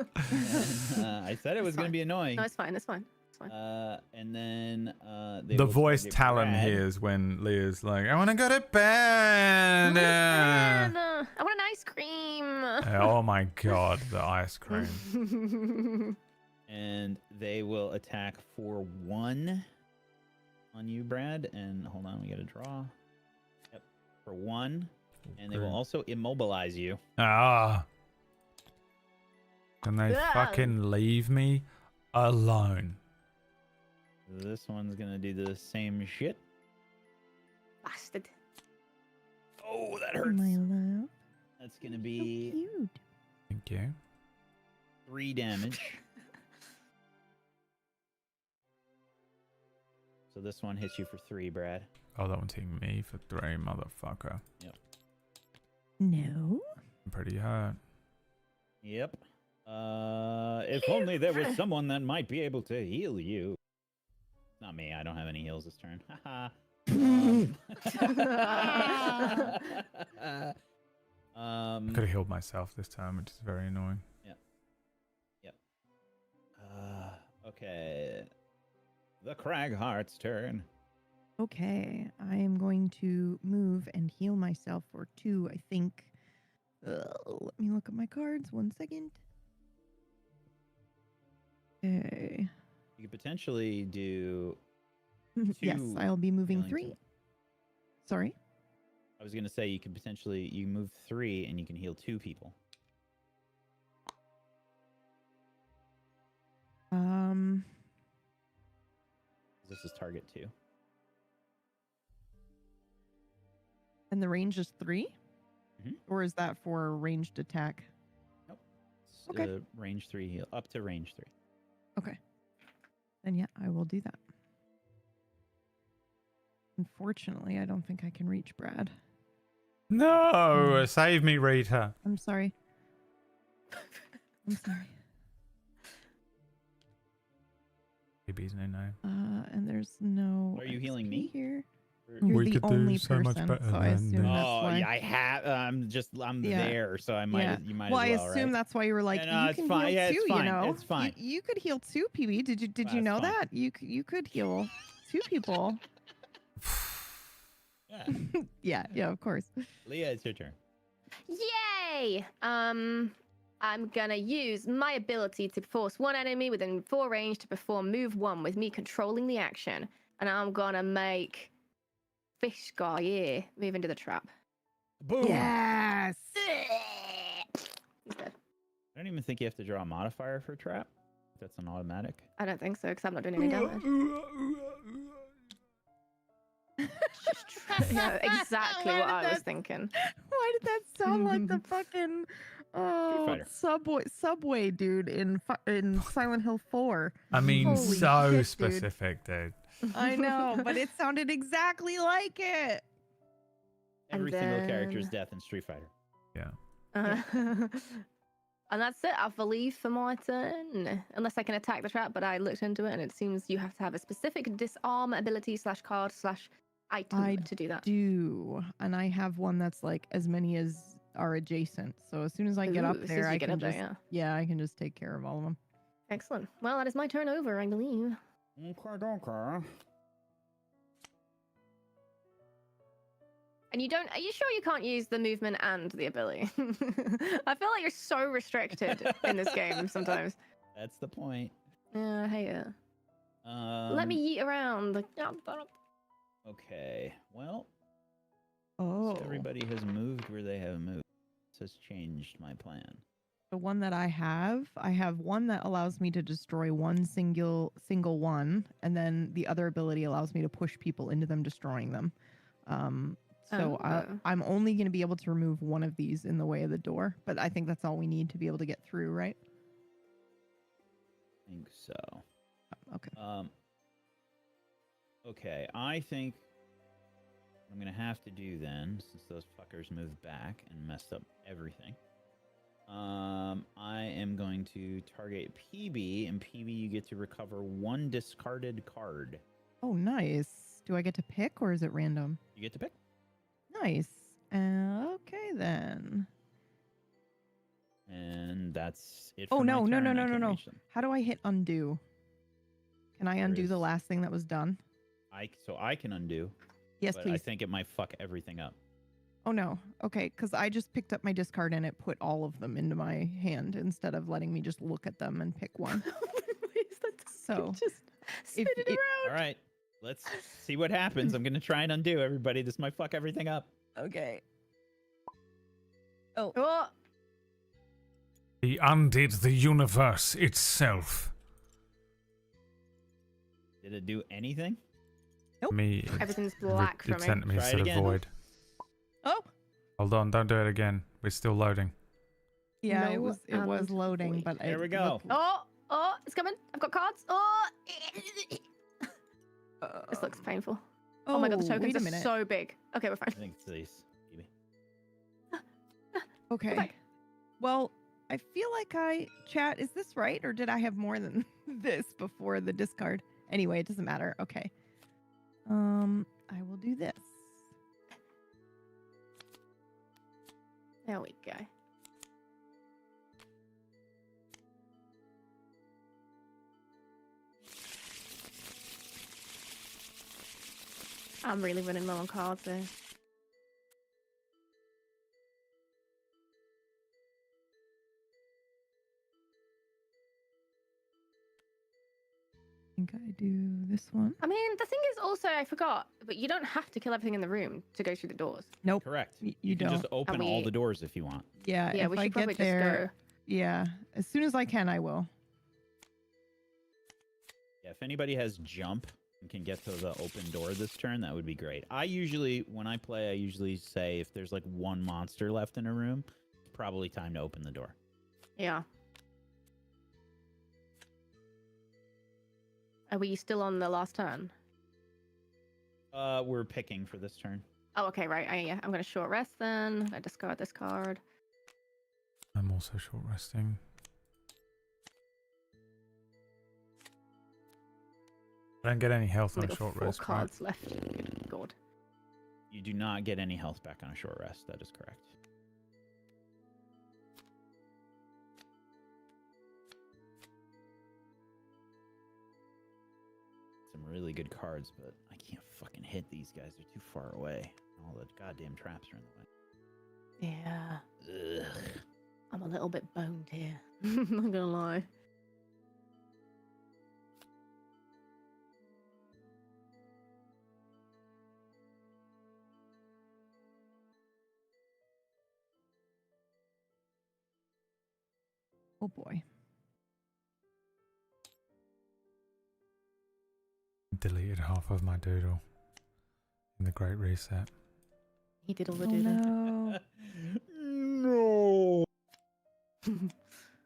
I said it was going to be annoying. No, it's fine. It's fine. It's fine. And then they The will voice target Talon Brad. hears when Leah's like, I want to go to bed. I want an ice cream. Oh my God, the ice cream. And they will attack for 1 on you, Brad. And hold on, we got to draw. Yep, for 1. And they will Okay. also immobilize you. Ah. Can they Yeah. fucking leave me alone? This one's gonna do the same shit. Bastard. Oh, that hurts. My love. That's gonna be Cute. Thank you. 3 damage. So this one hits you for 3, Brad. Oh, that one's hitting me for 3, motherfucker. Yep. No. I'm pretty hurt. Yep. If only there was someone that might be able to heal you. Not me. I don't have any heals this turn. Haha. I could have healed myself this time, which is very annoying. Yep. Okay. The Cragheart's turn. Okay, I am going to move and heal myself for 2, I think. Let me look at my cards. 1 second. Okay. You could potentially do. Yes, 2 I'll be moving healing 3. to- Sorry. I was gonna say you could potentially move 3 and you can heal 2 people. This is target 2. And the range is 3? Mhm. Or is that for a ranged attack? It's, Okay. Range 3 heal up to range 3. Okay. Then yeah, I will do that. Unfortunately, I don't think I can reach Brad. No, save me, Rita. I'm sorry. I'm sorry. Baby's no. And there's no. Are you healing XP me? here? You're we the could only do so much person, better so I than assume this. that's Oh, why. yeah, I have. I'm Yeah. there, so I might. Yeah. You might Well, as well, I assume right? that's why you were like, Yeah, no, you it's can fine. heal Yeah, too. it's fine. You know, It's fine. You could heal two, PB. Did you Well, know it's fine. that you could heal two people? Yeah. yeah, of course. Leah, it's your turn. Yay! I'm gonna use my ability to force one enemy within 4 range to perform move 1 with me controlling the action. And I'm gonna make Fish Guy here move into the trap. Boom! Yes! He's dead. I don't even think you have to draw a modifier for trap. That's an automatic. I don't think so, because I'm not doing any damage. Yeah, exactly what I was thinking. Why did that sound like the fucking Fighter. subway dude in Silent Hill 4? I mean, Holy so shit, dude. specific, dude. I know, but it sounded exactly like it. Every single character's death in Street Fighter. Yeah. And that's it, I believe, for my turn. Unless I can attack the trap, but I looked into it and it seems you have to have a specific disarm ability / card / item to do that. Do, and I have one that's like as many as are adjacent. So as soon as I get Ooh, up as soon there, as you I get can up there, just I can just take care of all of them. Excellent. Well, that is my turn over, I believe. Okay. And are you sure you can't use the movement and the ability? I feel like you're so restricted in this game sometimes. That's the point. Yeah, I hate it. Let me yeet around. Okay. Well. Oh. So everybody has moved where they have moved. This has changed my plan. The one that I have one that allows me to destroy one single one, and then the other ability allows me to push people into them, destroying them. I'm only going to be able to remove one of these in the way of the door, but I think that's all we need to be able to get through, right? I think so. Okay. Okay, I think what I'm going to have to do then, since those fuckers moved back and messed up everything, I am going to target PB, and PB, you get to recover 1 discarded card. Oh, nice. Do I get to pick, or is it random? You get to pick. Nice. Okay, then. And that's it. Oh, for my no. turn. I can reach them. How do I hit undo? Can I undo the last thing that was done? So I can undo. Yes, but please. I think it might fuck everything up. Oh, no. Okay, because I just picked up my discard and it put all of them into my hand instead of letting me just look at them and pick one. So, just spin it around. All right. Let's see what happens. I'm going to try and undo, everybody. This might fuck everything up. Okay. Oh. He undid the universe itself. Did it do anything? Nope. Everything's black It from sent it. me Try it to the again. void. Oh. Hold on, don't do it again. We're still loading. Yeah, No, it was loading, but There we go. Oh, it's coming. I've got cards. Oh. This looks painful. Oh my god, the wait tokens a are minute. so big. Okay, we're fine. I think it's these. Okay. Well, I feel like chat, is this right? Or did I have more than this before the discard? Anyway, it doesn't matter. Okay. I will do this. There we go. I'm really running low on cards there. I think I do this one. I mean, the thing is also, I forgot, but you don't have to kill everything in the room to go through the doors. Nope. Correct. You can just don't. open And all we- the doors if you want. Yeah, Yeah, if we I should probably get there, just yeah, as soon as I can, I will. Yeah, if anybody has jump and can get to the open door this turn, that would be great. When I play, I usually say if there's like one monster left in a room, it's probably time to open the door. Yeah. Are we still on the last turn? We're picking for this turn. Oh, okay, right. Yeah, I'm going to short rest then. I discard this card. I'm also short resting. I don't get any health on Only a got short 4 rest. Right? cards left. Good God. You do not get any health back on a short rest. That is correct. Some really good cards, but I can't fucking hit these guys. They're too far away. All the goddamn traps are in the way. Yeah. Ugh. I'm a little bit boned here. I'm not gonna lie. Oh boy. Deleted half of my doodle in the Great Reset. He did all the Oh, doodle. No.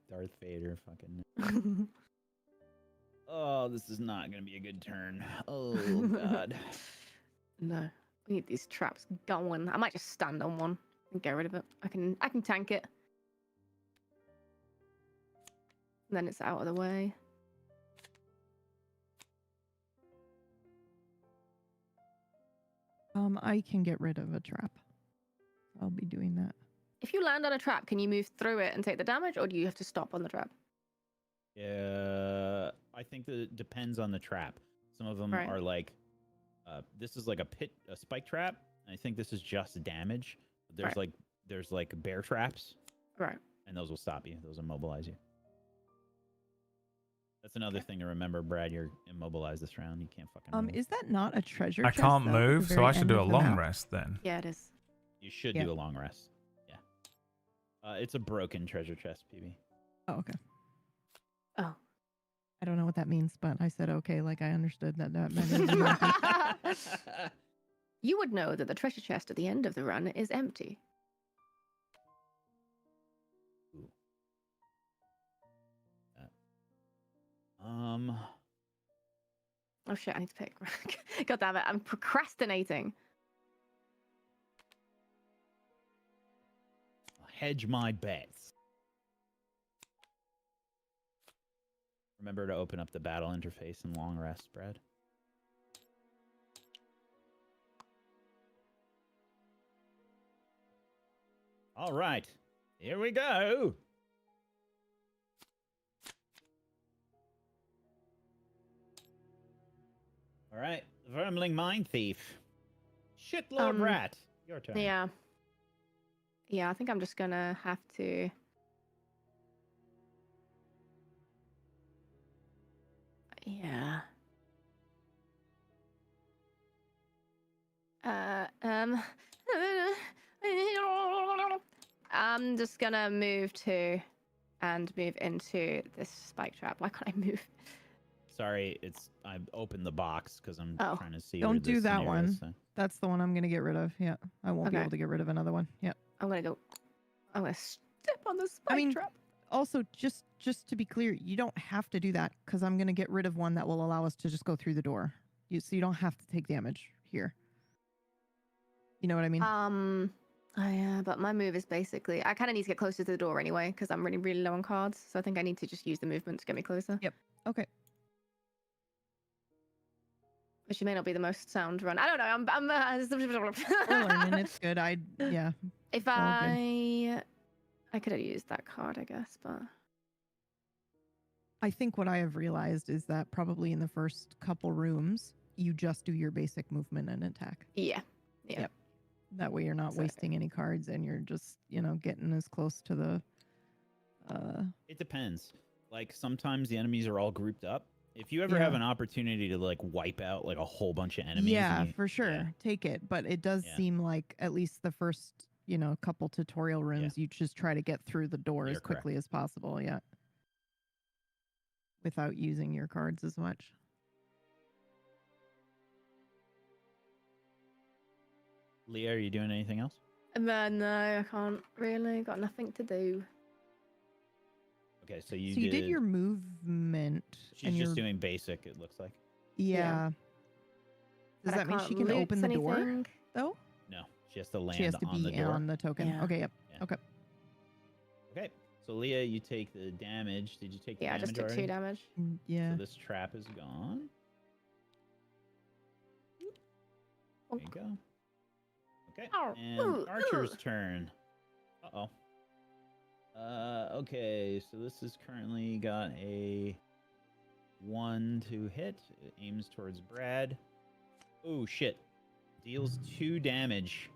Darth Vader fucking. Oh, this is not gonna be a good turn. Oh god. No. We need these traps going. I might just stand on one and get rid of it. I can tank it. And then it's out of the way. I can get rid of a trap. I'll be doing that. If you land on a trap, can you move through it and take the damage, or do you have to stop on the trap? Yeah, I think that it depends on the trap. Some of them are like, this is like a spike trap. I think this is just damage. There's like bear traps. Right. And those will stop you. Those immobilize you. That's another thing to remember, Brad. You're immobilized this round. You can't fucking move. Is that not a treasure I chest, can't though, at the move, so very I should end do a of the long map? rest then. Yeah, it is. You should Yeah. do a long rest. Yeah. It's a broken treasure chest, PB. Oh, okay. Oh. I don't know what that means, but I said okay, like I understood that meant You would know that the treasure chest at the end of the run is empty. Oh shit, I need to pick. God damn it, I'm procrastinating. Hedge my bets. Remember to open up the battle interface and long rest, Brad. All right, here we go. All right, Vermling Mine Thief. Shit, Lord Rat. Your turn. Yeah. Yeah, I think I'm just gonna have to. Yeah. I'm just gonna move into this spike trap. Why can't I move? Sorry, I opened the box because I'm trying to see. Don't where do this that scenario one. is, so. That's the one I'm gonna get rid of. Yeah, I won't be Okay. able to get rid of another one. Yeah. I'm gonna step on the spike trap. Also, just to be clear, you don't have to do that because I'm gonna get rid of one that will allow us to just go through the door. So you don't have to take damage here. You know what I mean? Yeah, but my move is basically I kind of need to get closer to the door anyway because I'm really, really low on cards. So I think I need to just use the movement to get me closer. Yep. Okay. Which may not be the most sound run. I don't know. We're learning. It's good. Yeah. If it's all good. I could have used that card, I guess, but I think what I have realized is that probably in the first couple rooms, you just do your basic movement and attack. Yeah. Yep. That way you're not wasting any cards and you're just, getting as close to the... It depends. Like, sometimes the enemies are all grouped up. If you ever have an opportunity to, like, wipe out, like, a whole bunch of enemies... Yeah, for sure. Take it. But it does seem like at least the first, couple tutorial rooms, you just try to get through the door as quickly as possible. Yeah. Without using your cards as much. Leah, are you doing anything else? no, I can't really. Got nothing to do. Okay, so you did your movement. She's just doing basic, it looks like. Yeah. Does But I that mean she can't can loot open the door, anything. though? No, she has to land She has to on the be door. on the token. Yeah. Okay, yep. Yeah. Okay. Okay, so Leah, you take the damage. Did you take the Yeah, I damage just took already? 2 damage. Yeah. So this trap is gone. There you go. Okay. And Archer's turn. Uh-oh. Okay, so this has currently got a 1 to hit. It aims towards Brad. Oh, shit. Deals 2 damage.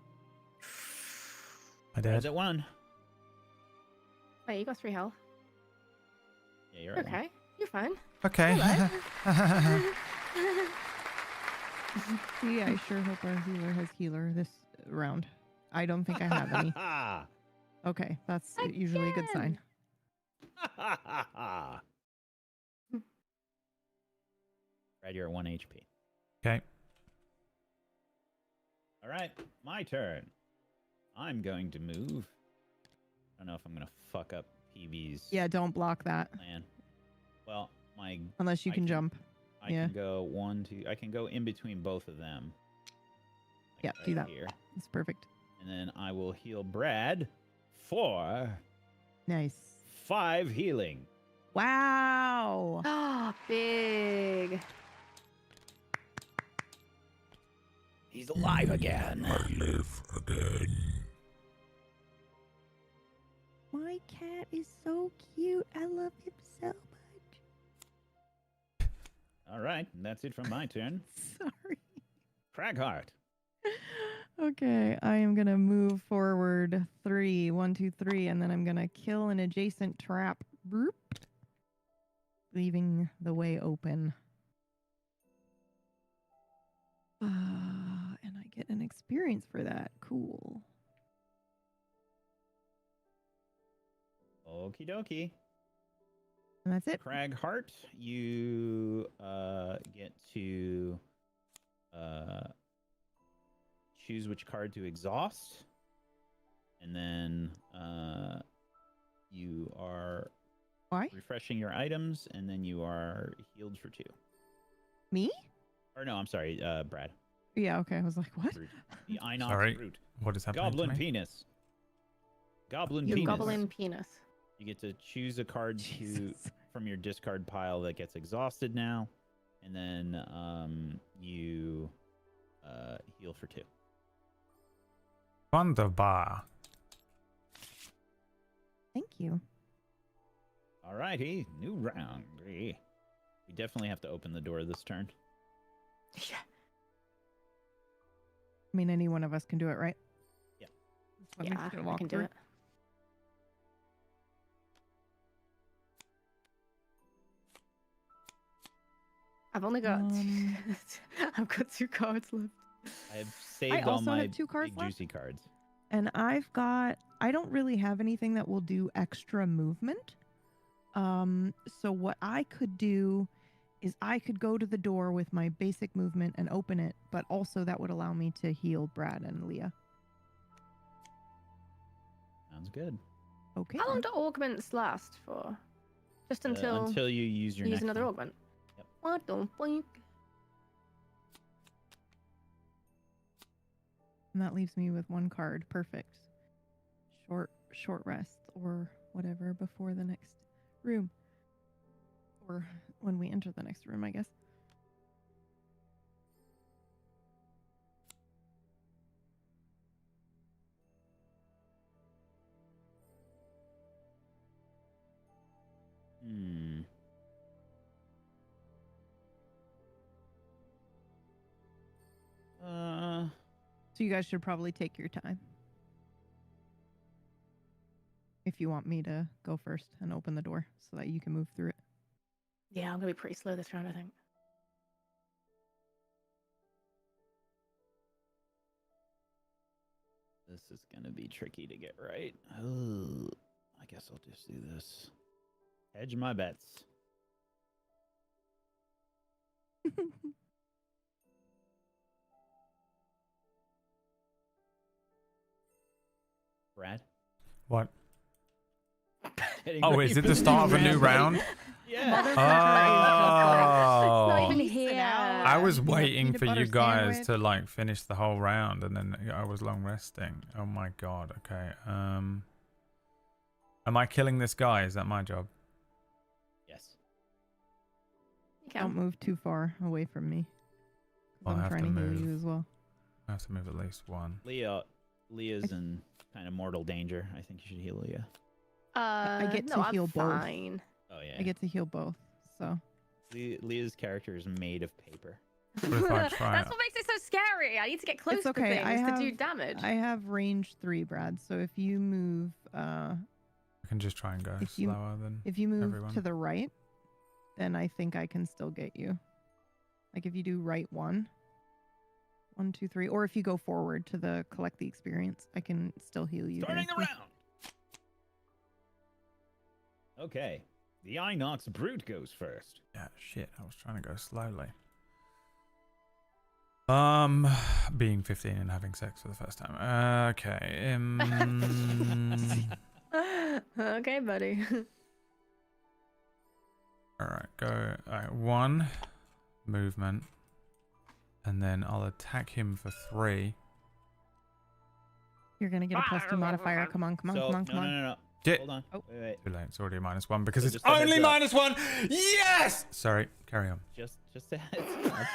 I Brad's did. at 1. Wait, you got 3 health. Yeah, you're at 1. Okay, you're fine. Okay. See, I sure hope our healer has healer this round. I don't think I have any. Okay, that's usually a good sign. Brad, you're at 1 HP. Okay. All right, my turn. I'm going to move. I don't know if I'm going to fuck up PB's Yeah, don't block that. plan. Well, Unless you can jump. I can go 1, 2. I can go in between both of them. Yeah, Like do that. Here. It's perfect. And then I will heal Brad for Nice. 5 healing. Wow. Ah, big. He's alive again. I live again. My cat is so cute. I love him so much. All right, that's it from my turn. Sorry. Craghart. Okay, I am gonna move forward 3, 1, 2, 3, and then I'm gonna kill an adjacent trap. Boop. Leaving the way open. And I get an experience for that. Cool. Okie dokie. And that's it. Craghart, you get to choose which card to exhaust. And then you are refreshing your items, and then you are healed for 2. Me? Or no, I'm sorry, Brad. Yeah, okay. I was like, what? The Inox Sorry, Brute. what is happening to Goblin me? Penis. Goblin You Penis. goblin penis. You get to choose a card from your discard pile that gets exhausted now, and then you heal for 2. Wunderbar. Thank you. Alrighty, new round. We definitely have to open the door this turn. Yeah. I mean, any one of us can do it, right? Yeah. Let me Yeah, just get a I walk can do through. it. I've only got I've got 2 cards left. I have saved all also my have 2 cards big left. juicy cards. And I don't really have anything that will do extra movement. So what I could do is I could go to the door with my basic movement and open it, but also that would allow me to heal Brad and Leah. Sounds good. Okay. How long do augments last for? Just until you use your use next another one. augment. Yep. What the blink? And that leaves me with 1 card. Perfect. Short rest or whatever before the next room. Or when we enter the next room, I guess. So you guys should probably take your time. If you want me to go first and open the door so that you can move through it. Yeah, I'm gonna be pretty slow this round, I think. This is gonna be tricky to get right. Oh, I guess I'll just do this. Hedge my bets. Brad? What? Getting Oh, ready is it for the start of a new round? Yeah. It's not Oh. even here. I was waiting peanut for butter you guys sandwich. to like finish the whole round, and then I was long resting. Oh my god. Okay. Am I killing this guy? Is that my job? Yes. Don't move too far away from me. 'Cause Well, I I'm have trying to to heal move. you as well. I have to move at least 1. Leah, Leah's in kind of mortal danger. I think you should heal Leah. I get no, to I'm heal both. fine. Oh yeah. I get to heal both. So Leah's character is made of paper. That's what makes it so scary. I need to get close it's okay. to I things have to do damage. I have range 3, Brad. So if you move, I can just try and go slower than if you move everyone. to the right, then I think I can still get you. Like if you do right 1, 1, 2, 3, or if you go forward to the collect the experience, I can still heal you. Starting there. the round. Okay. The Inox Brute goes first. Yeah, shit. I was trying to go slowly. Being 15 and having sex for the first time. Okay. Okay, buddy. All right, go. All right, 1 movement, and then I'll attack him for 3. You're gonna get a +2 modifier. Come on, come on, So, come on, come on. No. Get. Hold on. Oh. Wait. Too late. It's already a -1 because So it's just a heads only up. -1. Yes. Sorry. Carry on. Just a heads up.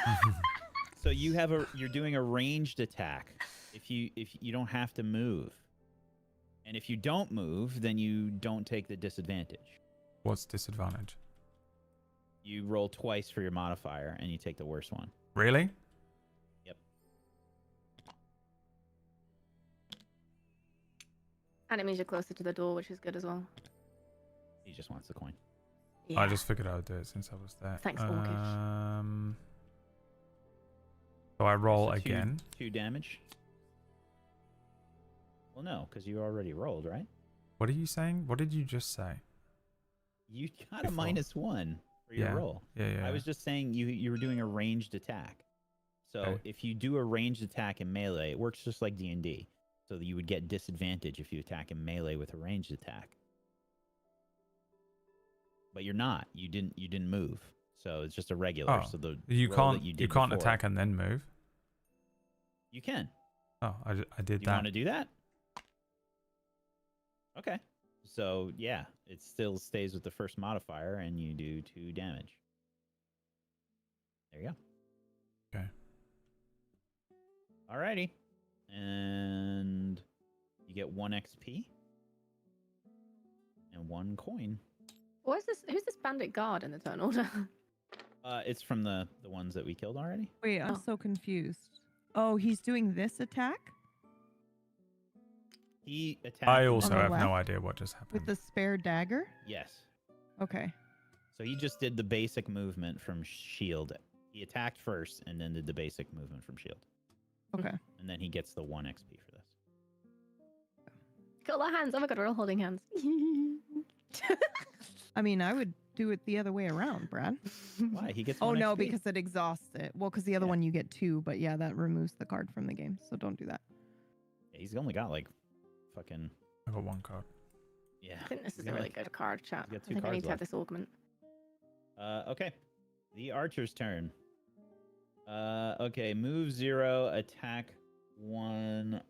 So you're doing a ranged attack. If you don't have to move, and if you don't move, then you don't take the disadvantage. What's disadvantage? You roll twice for your modifier, and you take the worst one. Really? Yep. And it means you're closer to the door, which is good as well. He just wants the coin. Yeah. I just figured I would do it since I was there. Thanks, Orcish. So I roll So again. 2 damage. Well, no, because you already rolled, right? What are you saying? What did you just say? You got a -1 for your Yeah. roll. Yeah. I was just saying you were doing a ranged attack. So Okay. if you do a ranged attack in melee, it works just like D&D. So that you would get disadvantage if you attack in melee with a ranged attack. But you're not. You didn't move. So it's just a regular. Oh, So the you roll can't that you you did can't before- attack and then move. You can. Oh, I did You that. want to do that? Okay. So yeah, it still stays with the first modifier, and you do 2 damage. There you go. Okay. Alrighty. And you get 1 XP and 1 coin. Who's this bandit guard in the turn order? It's from the ones that we killed already. Wait, I'm so confused. Oh, he's doing this attack He attacked. I also On the have no left? idea what just happened. with the spare dagger. Yes. Okay. So he just did the basic movement from shield. He attacked first and then did the basic movement from shield. Okay. And then he gets the 1 XP for this. Got our hands. Oh my god, we're all holding hands. I mean, I would do it the other way around, Brad. Why? He gets Oh 1 no, XP. because it exhausts it. Well, because the other one you get 2, but yeah, that removes the card from the game, so don't do that. Yeah, he's only got like fucking. I got 1 card. Yeah. I think this he's is a got, really like- good card, chat. he's got I 2 think I cards need to have left. this augment. Okay. The archer's turn. Okay, move 0, attack 1.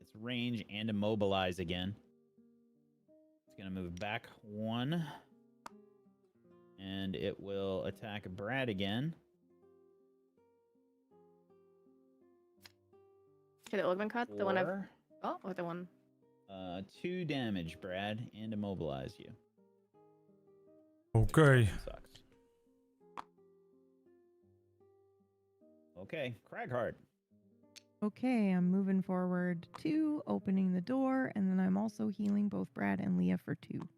It's range and immobilize again. It's gonna move back 1. And it will attack Brad again. Okay, the augment card, the one I've. 4. Oh, or the one. 2 damage, Brad, and immobilize you. Okay. Sucks. Okay, Craghard. Okay, I'm moving forward 2, opening the door, and then I'm also healing both Brad and Leah for 2.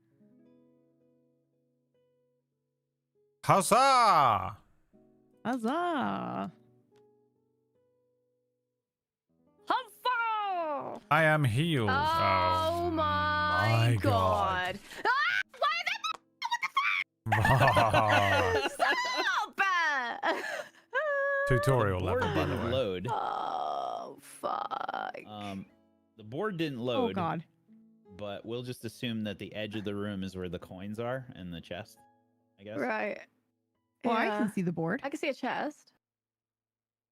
Huzzah! Huzzah! Huzzah! I am healed. Oh my god. Ah! God. Stop! Tutorial Board level, by the didn't way. load. Oh, fuck. The board didn't load. Oh god. But we'll just assume that the edge of the room is where the coins are and the chest, I guess. Right. Well, I Yeah. can see the board. I can see a chest.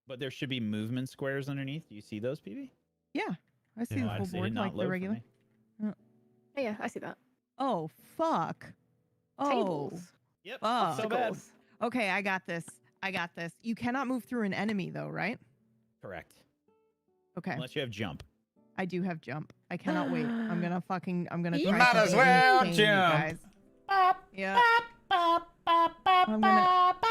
But there should be movement squares underneath. Do you see those, PB? Yeah, I see No, the I full just- it did board not like load the for regular. me. Oh, yeah, I see that. Oh fuck. Oh. Tables. Yep. Fuck. So bad. Okay, I got this. I got this. You cannot move through an enemy though, right? Correct. Okay. Unless you have jump. I do have jump. I cannot wait. I'm gonna You try might as something well insane, you jump. guys. Yeah. I'm gonna...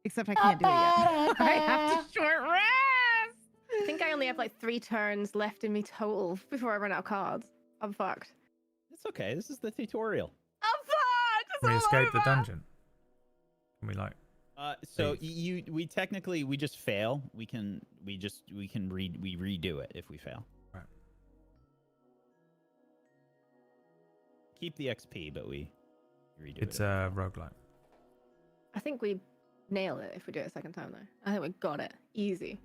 Except I can't do it yet. I have to short rest. I think I only have like 3 turns left in me total before I run out of cards. I'm fucked. It's okay. This is the tutorial. I'm fucked. Can we escape the dungeon? Can we like? So we technically just fail. We redo it if we fail. Right. Keep the XP, but we redo it. It's a roguelike. I think we nail it if we do it a second time though. I think we got it. Easy.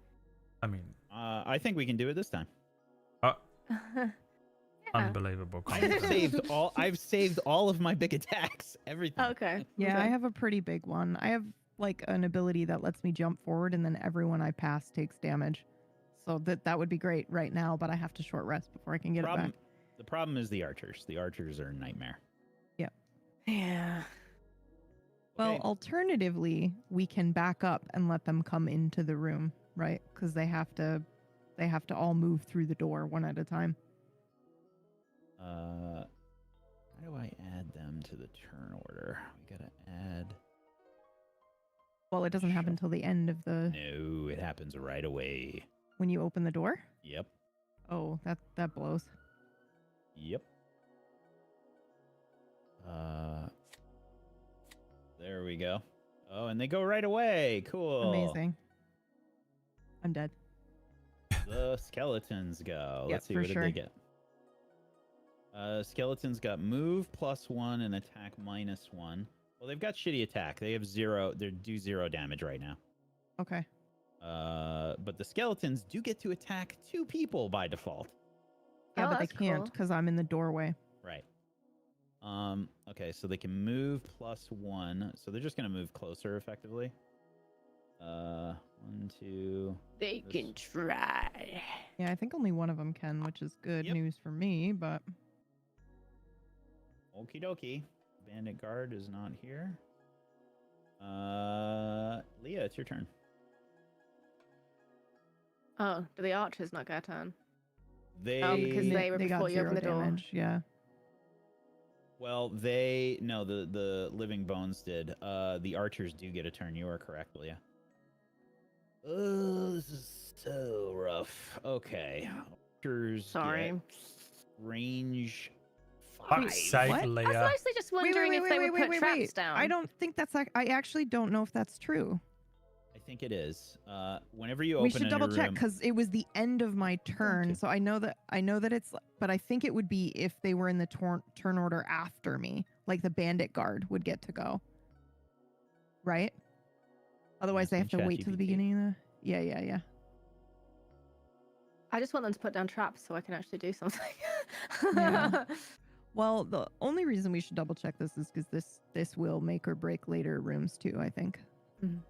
I mean, I think we can do it this time. Unbelievable. I've saved all of my big attacks. Everything. Okay. Yeah, I have a pretty big one. I have like an ability that lets me jump forward and then everyone I pass takes damage. So that would be great right now, but I have to short rest before I can get it back. The problem is the archers. The archers are a nightmare. Yep. Yeah. Well, alternatively, we can back up and let them come into the room, right? Because they have to all move through the door one at a time. How do I add them to the turn order? We gotta add. Well, it doesn't happen until the end of the... No, it happens right away. When you open the door? Yep. Oh, that blows. Yep. There we go. Oh, and they go right away. Cool. Amazing. I'm dead. The skeletons go. Yep, Let's see, for what did sure. they get? Skeletons got move +1 and attack -1. Well, they've got shitty attack. They have 0. They do 0 damage right now. Okay. But the skeletons do get to attack 2 people by default. Yeah, Oh, but they that's can't cool. because I'm in the doorway. Right. Okay, so they can move +1. So they're just gonna move closer effectively. 1, 2. They can try. Yeah, I think only one of them can, which is good news for me, but... Okie dokie. Bandit guard is not here. Leah, it's your turn. Oh, do the archers not get a turn? They Oh, because they were got before you 0 opened the door. damage, yeah. Well, the living bones did. The archers do get a turn. You are correct, Leah. Oh, this is so rough. Okay. Archers Sorry. get range 5. Fuck's sake, Leah. I was mostly just wondering if they would put traps down. I don't think that's like... I actually don't know if that's true. I think it is. Whenever you open We should a double new check room, because it was the end of my turn, so I know that it's... But I think it would be if they were in the turn order after me. Like the bandit guard would get to go. Right? Otherwise, they have to wait till the beginning of the... Yeah. I just want them to put down traps so I can actually do something. Yeah. Well, the only reason we should double check this is because this will make or break later rooms too, I think. And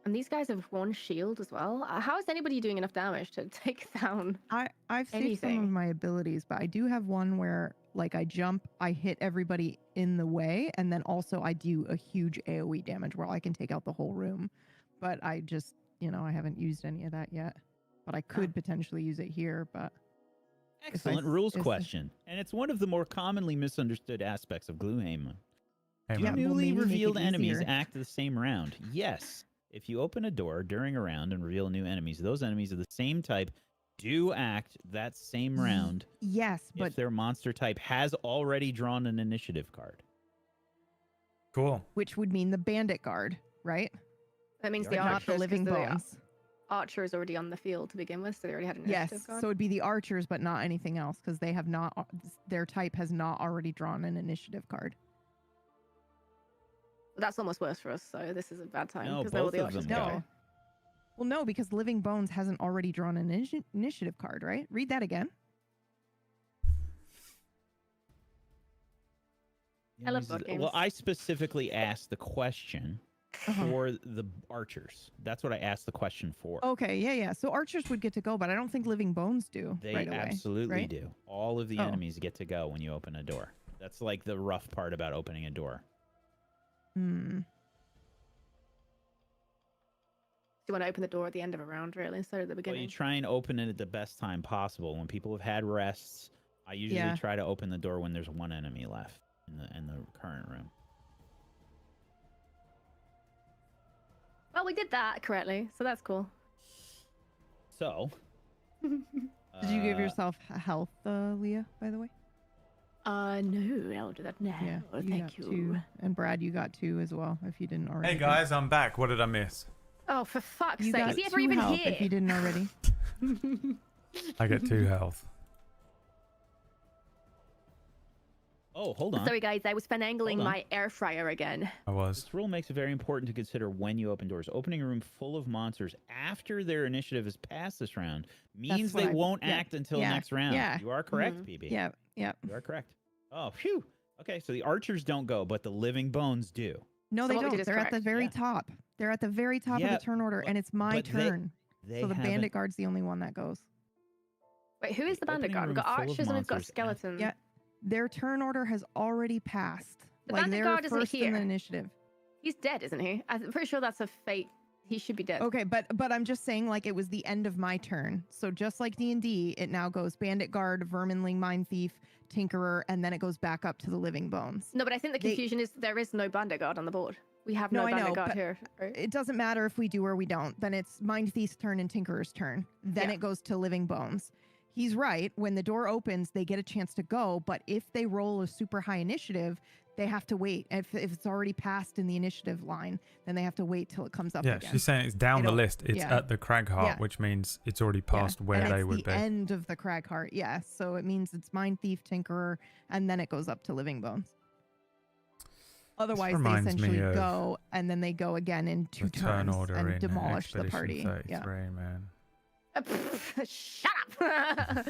these guys have 1 shield as well. How is anybody doing enough damage to take down I've saved some of my abilities, but I do have one where like I jump, I hit everybody in the way, and then also I do a huge AoE damage where I can take out the whole room. But I just, I haven't used any of that yet. But I could potentially use it here, but... excellent rules question. And it's one of the more commonly misunderstood aspects of Gloomhaven. Hey, Do man. newly maybe make it revealed enemies easier. act the same round? Yes. If you open a door during a round and reveal new enemies, those enemies of the same type do act that same round. Yes, but if their monster type has already drawn an initiative card. Cool. which would mean the bandit guard, right? That means Not the Not archers, the 'cause living the bones. archer is already on the field to begin with, so they already had an Yes, initiative card. so it'd be the archers, but not anything else, because they have not. Their type has not already drawn an initiative card. That's almost worse for us, so this is a bad time No, because all both the of archers them go. go. Well, no, because living bones hasn't already drawn an initiative card, right? Read that again. I love board games. Well, I specifically asked the question for the archers. That's what I asked the question for. Okay, yeah. So archers would get to go, but I don't think living bones do. They right away, absolutely right? do. All of the Oh. enemies get to go when you open a door. That's like the rough part about opening a door. you want to open the door at the end of a round, really, instead of the Well, beginning? you try and open it at the best time possible. When people have had rests, I usually try to open the door when there's one enemy left in the current room. Well, we did that correctly, so that's cool. So, Did you give yourself a health, Leah, by the way? No, I'll do that now. Yeah, Thank you. 2. And Brad, you got 2 as well, if you didn't already. Hey guys, I'm back. What did I miss? Oh, for fuck's You sake. got Is he ever 2 even health here? if you didn't already. I get 2 health. Oh, hold on. Sorry, guys. I was finagling Hold on. my air fryer again. I was. This rule makes it very important to consider when you open doors. Opening a room full of monsters after their initiative is past this round means what they I- won't yeah, act until yeah, next round. yeah. You are correct, PB. Yeah, yeah. You are correct. Oh, phew. Okay, so the archers don't go, but the living bones do. No, So they what we don't. did is They're at the correct. very top. They're at the very top of Yeah, the turn order, and it's my but turn. they So the haven't- bandit guard's the only one that goes. Wait, who is the bandit opening guard? We've room got full of archers and we've got monsters skeletons. Yeah, their turn order has already passed. The Like bandit they're guard isn't first in here. the initiative. He's dead, isn't he? I'm pretty sure that's a fate. He should be dead. Okay, but I'm just saying, like, it was the end of my turn. So just like D&D, it now goes bandit guard, verminling, mine thief, tinkerer, and then it goes back up to the living bones. No, but I think the confusion is there is no bandit guard on the board. We have No, no I bandit know, guard but here. Right? It doesn't matter if we do or we don't. Then it's mine thief's turn and tinkerer's turn. Then Yeah. it goes to living bones. He's right. When the door opens, they get a chance to go. But if they roll a super high initiative, they have to wait. If it's already passed in the initiative line, then they have to wait till it comes up Yeah, again. she's saying it's down the It'll- list. It's yeah. at the Cragheart, Yeah. which means it's already past where and they it's would the be. end of the Cragheart. Yeah, so it means it's mine thief, tinkerer, and then it goes up to living bones. Otherwise, they reminds me essentially of go, and then they go again in 2 The turn turns order and in demolish the Expedition party. 33, Yeah. man. Shut up!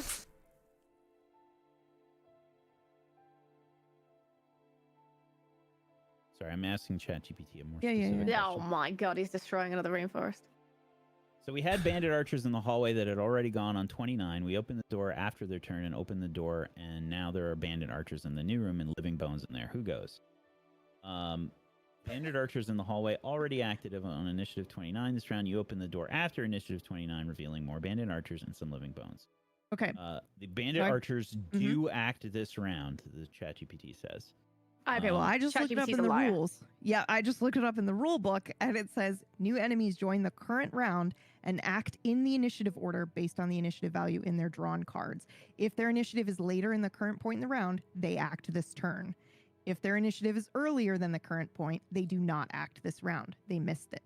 Sorry, I'm asking ChatGPT a more Yeah, yeah, specific Oh question. my god, he's destroying another rainforest. So we had bandit archers in the hallway that had already gone on 29. We opened the door after their turn and opened the door, and now there are bandit archers in the new room and living bones in there. Who goes? Bandit archers in the hallway already acted on initiative 29 this round. You open the door after initiative 29, revealing more bandit archers and some living bones. Okay. The bandit So archers do act this round, the ChatGPT says. Okay, well, I just looked it up ChatGPT's in a the liar. rules. Yeah, I just looked it up in the rule book, and it says new enemies join the current round and act in the initiative order based on the initiative value in their drawn cards. If their initiative is later in the current point in the round, they act this turn. If their initiative is earlier than the current point, they do not act this round. They missed it.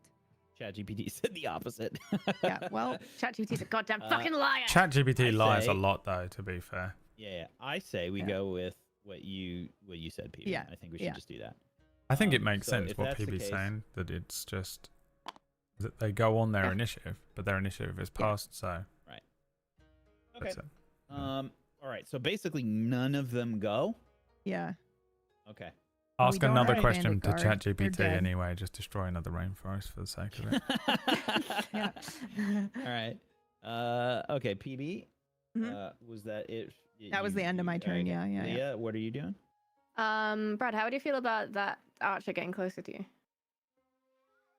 ChatGPT said the opposite. Yeah, well, ChatGPT's a goddamn fucking liar. ChatGPT I lies say- a lot, though, to be fair. Yeah, I say we go with what you said, PB. Yeah, I think we should just do that. I think it makes so sense if what that's the PB's case- saying, that it's just that they go on their initiative, but their initiative is passed, so. Right. Okay. That's it. All right. So basically, none of them go. yeah. Okay. Well, we Ask don't another have a question to bandit guard. They're ChatGPT dead. anyway, just destroy another rainforest for the sake of it. Yeah. All right. Okay. PB. Was that it? That was the end of my turn. Yeah, yeah, yeah. Leah, what are you doing? Brad, how would you feel about that archer getting closer to you?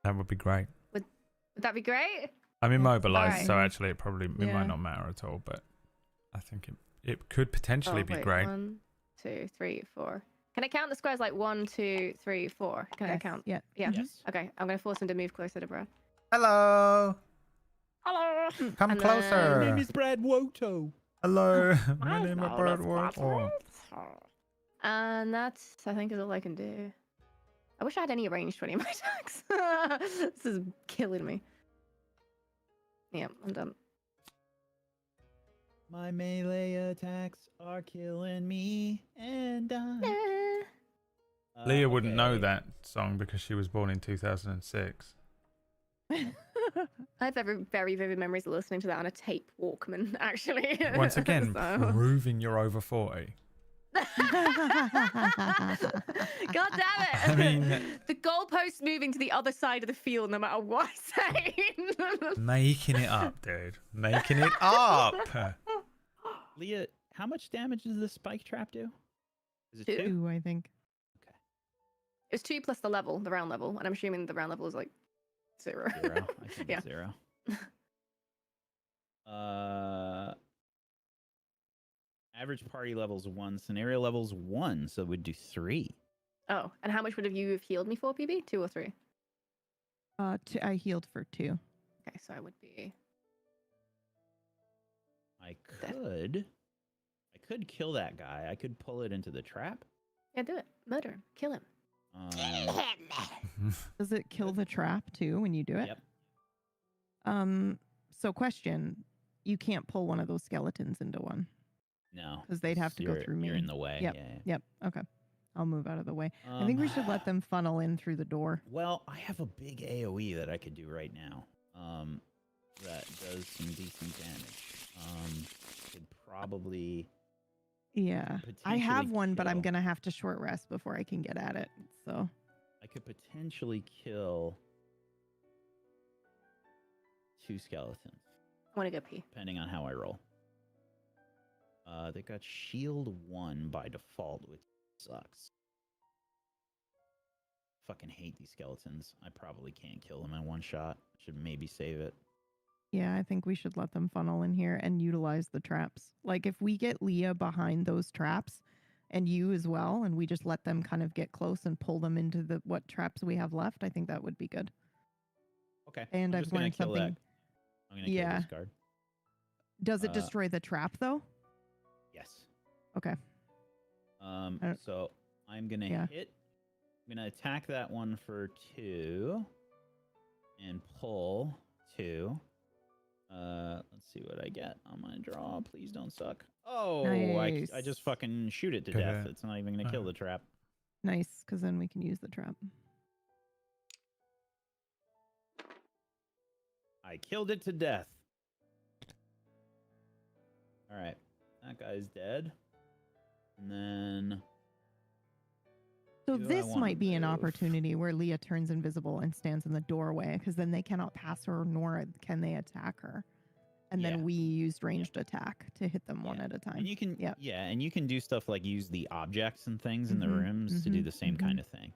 That would be great. Would that be great? I'm immobilized, Alright. so actually it Yeah. might not matter at all, but I think it could potentially be wait, great. 1, 2, 3, 4. Can I count the squares like 1, 2, 3, 4? Can I Yes, count? yeah. Yeah. Yes. Okay, I'm gonna force him to move closer to Brad. Hello. Hello. Come And closer. then- My name is Hello. BradWOTO. My name is BradWOTO. And that's, I think, is all I can do. I wish I had any range 20 in my attacks. This is killing me. Yeah, I'm done. My melee attacks are killing me, and I. Leah wouldn't know that song because she was born in 2006. I have very, very vivid memories of listening to that on a tape Walkman, actually. Once again, So- proving you're over 40. God damn it! I mean- the goalposts moving to the other side of the field, no matter what I say. Making it up, dude. Making it up. Leah, how much damage does this spike trap do? Is it 2? 2, I think. It was 2 plus the level, the round level, and I'm assuming the round level is like 0. 0. I think Yeah. it's 0. Average party level's 1. Scenario level's 1, so we'd do 3. Oh, and how much would have you have healed me for, PB? 2 or 3? I healed for 2. Okay, so I would be. I could kill that guy. I could pull it into the trap. Yeah, do it. Murder him. Kill him. Does it kill the trap too when you do it? Yep. So question, you can't pull one of those skeletons into one. No. Because they'd have to go through me. You're in the way. Yep. Yeah. Yep. Okay. I'll move out of the way. I think we should let them funnel in through the door. Well, I have a big AoE that I could do right now. That does some decent damage. Could probably. Yeah. I have potentially one, but I'm kill- going to have to short rest before I can get at it. So. I could potentially kill 2 skeletons. I want to go pee. Depending on how I roll. They got shield 1 by default, which sucks. Fucking hate these skeletons. I probably can't kill them in one shot. Should maybe save it. Yeah, I think we should let them funnel in here and utilize the traps. Like if we get Leah behind those traps and you as well, and we just let them kind of get close and pull them into the what traps we have left, I think that would be good. Okay. And I'm I've just gonna learned kill something. I'm gonna kill this guard. Does it destroy the trap though? Yes. Okay. So I'm gonna hit. I'm gonna attack that one for 2 and pull 2. Let's see what I get on my draw. Please don't suck. Oh, Nice. I just fucking shoot it to death. It's not even gonna kill the trap. Nice, because then we can use the trap. I killed it to death. All right, that guy's dead. And then. So Do I this wanna might be an move? opportunity where Leah turns invisible and stands in the doorway, because then they cannot pass her, nor can they attack her. And then we used ranged attack to hit them one at a time. And you can, and you can do stuff like use the objects and things in the Mhm, rooms to do mhm, the same mhm. kind of thing.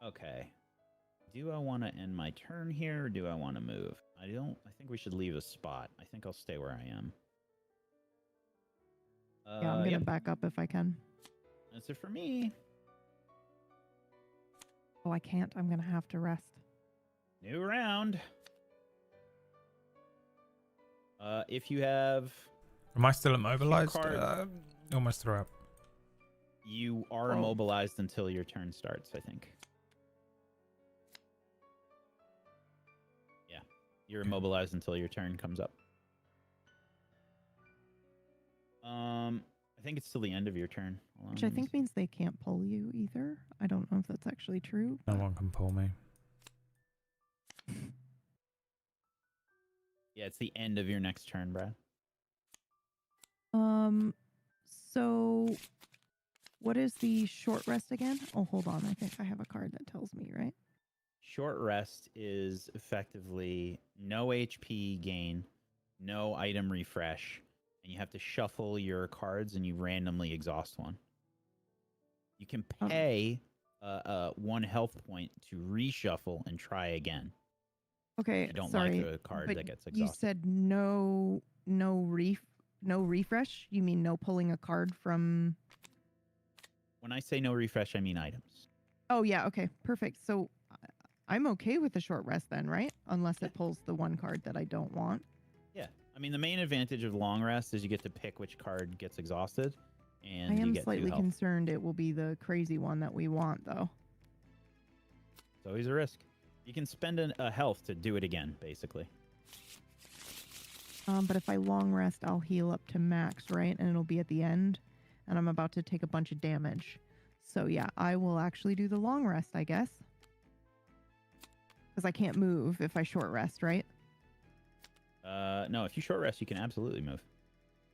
Okay. Do I want to end my turn here, or do I want to move? I think we should leave a spot. I think I'll stay where I am. Yeah, I'm gonna back up if I can. That's it for me. Oh, I can't. I'm gonna have to rest. New round. If you have... Am I still immobilized? card- Almost threw up. You are immobilized until your turn starts, I think. Yeah. You're immobilized until your turn comes up. I think it's till the end of your turn. Hold on, Which I let me think means they can't pull you either. I don't know if that's actually true. No one can pull me. Yeah, it's the end of your next turn, Brad. So what is the short rest again? Oh, hold on. I think I have a card that tells me, right? Short rest is effectively no HP gain, no item refresh, and you have to shuffle your cards and you randomly exhaust one. You can pay 1 health point to reshuffle and try again. Okay, If you don't sorry, like the card but that gets you exhausted. said no refresh? You mean no pulling a card from... When I say no refresh, I mean items. Oh, yeah, okay, perfect. So I'm okay with the short rest then, right? Unless it pulls the one card that I don't want. Yeah. I mean, the main advantage of long rest is you get to pick which card gets exhausted. And I you am get 2 slightly health. concerned it will be the crazy one that we want, though. It's always a risk. You can spend a health to do it again, basically. But if I long rest, I'll heal up to max, right? And it'll be at the end. And I'm about to take a bunch of damage. So yeah, I will actually do the long rest, I guess. Because I can't move if I short rest, right? No, if you short rest, you can absolutely move.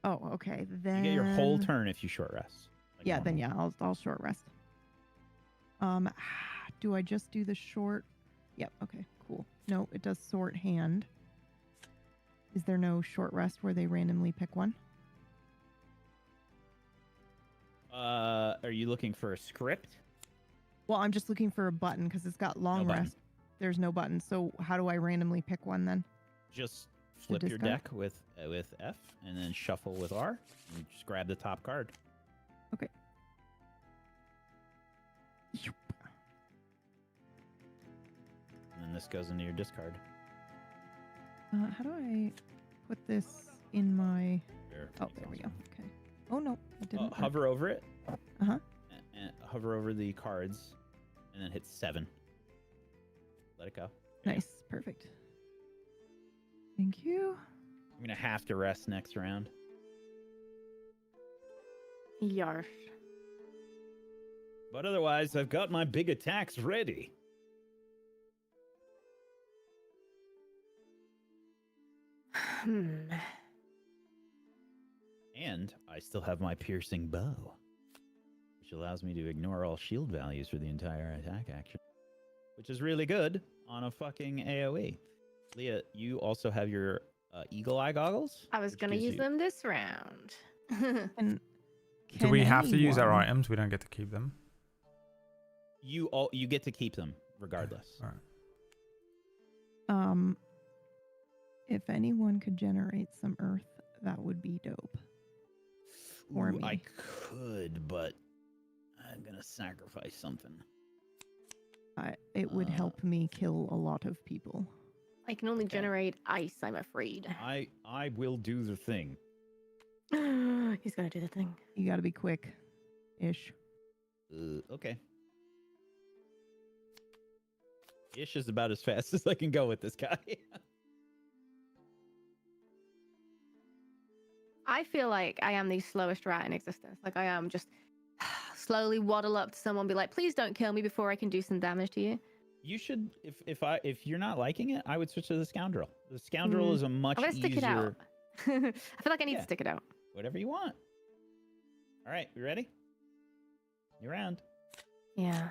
Oh, okay. Then You get your whole turn if you short rest. like Yeah, then normal. yeah, I'll short rest. Do I just do the short? Yep, okay, cool. No, it does short hand. Is there no short rest where they randomly pick one? Are you looking for a script? Well, I'm just looking for a button because it's got long button. rest. there's no button. So how do I randomly pick one then? Just flip your deck with F and then shuffle with R. And just grab the top card. Okay. And then this goes into your discard. How do I put this in my... There, oh, there we go. Okay. Oh, no. It didn't work. Hover over it. Uh-huh. And hover over the cards. And then hit 7. Let it go. Nice. Perfect. Thank you. I'm going to have to rest next round. Yarf. But otherwise, I've got my big attacks ready. And I still have my piercing bow, which allows me to ignore all shield values for the entire attack action, which is really good on a fucking AoE. Leah, you also have your eagle eye goggles? I was going to use them this round. Do we have to use our items? We don't get to keep them. You get to keep them regardless. All right. If anyone could generate some earth, that would be dope. For me. I could, but I'm gonna sacrifice something. It would help me kill a lot of people. I can only generate ice, I'm afraid. I will do the thing. He's gonna do the thing. You gotta be quick-ish. Okay. Ish is about as fast as I can go with this guy. I feel like I am the slowest rat in existence. Like I am just slowly waddle up to someone, be like, "Please don't kill me before I can do some damage to you." You should, if you're not liking it, I would switch to the scoundrel. The scoundrel is a much I'm gonna stick it out. I feel like I need to stick it out. Whatever you want. All right, you ready? You're round. Yeah.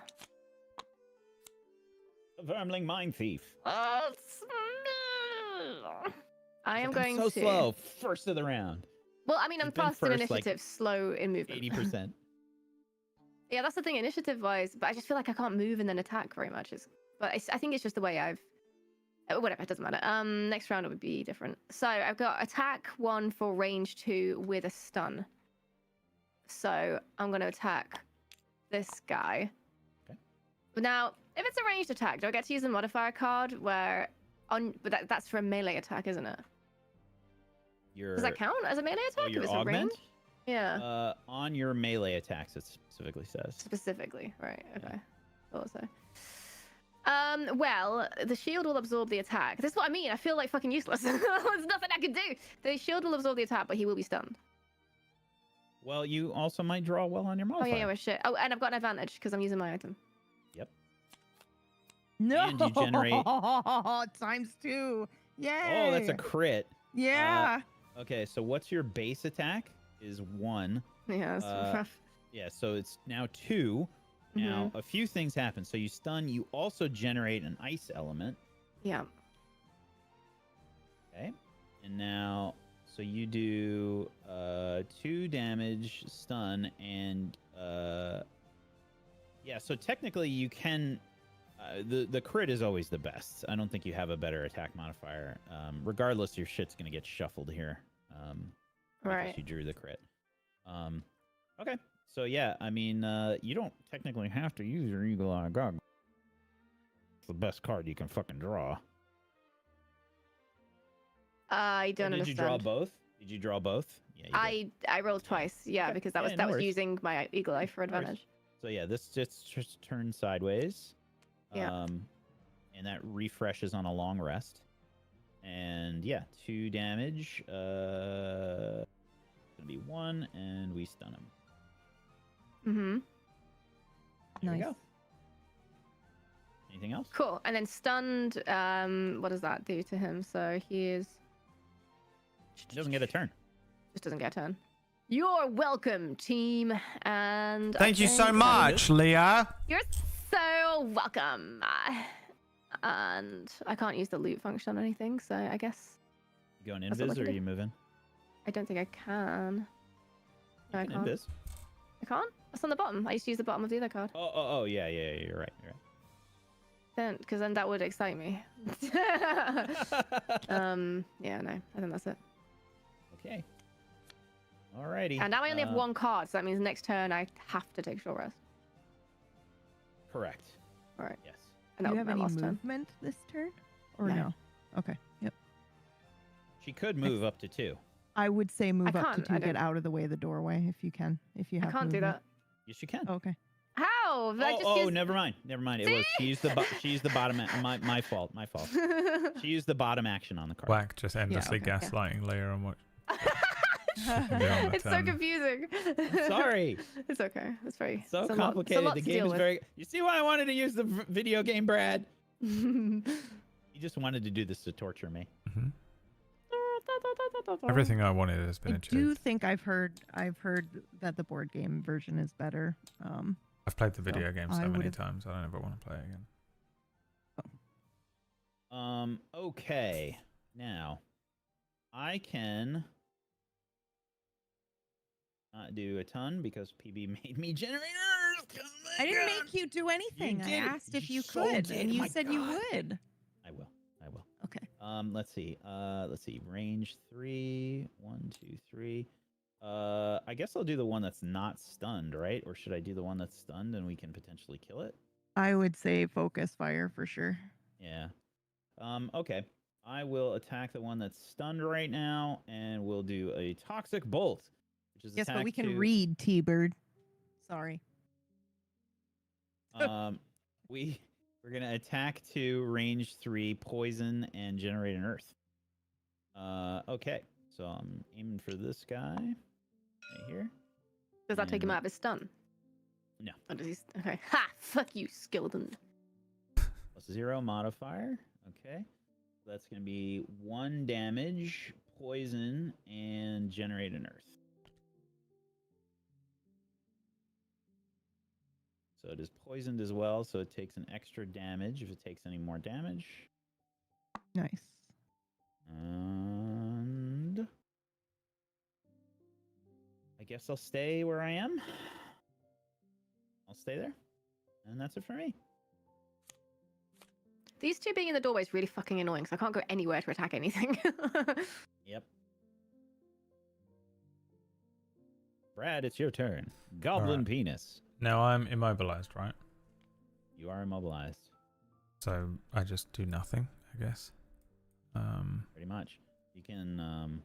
A Vermling Mine Thief. I am going so to. slow. First of the round. Well, I mean, I'm You've been fast in first, like, initiative, slow in movement. 80%. Yeah, that's the thing, initiative-wise. But I just feel like I can't move and then attack very much. I think it's just the way I've. Whatever, it doesn't matter. Next round it would be different. So I've got attack 1 for range 2 with a stun. So I'm going to attack this guy. Okay. But now, if it's a ranged attack, do I get to use the modifier card where but that's for a melee attack, isn't it? Does that count as a melee attack if your it's augment? a range? Yeah. On your melee attacks, it specifically says. Specifically, right? Okay. Thought so. Well, the shield will absorb the attack. This is what I mean. I feel like fucking useless. There's nothing I can do. The shield will absorb the attack, but he will be stunned. Well, you also might draw well on your modifier. Oh yeah, well, shit. Oh, and I've got an advantage because I'm using my item. Yep. No. And you generate. ×2. Yay. Oh, that's a crit. Yeah. Okay, so what's your base attack? Is 1. Yeah, that's rough. Yeah, so it's now 2. Now, a few things happen. So you stun, you also generate an ice element. Yeah. Okay. And now, so you do 2 damage, stun, and yeah, so technically you can, the crit is always the best. I don't think you have a better attack modifier. Regardless, your shit's going to get shuffled here. Right. Because you drew the crit. Okay. So yeah, I mean, you don't technically have to use your Eagle Eye Goggle. It's the best card you can fucking draw. I don't understand. Did you draw both? Did you draw both? Yeah. I rolled twice. Yeah, Okay. because that was no worries. using my Eagle Eye for advantage. So yeah, this just turns sideways. Yeah. And that refreshes on a long rest. And yeah, 2 damage. Gonna be 1, and we stun him. There we go. Anything else? Cool. And then stunned, what does that do to him? So he is... He doesn't get a turn. Just doesn't get a turn. You're welcome, team. And Thank you so much, Leah. You're so welcome. And I can't use the loot function or anything, so I guess... You going That's what invis we or can are you moving? I don't think I can. No, I You can can't. invis. I can't? That's on the bottom. I used to use the bottom of the other card. Oh, yeah, you're right. Then, because then that would excite me. Yeah, no, I think that's it. Okay. Alrighty. And now I only have one card, so that means next turn I have to take short rest. Correct. All right. Yes. And Do that you have was my any last turn. movement this turn? Or no? Okay. Yep. She could move up to 2. I would say move up to can't, 2, I get don't- out of the way of the doorway if you can. If you have I can't do movement. that. Yes, you can. Okay. How? I just used... Never mind. Never mind. It was she used the bottom. My fault. My fault. She used the bottom action on the card. Whack just endlessly okay. gaslighting Leia on what. It's so confusing. I'm sorry. It's okay. It's very So it's a complicated. Lot The to game deal is with. very. You see why I wanted to use the video game, Brad? You just wanted to do this to torture me. Everything I wanted has been I achieved. do think I've heard that the board game version is better. I've played the video game so I many would've- times. I don't ever want to play it again. Okay. Now, I can not do a ton because PB made me generators. I didn't make you do anything. I did. asked if you so could, did. and you My said you God. would. I will. Okay. Let's see. Range 3. 1, 2, 3. I guess I'll do the one that's not stunned, right? Or should I do the one that's stunned and we can potentially kill it? I would say focus fire for sure. Yeah. Okay. I will attack the one that's stunned right now, and we'll do a toxic bolt, which is Yes, but attack we can to- read T-Bird. Sorry. We're gonna attack to range 3, poison, and generate an earth. Okay. So I'm aiming for this guy right here. Does that take him out of his stun? No. Or does he... Okay. Ha! Fuck you, skeleton. +0 modifier. Okay. So that's going to be 1 damage, poison, and generate an earth. So it is poisoned as well, so it takes an extra damage if it takes any more damage. Nice. And I guess I'll stay where I am. I'll stay there. And that's it for me. These two being in the doorway is really fucking annoying, so I can't go anywhere to attack anything. Yep. Brad, it's your turn. Goblin Alright. penis. Now I'm immobilized, right? You are immobilized. So I just do nothing, I guess. Pretty much. You can,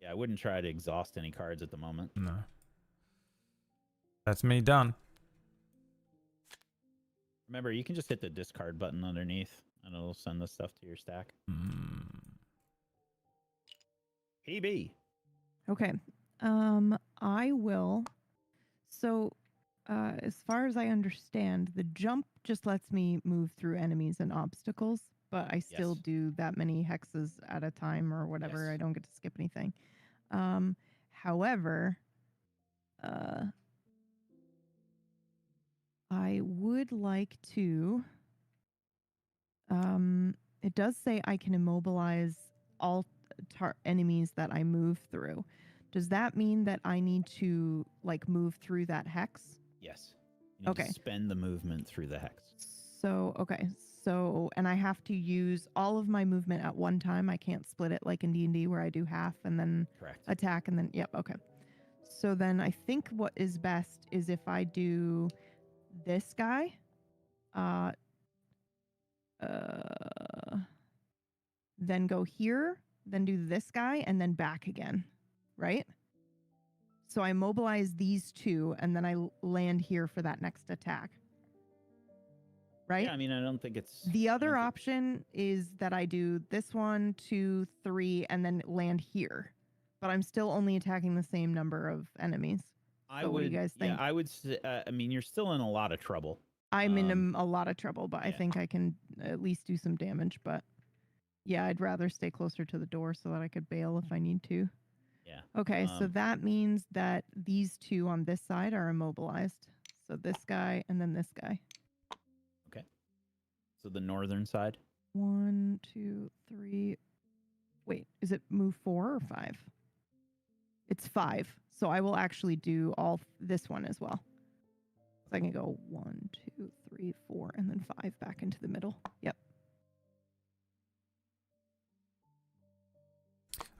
yeah, I wouldn't try to exhaust any cards at the moment. No. That's me done. Remember, you can just hit the discard button underneath, and it'll send the stuff to your stack. PB. Okay. I will. So, as far as I understand, the jump just lets me move through enemies and obstacles, but I still do that many hexes at a time or whatever. Yes. I don't get to skip anything. However, I would like to. It does say I can immobilize all enemies that I move through. Does that mean that I need to like move through that hex? Yes. You need Okay. to spend the movement through the hex. So, okay. So, and I have to use all of my movement at one time. I can't split it like in D&D where I do half and then Correct. attack and then, yep, okay. So then I think what is best is if I do this guy, then go here, then do this guy, and then back again, right? So I mobilize these two, and then I land here for that next attack. Right? Yeah, I mean, I don't think it's... The other option is that I do this 1, 2, 3, and then land here. But I'm still only attacking the same number of enemies. I So would, what do you guys think? Yeah, I would. I mean, you're still in a lot of trouble. I'm in a lot of trouble, but I think I can at least do some damage. But yeah, I'd rather stay closer to the door so that I could bail if I need to. Yeah. Okay, so that means that these two on this side are immobilized. So this guy and then this guy. Okay. So the northern side. 1, 2, 3. Wait, is it move 4 or 5? It's 5. So I will actually do all this one as well. So I can go 1, 2, 3, 4, and then 5 back into the middle. Yep.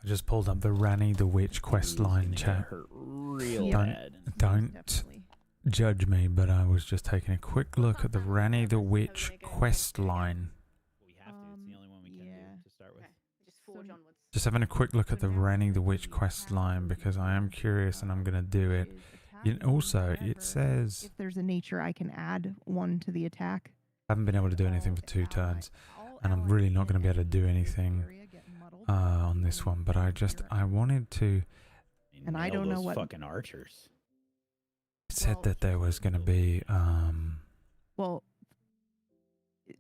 I just pulled up the Ranny the Witch quest line chat. Real Don't, bad. don't judge me, but I was just taking a quick look at the Ranny the Witch quest line. We have to. It's the only one we can do to start with. Just forge onwards. Just having a quick look at the Ranny the Witch quest line because I am curious and I'm going to do it. Also, it says If there's a nature, I can add 1 to the attack. I haven't been able to do anything for 2 turns, and I'm really not going to be able to do anything on this one. But I wanted to. And I don't know what fucking archers. It said that there was going to be. Well,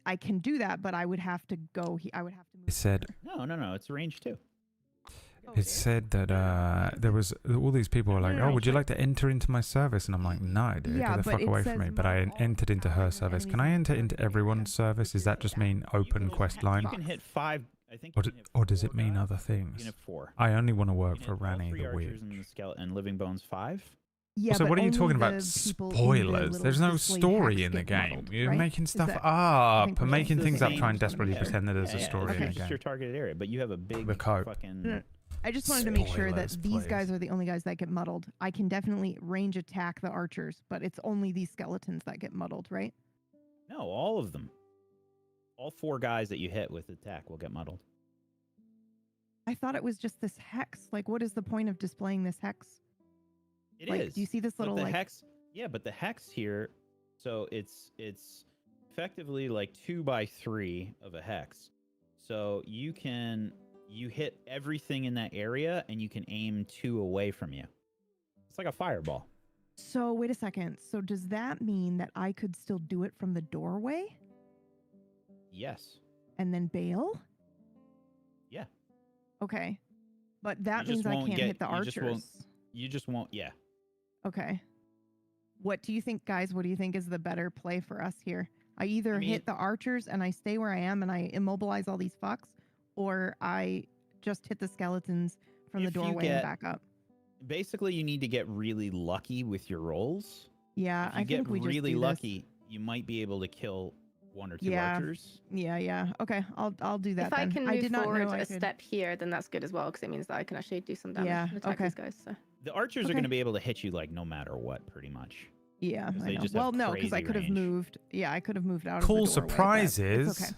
I can do that, but I would have to go. I would have to move. It said. No. It's range 2. It said that there was all these people were like, "Oh, would you like to enter into my service?" And I'm like, "No, dude, Yeah, get the but fuck it away from me." says But I entered into her service. Can I enter into everyone's service? Does that just mean open quest line? You can hit 5. I think. Or does it mean other things? You can hit 4. I only want to work You for can hit all Ranny 3 the Witch. archers and the skeleton and living bones 5. Yeah, So but what are you only talking about? the people in the Spoilers. little There's no display story hex in the get game. muddled, You're right? making Is stuff that- I think up, we're making supposed things to up, say trying it's desperately gonna be pretend that there's a Yeah, story in it's the just your game. targeted area, but you have a big The cope. fucking. I just wanted to make sure Spoilers, that these guys please. are the only guys that get muddled. I can definitely range attack the archers, but it's only these skeletons that get muddled, right? No, all of them. All 4 guys that you hit with attack will get muddled. I thought it was just this hex. Like, what is the point of displaying this hex? It is. Like, do you see this But little the like? hex? Yeah, but the hex here, so it's effectively like 2 by 3 of a hex. So you hit everything in that area, and you can aim 2 away from you. It's like a fireball. So wait a second. So does that mean that I could still do it from the doorway Yes. and then bail? Yeah. Okay, but that You just means I won't can't get- hit the you just won't- archers. You just won't. Yeah. Okay. What do you think, guys? What do you think is the better play for us here? I either hit the archers and I stay where I am and I immobilize all these fucks, or I just hit the skeletons from the If you doorway get- and back up. Basically, you need to get really lucky with your rolls. Yeah, If you I get think we just really do this. lucky, you might be able to kill 1 or 2 Yeah. archers. Yeah. Okay, I'll do that. If I then. can I move did not forward know I a could. step here, then that's good as well, because it means that I can actually do some damage Yeah, and attack okay. these guys. So. The archers are Okay. going to be able to hit you like no matter what, pretty much. Yeah, 'Cause I they know. just Well, have no, because I crazy could have range. moved. Yeah, I could have moved out. Cool of the doorway, but it's surprises. okay.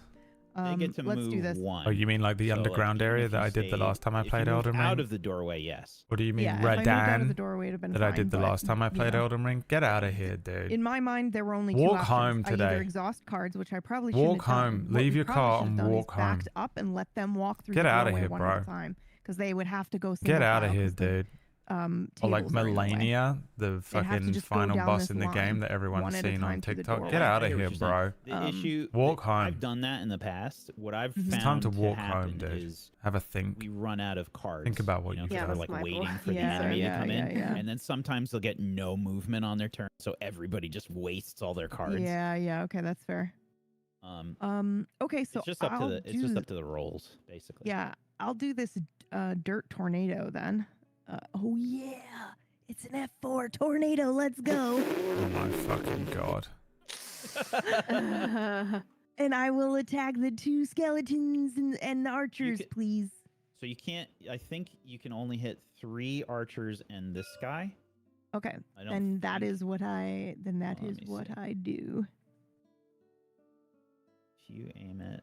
They get to let's move do this. 1. Oh, you mean like the So, underground even area if that you I did the stay- last time I if you played moved Elden out Ring? of the doorway, yes. What do you mean, Yeah, if I moved out of the Redan? doorway, it'd have been That I fine, did the but, last time I played yeah. Elden Ring? Get out of here, dude. In my mind, there were only Walk two options. home I today. either exhaust cards, which I probably shouldn't Walk have done. home. What Leave we your probably car should have and done is walk home. backed up and let them walk through Get the out of doorway here, one bro. at a time, because they would have to go. Get out of single here, file 'cause the, dude. Or like tables are in the way. Melania, the They'd have to fucking just go final down boss this in the line, game that one everyone's at a seen on time through the TikTok. doorway. Get out I of get what here, you're bro. saying. The issue. Walk home. I've done that in the past. What I've found It's time to walk home, happen dude. is Have a think. we run out of cards. Think about what you know, you've 'cause done. we're that's like my waiting fault. for the Yeah, enemy yeah, to come in, yeah. and then sometimes they'll get no movement on their turn, so everybody just wastes all their cards. Yeah. Okay, that's fair. Okay, so it's just up I'll to the it's do just up to the rolls, basically. Yeah, I'll do this dirt tornado then. Oh yeah, it's an F4 tornado. Let's go. Oh my fucking god. And I will attack the two skeletons and the archers, please. So you can't. I think you can only hit 3 archers and this guy. Okay, I don't and that is what I. Then that Let is me what see. I do. If you aim it.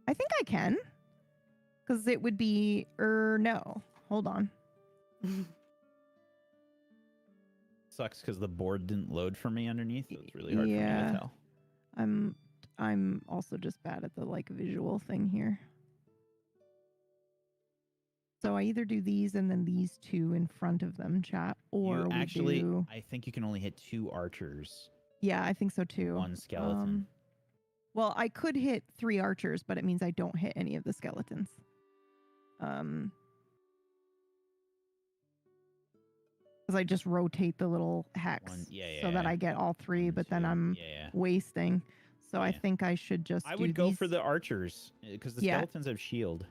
I think I can, because it would be. No, hold on. Sucks because the board didn't load for me underneath. So it's really hard for me Yeah. to tell. I'm also just bad at the like visual thing here. So I either do these and then these two in front of them, chat, or You we actually, do. I think you can only hit 2 archers. Yeah, I think so too. 1 skeleton. Well, I could hit 3 archers, but it means I don't hit any of the skeletons. Because I just rotate the little hex so that I get all 3, but then I'm wasting. So I think I should just. I do would go these. for the archers because the Yeah. skeletons have shield.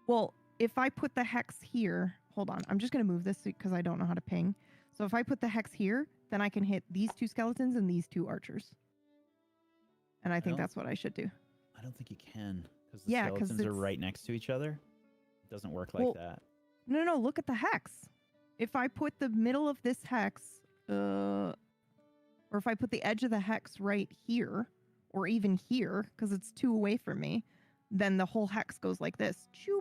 Well, if I put the hex here, hold on. I'm just going to move this because I don't know how to ping. So if I put the hex here, then I can hit these 2 skeletons and these 2 archers. And I think that's what I should do. I don't think you can, because the skeletons are right next to each other. It doesn't work like that. No, look at the hex. If I put the middle of this hex, or if I put the edge of the hex right here, or even here, because it's 2 away from me, then the whole hex goes like this. Choop.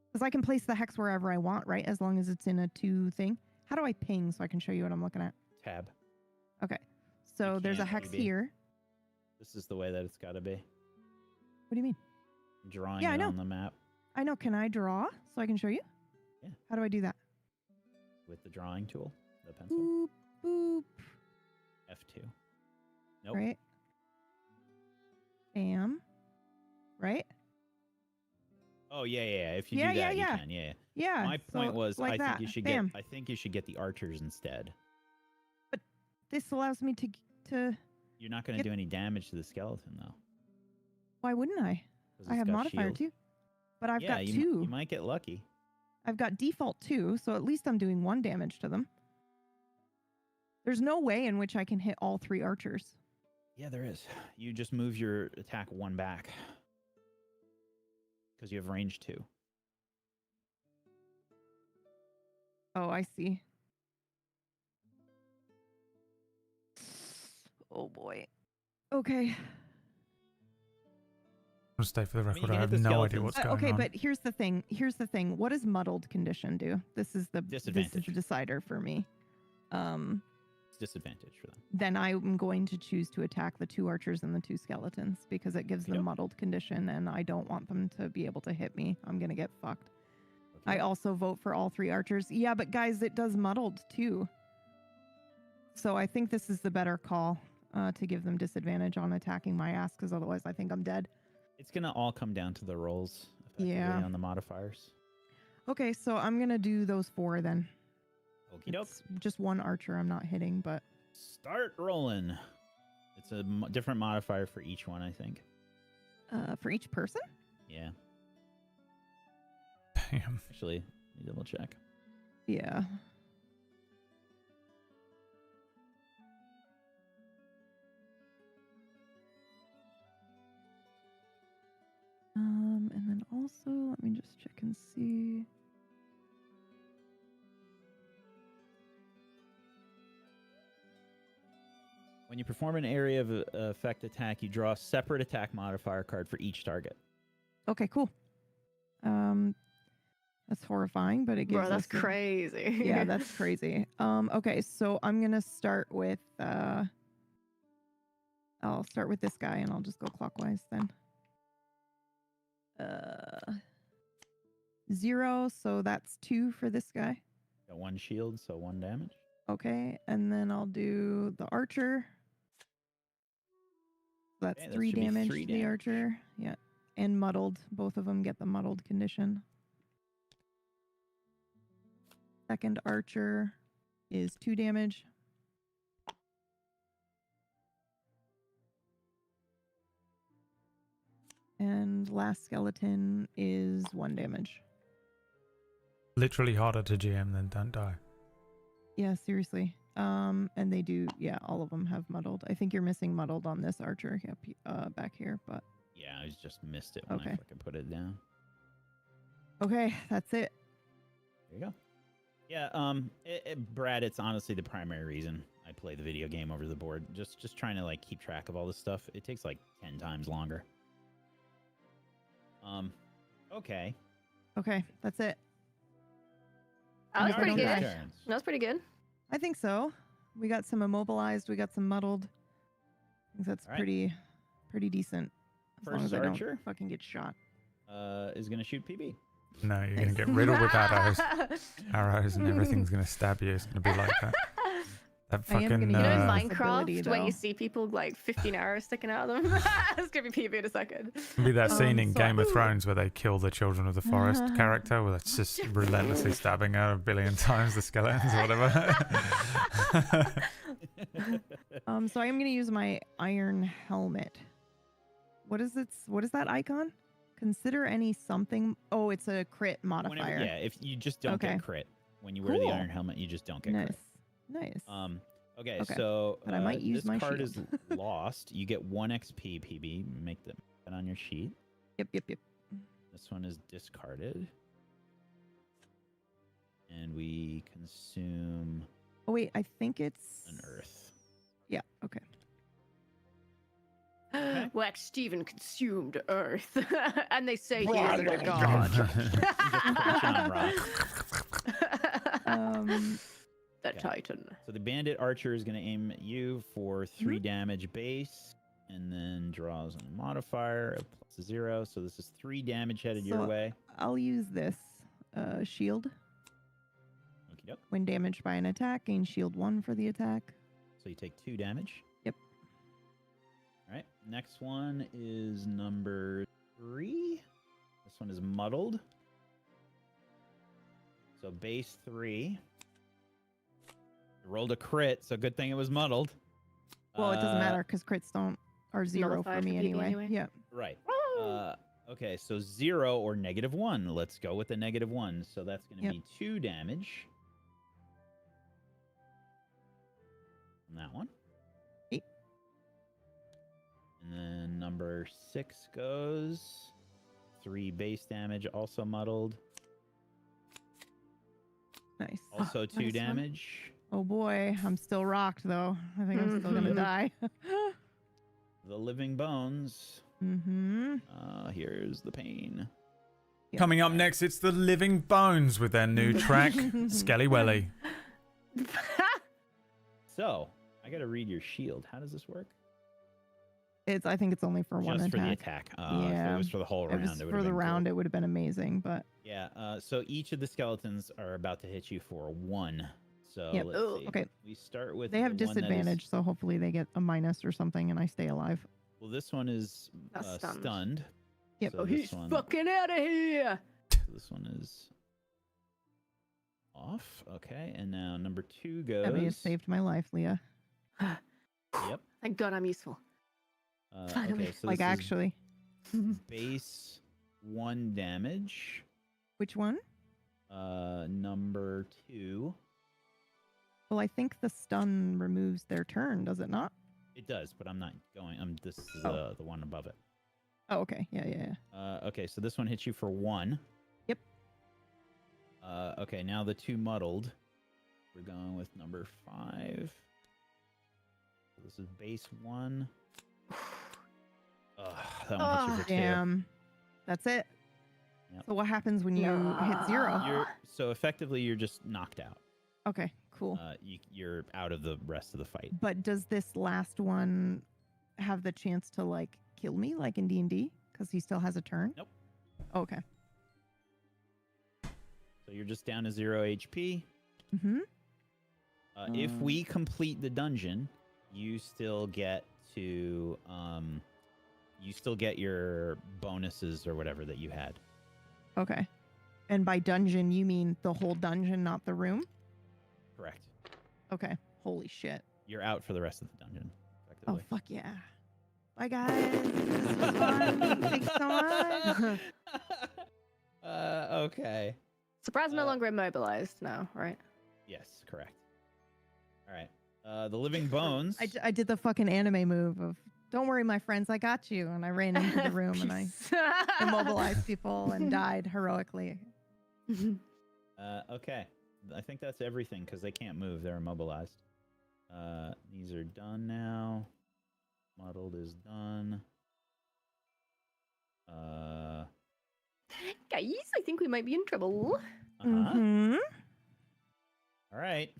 Because I can place the hex wherever I want, right? As long as it's in a 2 thing. How do I ping so I can show you what I'm looking at? Tab. Okay. So there's a hex here. This is the way that it's got to be. What do you mean? Drawing it on the map. I know. Can I draw so I can show you? Yeah. How do I do that? With the drawing tool, the pencil. Boop, boop. F2. Nope. Right. Bam. Right? Oh yeah. If you do that, you can. Yeah. Yeah. My point was, like I think you should Bam. get. I think you should get the archers instead. But this allows me to. You're not going to do any damage to the skeleton, though. Why wouldn't I? I have modifier too. But I've got 2. You might get lucky. I've got default 2, so at least I'm doing 1 damage to them. There's no way in which I can hit all 3 archers. Yeah, there is. You just move your attack 1 back. Because you have range 2. Oh, I see. Oh boy. Okay. I'll stay for the record. I have no idea what's going on. Okay, but here's the thing. What does muddled condition do? This is the decider for me. It's disadvantage for them. Then I'm going to choose to attack the 2 archers and the 2 skeletons because it gives them muddled condition, and I don't want them to be able to hit me. I'm gonna get fucked. I also vote for all 3 archers. Yeah, but guys, it does muddled too. So I think this is the better call to give them disadvantage on attacking my ass, because otherwise I think I'm dead. It's going to all come down to the rolls effectively on the modifiers. Okay, so I'm going to do those 4 then. Okie doke. Just 1 archer I'm not hitting, but... Start rolling. It's a different modifier for each one, I think. For each person? Yeah. Damn. Actually, let me double check. Yeah. And then also, let me just check and see. When you perform an area of effect attack, you draw a separate attack modifier card for each target. Okay, cool. That's horrifying, but it gives Bro, that's us crazy. Yeah, that's crazy. Okay, so I'm gonna start with I'll start with this guy and I'll just go clockwise then. 0, so that's 2 for this guy. Got 1 shield, so 1 damage. Okay, and then I'll do the archer. That's 3 damage to the archer. Yeah, and muddled. Both of them get the muddled condition. Second archer is 2 damage. And last skeleton is 1 damage. Literally harder to GM than don't die. Yeah, seriously. And they do, yeah, all of them have muddled. I think you're missing muddled on this archer back here, but... Yeah, I just missed it when I fucking put it down. Okay, that's it. There you go. Yeah, Brad, it's honestly the primary reason I play the video game over the board. Just trying to, like, keep track of all this stuff. It takes, like, 10 times longer. Okay. Okay, that's it. That was pretty good. That was pretty good. I think so. We got some immobilized. We got some muddled. I think that's pretty decent. As long as I don't fucking get shot. Is going to shoot PB. No, you're going to get riddled with arrows. Arrows and everything's going to stab you. It's going to be like that. That fucking... You know Minecraft, where you see people like 15 arrows sticking out of them? It's going to be PB in a second. It'll be that scene in Game of Thrones where they kill the Children of the Forest character, where it's just relentlessly stabbing her 1 billion times, the skeletons or whatever. So I am going to use my iron helmet. What is that icon? Consider any something. Oh, it's a crit modifier. If you just don't get crit. when you wear the Cool. iron helmet, you just don't get Nice. crit. Nice. Okay, Okay, so but I might use this my card shield. is lost. You get 1 XP, PB. Make that on your sheet. Yep. This one is discarded. And we consume Oh wait, I think it's an earth. Yeah. Okay. Wax Steven consumed Earth, and they say he is a god. The Titan. So the bandit archer is going to aim at you for 3 damage base, and then draws a modifier of +0. So this is 3 damage headed your way. I'll use this shield. Okey-doke. When damaged by an attack, gain shield 1 for the attack. So you take 2 damage. Yep. All right. Next one is number 3. This one is muddled. So base 3. Rolled a crit, so good thing it was muddled. Well, it doesn't matter because crits are 0 for Nullified me for PB anyway. anyway. Yeah. Right. Okay, so 0 or -1. Let's go with the -1. So that's going to be 2 damage. On that one. 8. And then number 6 goes. 3 base damage, also muddled. Nice. Also 2 Nice one. damage. Oh boy, I'm still rocked though. I think I'm still gonna die. The living bones. Here's the pain. Coming up next, it's the Living Bones with their new track, Skelly Welly. So, I gotta read your shield. How does this work? I think it's only for one Just attack. for the attack. Yeah. If it was for the whole round, If it was it would for have the been round, cool. it would have been amazing, but Yeah, so each of the skeletons are about to hit you for 1. So Yep. let's see. Okay. We start with they have the one that is- disadvantage, so hopefully they get a minus or something and I stay alive. Well, this one is stunned. Yep. So Oh, this he's one, fucking out of here. This one is off. Okay, and now number 2 That may have goes. saved my life, Leah. Yep. Thank God I'm useful. Finally. Okay, so Like this is actually. base 1 damage. Which one? Number 2. Well, I think the stun removes their turn, does it not? It does, but I'm not going. This is the one above it. Oh, okay. Yeah. Okay, so this one hits you for 1. Yep. Okay, now the 2 muddled. We're going with number 5. So this is base 1. That one hits you for 2. Damn. That's it. Yep. So what happens when you hit 0? So effectively, you're just knocked out. Okay, cool. You're out of the rest of the fight. But does this last one have the chance to like kill me like in D&D? Because he still has a turn? Nope. Okay. So you're just down to 0 HP. Mm-hmm. If we complete the dungeon, you still get to you still get your bonuses or whatever that you had. Okay. And by dungeon, you mean the whole dungeon, not the room? Correct. Okay. Holy shit. You're out for the rest of the dungeon. Oh, fuck yeah. Bye, guys. This was fun. Thanks so much. Okay. Surprise no longer immobilized now, right? Yes, correct. All right. The living bones. I did the fucking anime move of, don't worry, my friends, I got you. And I ran into the room and I immobilized people and died heroically. Okay. I think that's everything because they can't move. They're immobilized. These are done now. Muddled is done. Guys, I think we might be in trouble. Mm-hmm. All right.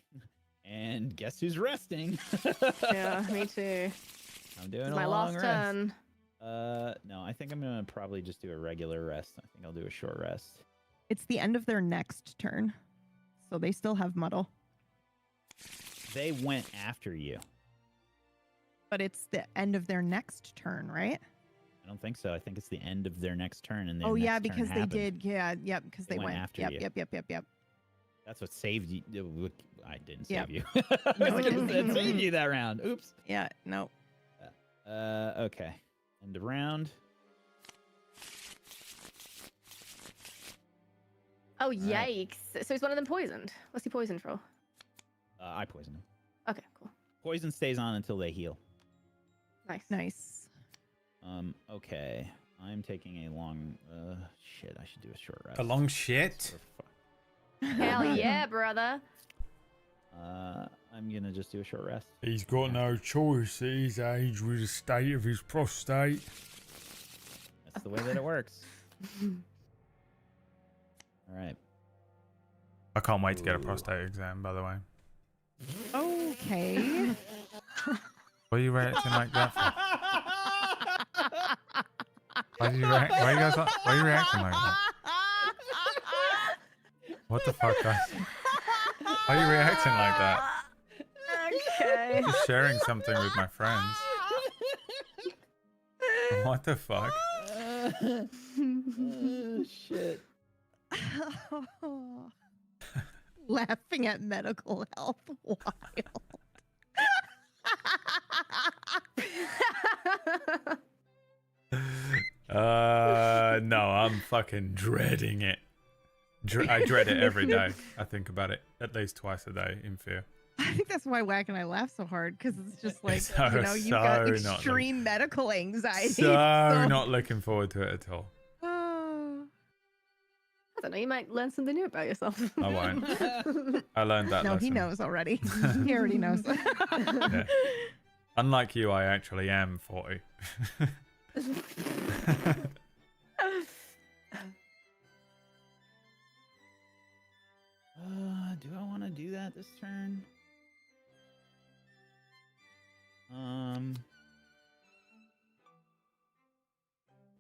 And guess who's resting? Yeah, me too. I'm doing It's a my long last rest. turn. No, I think I'm gonna probably just do a regular rest. I think I'll do a short rest. It's the end of their next turn. So they still have muddle. They went after you. But it's the end of their next turn, right? I don't think so. I think it's the end of their next turn, and their Oh, yeah, next turn because they happened. did. Yeah, yep, because They they went went. after Yep, you. yep. That's what saved you. I didn't Yep. save you. No, it didn't. That saved you that round. Oops. Yeah, no. Okay. End of round. Oh, yikes. So is one of them poisoned? What's he poisoned for? I poisoned him. Okay, cool. Poison stays on until they heal. Nice. Nice. Okay. I'm taking a long... shit, I should do a short rest. A long shit? Hell yeah, brother. I'm gonna just do a short rest. He's got no choice at his age with the state of his prostate. That's the way that it works. Alright. I can't wait to get a prostate exam, by the way. Okay. What are you reacting like that for? Why are you reacting like that? What the fuck, guys? Why are you reacting like that? Okay. I'm just sharing something with my friends. What the fuck? Shit. Laughing at medical health. Wild. No, I'm fucking dreading it. I dread it every day. I think about it at least twice a day in fear. I think that's why Whack and I laugh so hard, because it's just like, So- you've got so extreme medical anxiety. So not looking forward to it at all. I don't know, you might learn something new about yourself. I won't. I learned that No, lesson. he knows already. He already knows. Yeah. Unlike you, I actually am 40. Do I want to do that this turn?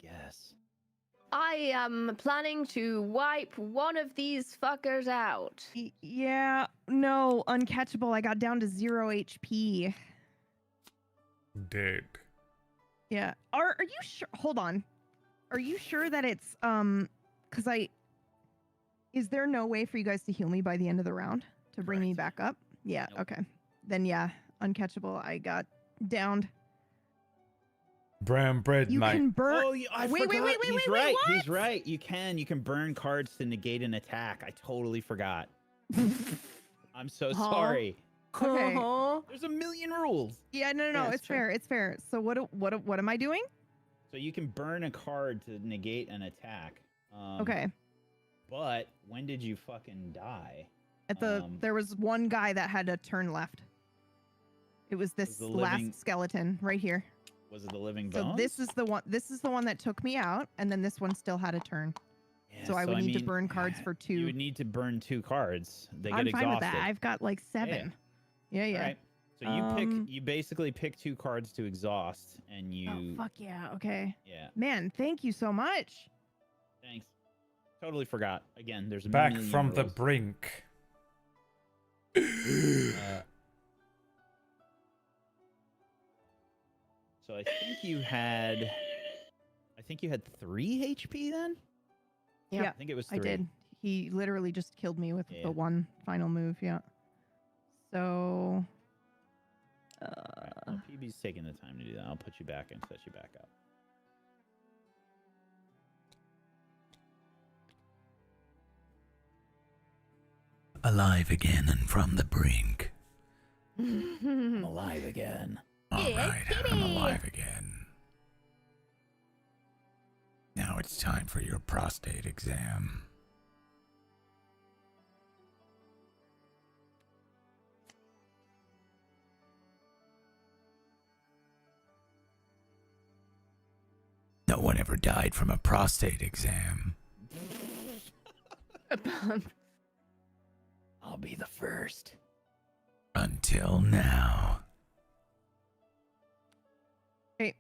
Yes. I am planning to wipe one of these fuckers out. Yeah, no, uncatchable. I got down to 0 HP. Dead. Yeah. Are you sure? Hold on. Are you sure that it's because is there no way for you guys to heal me by the end of the round to bring me back up? Yeah. Nope. Okay. Then yeah, uncatchable. I got downed. Brown bread, You mate. can burn. Oh, I wait, forgot. wait, He's wait, right. what? He's right. You can burn cards to negate an attack. I totally forgot. I'm so sorry. Okay. There's a million rules. Yeah, no, Yeah, it's true. fair. It's fair. So what am I doing? So you can burn a card to negate an attack. Okay. But when did you fucking die? At the there was one guy that had a turn left. It was this the last living- skeleton right here. Was it the living So bones? this is the one. This is the one that took me out, and then this one still had a turn. Yeah, so I would need to mean, burn cards for 2. You would need to burn 2 cards. They get I'm exhausted. fine with that. I've got like 7. Yeah. All right. So you basically pick 2 cards to exhaust, and you. Oh fuck yeah! Okay. Yeah. Man, thank you so much. Thanks. Totally forgot. Again, there's a Back million from the rules. brink. So I think you had 3 HP then? Yeah, I think it was 3. I did. He literally just killed me with Yeah. the one final move. Yeah. So. Alright, well, PB's taking the time to do that. I'll put you back and set you back up. Alive again and from the brink. I'm alive again. All right, I'm alive again. Now it's time for your prostate exam. No one ever died from a prostate exam. I'll be the first. Until now. Hey.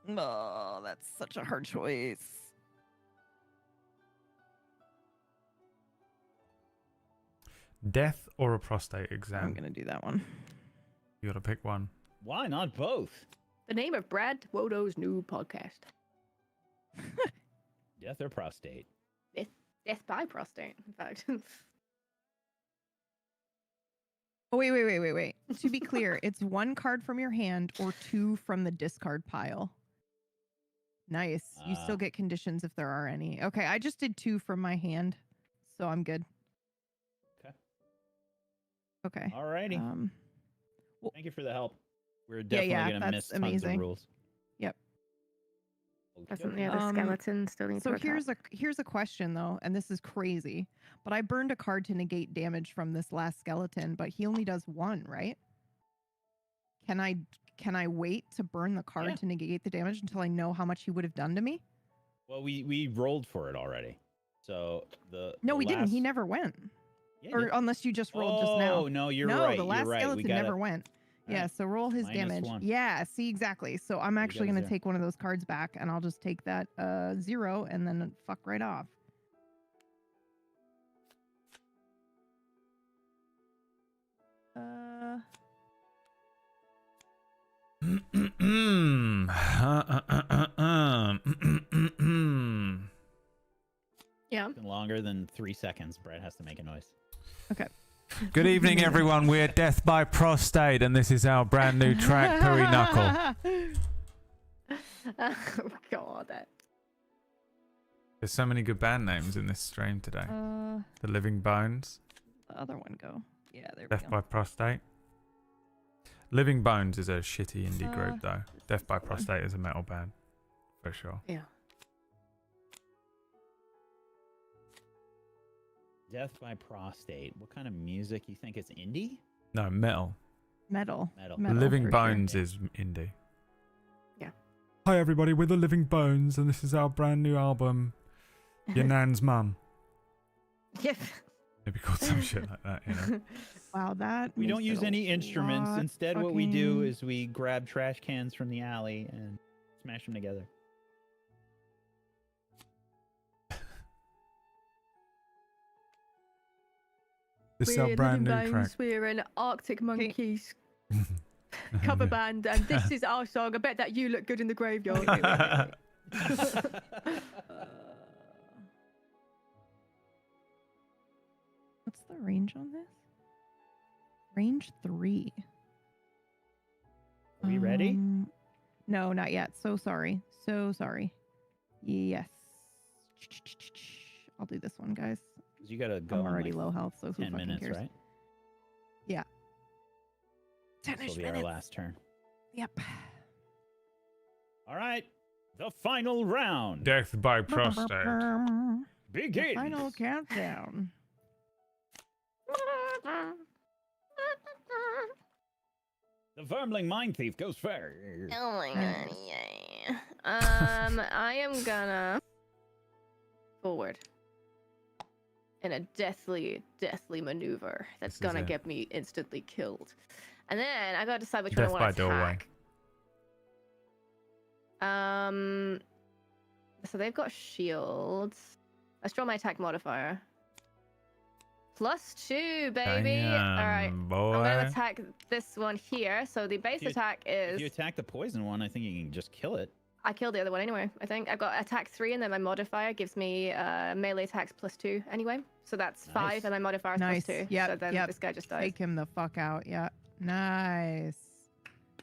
Oh, that's such a hard choice. Death or a prostate exam? I'm gonna do that one. You gotta pick one. Why not both? The name of BradWOTO's new podcast. Death or prostate? Death by prostate, in fact. Oh, wait. To be clear, it's 1 card from your hand or 2 from the discard pile. Nice. You still get conditions if there are any. Okay, I just did 2 from my hand. so I'm good. Okay. Okay. Alrighty. Thank you for the help. We're definitely gonna miss tons of rules. Yep. Doesn't the other skeleton still need to So attack? here's a question though, and this is crazy, but I burned a card to negate damage from this last skeleton, but he only does 1, right? Can I wait to burn the card to negate the damage until I know how much he would have done to me? Well, we rolled for it already. So No, we didn't. He never went. Yeah, Or unless you just rolled just now. Oh, no, you're no, right. the last you're right. skeleton never went. Yeah, so roll his damage. -1. Yeah, see, exactly. So I'm actually got a going to 0. take one of those cards back, and I'll just take that 0 and then fuck right off. Yeah. Longer than 3 seconds. Brad has to make a noise. Okay. Good evening, everyone. We're Death by Prostate, and this is our brand new track, Pooey Knuckle. Oh, God. There's so many good band names in this stream today. The Living Bones. The other one go. Yeah, there we Death go. by Prostate. Living Bones is a shitty indie group, though. Death by Prostate is a metal band, for sure. Yeah. Death by Prostate. What kind of music you think it's indie? No, metal. Metal. Living for Bones sure. is indie. Yeah. Hi, everybody. We're the Living Bones, and this is our brand new album, Your Nan's Mum. Yep. Maybe called some shit like that, you know. Wow, that We don't makes use it a any instruments. lot Instead, what we do fucking- is we grab trash cans from the alley and smash them together. This is our brand new track. We're an Arctic Monkeys cover band, and this is our song. I bet that you look good in the graveyard. What's the range on this? Range 3. Are we ready? No, not yet. So sorry. So sorry. Yes. I'll do this one, guys. 'Cause you gotta go. I'm in, already like, low health, so who 10 fucking minutes, cares? right? Yeah. This will be our last turn. Yep. All right. The final round. Death by Prostate. The Begins. final countdown. The Vermling Mine Thief goes first. Oh my God! Yeah. I am gonna forward in a deathly maneuver that's This is gonna it. get me instantly killed, and then I gotta decide which Death one I by want to doorway. attack. So they've got shields. Let's draw my attack modifier. +2, baby. All right. Boy. I'm gonna attack this one here. So the base If you- attack If is. you attack the poison one, I think you can just kill it. I killed the other one anyway. I think I got attack 3, and then my modifier gives me melee attacks +2 anyway. So that's 5, and my modifier is Nice. +2. Yep. So then yep. this guy just dies. Take him the fuck out. Yeah. Nice.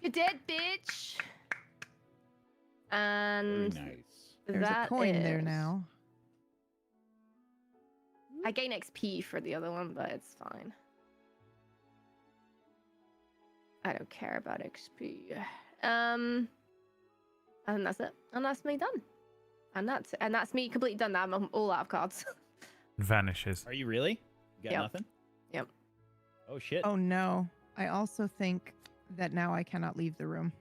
You're dead, bitch. And Very nice. There's a coin there now. I gain XP for the other one, but it's fine. I don't care about XP. And that's it. And that's me done. And that's me completely done now. I'm all out of cards. Vanishes. Are you really? You got Yep. nothing? Yep. Oh shit. Oh no. I also think that now I cannot leave the room.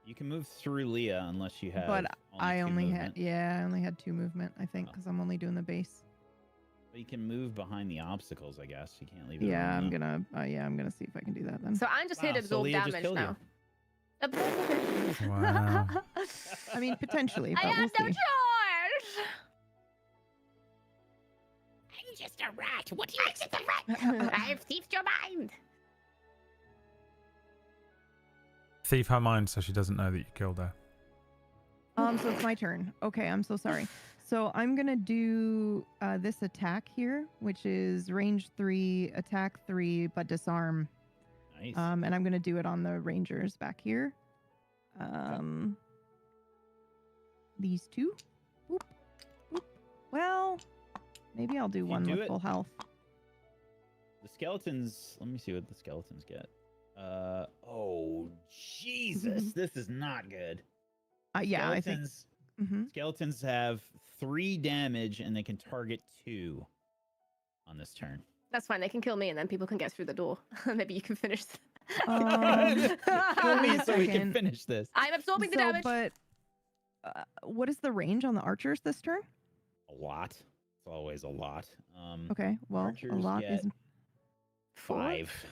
You can move through Leah unless you have. But I two only movement. had I only had 2 movement, I think, because I'm only doing the base. But you can move behind the obstacles, I guess. You can't leave. the Yeah, room, I'm though. gonna see if I can do that then. So I'm just here to Wow, so absorb Leah just damage killed you. now. Wow. I mean, potentially, I but have we'll no see. choice. I'm just a rat. What do you expect a rat? I've thieved your mind. Thief her mind so she doesn't know that you killed her. So it's my turn. Okay, I'm so sorry. So I'm gonna do this attack here, which is range 3, attack 3, but disarm. Nice. And I'm gonna do it on the rangers back here. These 2. Boop, boop. Well, Maybe I'll do one do with it- full health. The skeletons. Let me see what the skeletons get. Oh Jesus, this is not good. Yeah, I think. Skeletons. Mm-hmm. Skeletons have 3 damage and they can target 2 on this turn. That's fine. They can kill me, and then people can get through the door. Maybe you can finish. Kill me so we can second. finish this. I'm absorbing the damage. But what is the range on the archers this turn? A lot. It's always a lot. Okay, well, a archers lot get is 5.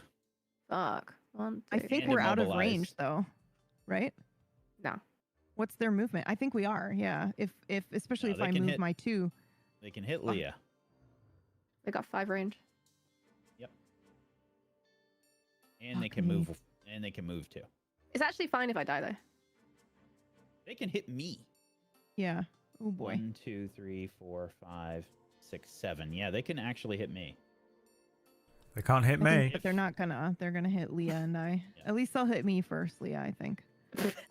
Fuck. 1, I 2, think And we're out of immobilized. range though, right? No. What's their movement? I think we are. Yeah. If especially No, if they I can move hit- my 2. They can hit Leah. They got 5 range. And they can move. And they can move too. It's actually fine if I die though. They can hit me. Yeah. Oh boy. 1, 2, 3, 4, 5, 6, 7. Yeah, they can actually hit me. They can't hit I think- me. but they're not gonna. They're gonna hit Leah and I. At least they'll hit me first, Leah. I think.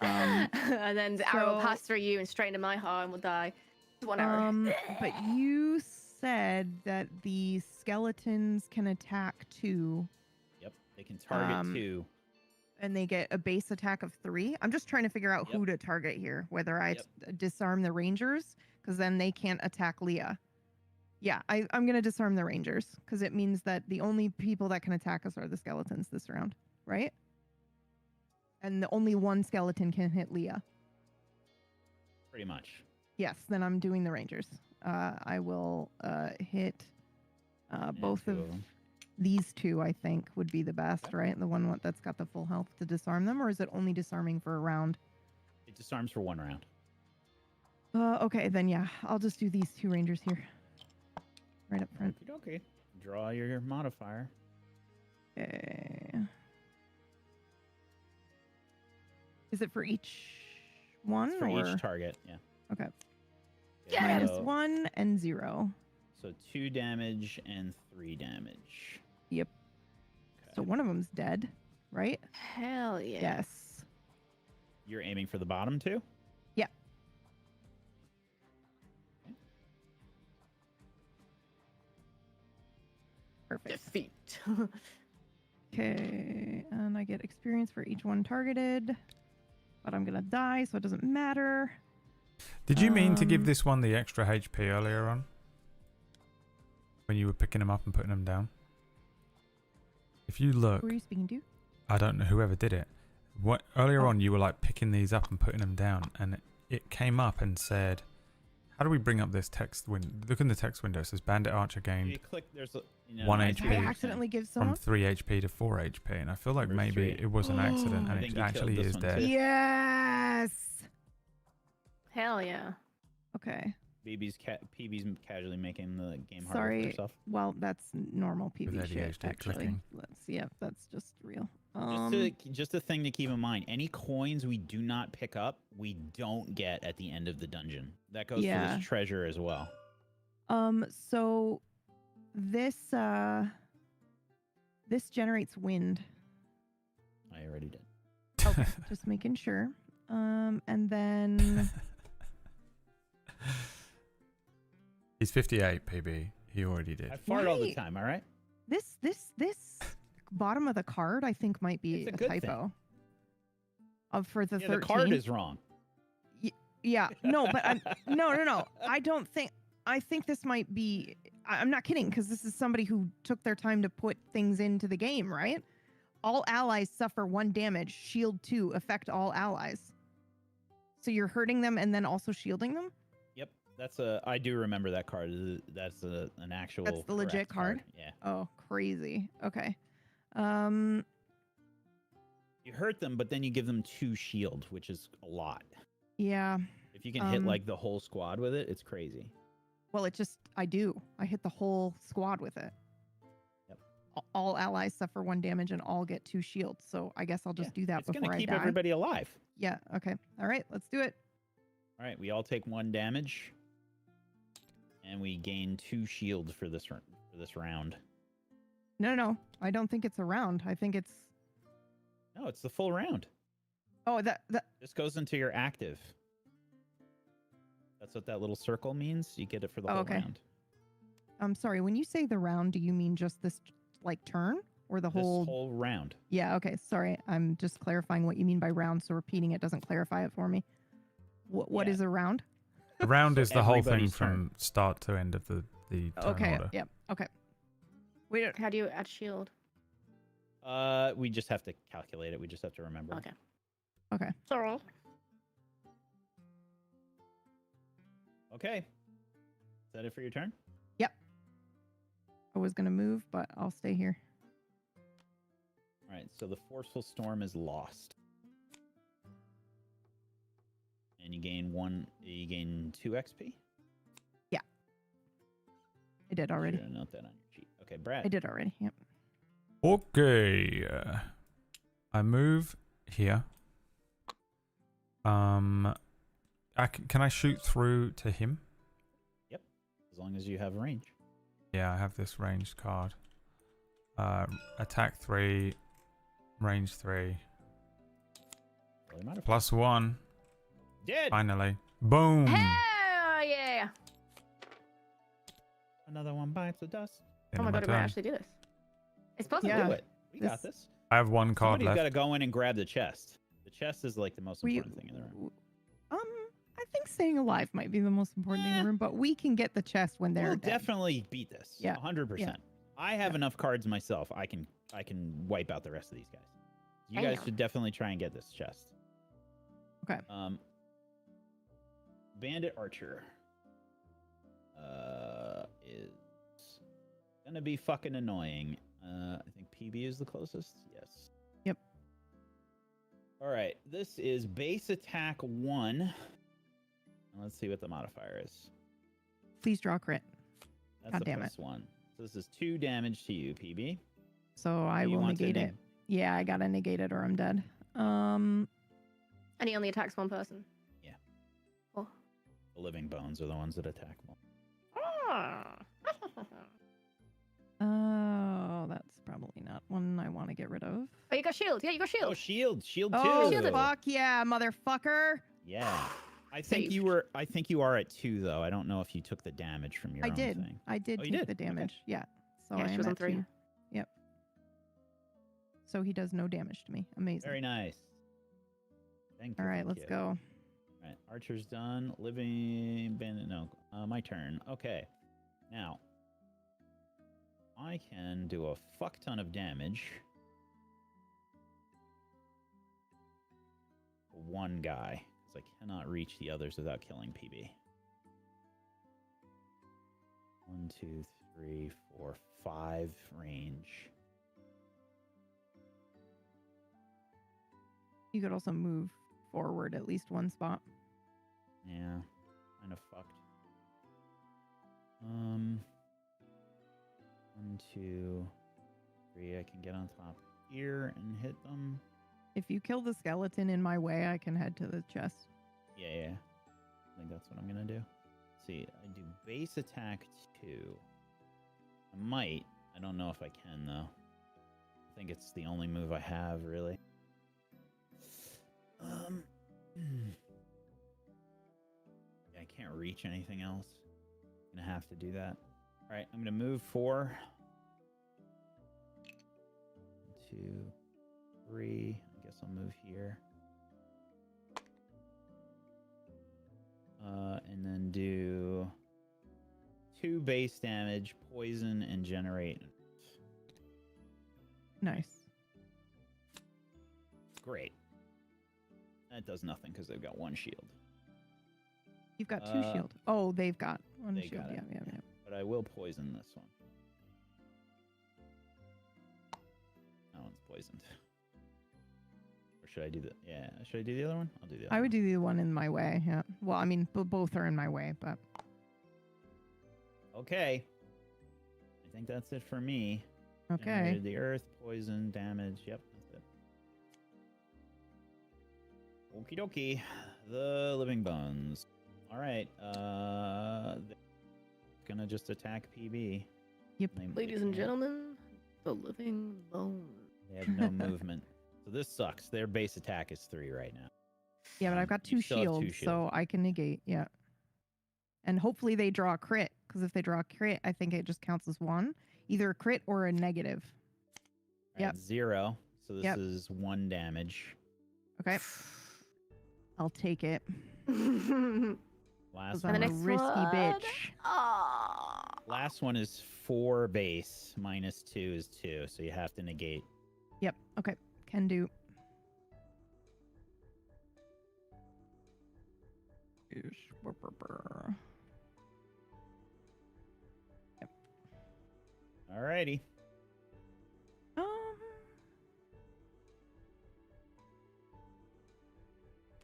And then the arrow will so- pass through you and straight into my heart and will die. It's 1 arrow. But you said that the skeletons can attack 2. Yep, they can target 2. And they get a base attack of 3. I'm just trying to figure out who to target here. Whether I disarm the rangers, because then they can't attack Leah. Yeah, I'm going to disarm the rangers, because it means that the only people that can attack us are the skeletons this round, right? And the only one skeleton can hit Leah. Pretty much. Yes, then I'm doing the rangers. I will hit both of these 2, I think, would be the best, right? The one that's got the full health to disarm them, or is it only disarming for a round? It disarms for 1 round. Okay, then yeah, I'll just do these 2 rangers here. Right up front. Okay. Draw your modifier. Okay. Is it for each one? It's for or? each target, yeah. Okay. Okay, -1 and 0. So 2 damage and 3 damage. Yep. So one of them's dead, right? Hell yeah. Yes. You're aiming for the bottom 2? Yeah. Perfect. Defeat. Okay, and I get experience for each one targeted, but I'm gonna die, so it doesn't matter. Did you mean to give this one the extra HP earlier on? When you were picking them up and putting them down? If you look... Who are you speaking to? I don't know, whoever did it. Earlier on, you were like picking these up and putting them down, and it came up and said, how do we bring up this text window? Look in the text window. It says Bandit Archer gained You click, there's a, 1 Did I HP accidentally give from someone? 3 HP to 4 HP, and I feel like Number maybe 3. it was an accident, I and think it you actually killed this is one dead. too. Yes. Hell yeah. Okay. PB's casually making the game harder for Sorry. herself. Well, that's normal PV With shit, ADHD actually. clicking. That's just real. Just a thing to keep in mind. Any coins we do not pick up, we don't get at the end of the dungeon. That goes for Yeah. this treasure as well. So this generates wind. I already did. Okay, just making sure. And then He's 58 PB. He already did. I fart all the Wait. time, all right? this bottom of the card, I think, might be It's a a good typo. For the Yeah, 13. the card is wrong. Yeah, no, but no. I think this might be. I'm not kidding, because this is somebody who took their time to put things into the game, right? All allies suffer 1 damage. Shield 2 affect all allies. So you're hurting them and then also shielding them. Yep, I do remember that card. That's an actual. That's the legit correct card. Yeah. Oh, crazy. Okay. You hurt them, but then you give them 2 shield, which is a lot. Yeah. If you can hit like the whole squad with it, it's crazy. Well, I hit the whole squad with it. Yep. All allies suffer 1 damage and all get 2 shields. So I guess I'll just do that It's before gonna I keep die. everybody alive. Yeah. Okay. All right. Let's do it. All right, we all take 1 damage, and we gain 2 shields for this round. No. I don't think it's a round. I think it's. No, it's the full round. Oh, that. This goes into your active. That's what that little circle means. You get it for the Oh, whole okay. round. I'm sorry, when you say the round, do you mean just this like turn or the This whole whole round. Yeah, okay. Sorry. I'm just clarifying what you mean by round, so repeating it doesn't clarify it for me. What is a round? The round is the whole thing everybody's from start to end of the turn Okay. order. Yep. Okay. Wait. How do you add shield? We just have to calculate it. We just have to remember. Okay. Okay. Sorry. Okay. Is that it for your turn? Yep. I was gonna move, but I'll stay here. All right. So the forceful storm is lost, and you gain 2 XP. Yeah. I did already. Should note that on your sheet. Okay, Brad. I did already. Yep. Okay. I move here. Can I shoot through to him? Yep. As long as you have range. Yeah, I have this ranged card. Attack 3, range 3. +1. Dead. Finally. Boom. Hell yeah! Another one bites the dust. Oh my god, we might actually do this. It's possible. Do it. We got this. I have one card Somebody's left. got to go in and grab the chest. The chest is like the most important thing in the room. I think staying alive might be the most important thing in the room, but we can get the chest when they're We'll dead. definitely beat this. Yeah. 100%. Yeah. I have enough cards myself. I can wipe out the rest of these guys. You guys should definitely try and get this chest. Okay. Bandit Archer is gonna be fucking annoying. I think PB is the closest. Yes. Yep. All right. This is base attack 1. Let's see what the modifier is. Please draw crit. That's God the damn it. +1. So this is 2 damage to you, PB. So I You will want to negate it. Yeah, I gotta negate it or I'm dead. And he only attacks one person. Yeah. Oh. The living bones are the ones that attack more. Oh, that's probably not one I want to get rid of. Oh, you got shield. Yeah, you got shield. Oh, shield. Shield Oh, too. fuck yeah, motherfucker. Yeah. I think you are at 2 though. I don't know if you took the damage from your own thing. I did Oh, you take did? the damage. Okay. Yeah. So Yeah, I she am was on at 3. 2. Yep. So he does no damage to me. Amazing. Very nice. Thank you. All right, thank let's you. go. All right, Archer's done. Living bandit. No, my turn. Okay. Now, I can do a fuck ton of damage. To one guy, because I cannot reach the others without killing PB. 1, 2, 3, 4, 5 range. You could also move forward at least one spot. Yeah, kind of fucked. 1, 2, 3. I can get on top here and hit them. If you kill the skeleton in my way, I can head to the chest. Yeah. I think that's what I'm gonna do. Let's see, I do base attack 2. I might. I don't know if I can though. I think it's the only move I have really. I can't reach anything else. I'm gonna have to do that. All right, I'm gonna move 4. 2, 3. I guess I'll move here. And then do 2 base damage, poison, and generate. Nice. Great. That does nothing because they've got 1 shield. You've got 2 shield. Oh, they've got 1 They shield. got it. Yeah. But I will poison this one. That one's poisoned. Or should I do the... Yeah, should I do the other one? I'll do the other I would do the one in my way. Yeah. Well, I mean, both are in my way, but... Okay. I think that's it for me. Okay. Generated the earth, poison, damage. Yep, that's it. Okie dokie. The living bones. All right. Gonna just attack PB. Yep. Ladies and gentlemen, the living bone. They have no movement. So this sucks. Their base attack is 3 right now. Yeah, but I've got 2 still have 2 shields, so I can negate. Yeah. And hopefully they draw a crit because if they draw a crit, I think it just counts as 1. Either a crit or a negative. Yep. 0. So this Yep. is 1 damage. Okay. I'll take it. Last I'm one. a risky bitch. Last one is 4 base. -2 is 2. So you have to negate. Yep. Okay. Can do. Yep. Alrighty.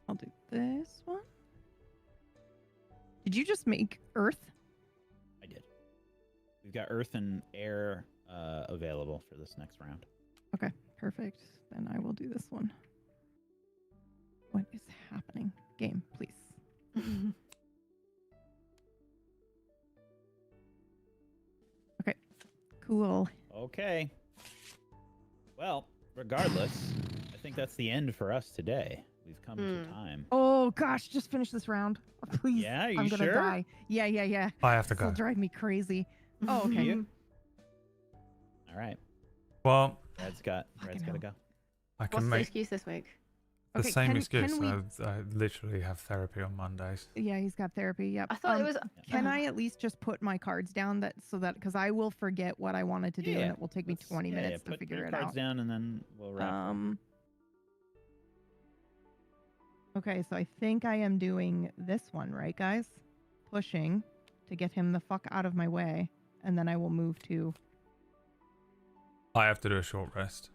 I'll do this one. Did you just make Earth? I did. We've got Earth and Air available for this next round. Okay, perfect. Then I will do this one. What is happening? Game, please. Okay, cool. Okay. Well, regardless, I think that's the end for us today. We've come to time. Oh gosh, just finish this round. Please. Yeah, you I'm gonna sure? die. Yeah. I have to This'll go. drive me crazy. Oh, okay. You? All right. Well, Brad's got to go. I What's can the make excuse this week? the Okay, same can excuse. we- I literally have therapy on Mondays. Yeah, he's got therapy. Yep. I thought it was. Can I at least just put my cards down because I will forget what I wanted to do and it will take me 20 minutes to put figure your it cards out. down and then we'll wrap. Okay, so I think I am doing this one, right, guys? Pushing to get him the fuck out of my way, and then I will move to. I have to do a short rest.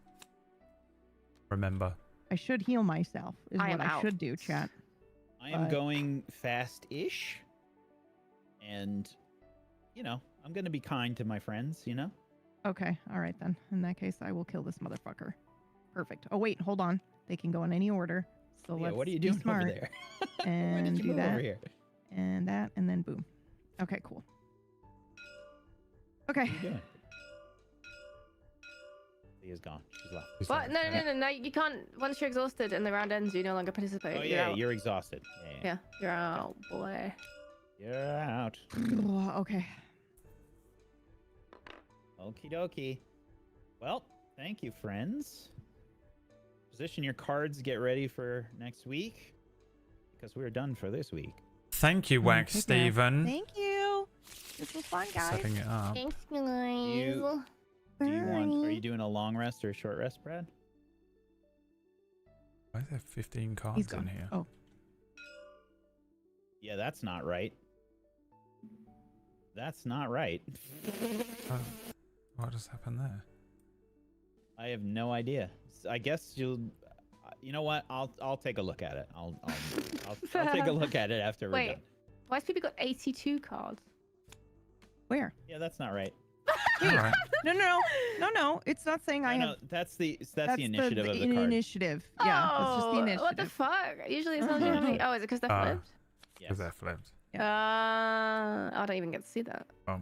Remember. I should heal myself, is I what am I out. should do, chat. I am but- going fast-ish, and I'm gonna be kind to my friends. Okay, all right then. In that case, I will kill this motherfucker. Perfect. Oh wait, hold on. They can go in any order. So Yeah, let's what are you be doing smart. over there? And did you do move that. over here? And that, and then boom. Okay, cool. Okay. What are you doing? Leah's gone. She's left. What? No. You can't. Once you're exhausted and the round ends, you no longer participate. Oh you're yeah, out. you're exhausted. Yeah, you're out, boy. You're out. Okay. Okie dokie. Well, thank you, friends. Position your cards. Get ready for next week, because we're done for this week. Thank you, Wax Take care. Steven. Thank you. This was fun, guys. Setting it up. Thanks, guys. Do you want? Are you doing a long rest or a short rest, Brad? Why are there 15 He's cards gone. in here? Oh. Yeah, that's not right. That's not right. Oh, what just happened there? I have no idea. I guess you'll. You know what? I'll take a look at it. I'll take a look at it after we're Wait, done. why has people got 82 cards? Where? Yeah, that's not right. Alright. No. It's not saying I have. No, that's the initiative of the card. Initiative. Yeah, that's just the initiative. What the fuck? Usually it's not usually. Oh, is it because they're flipped? Because they're flipped. I don't even get to see that. Oh,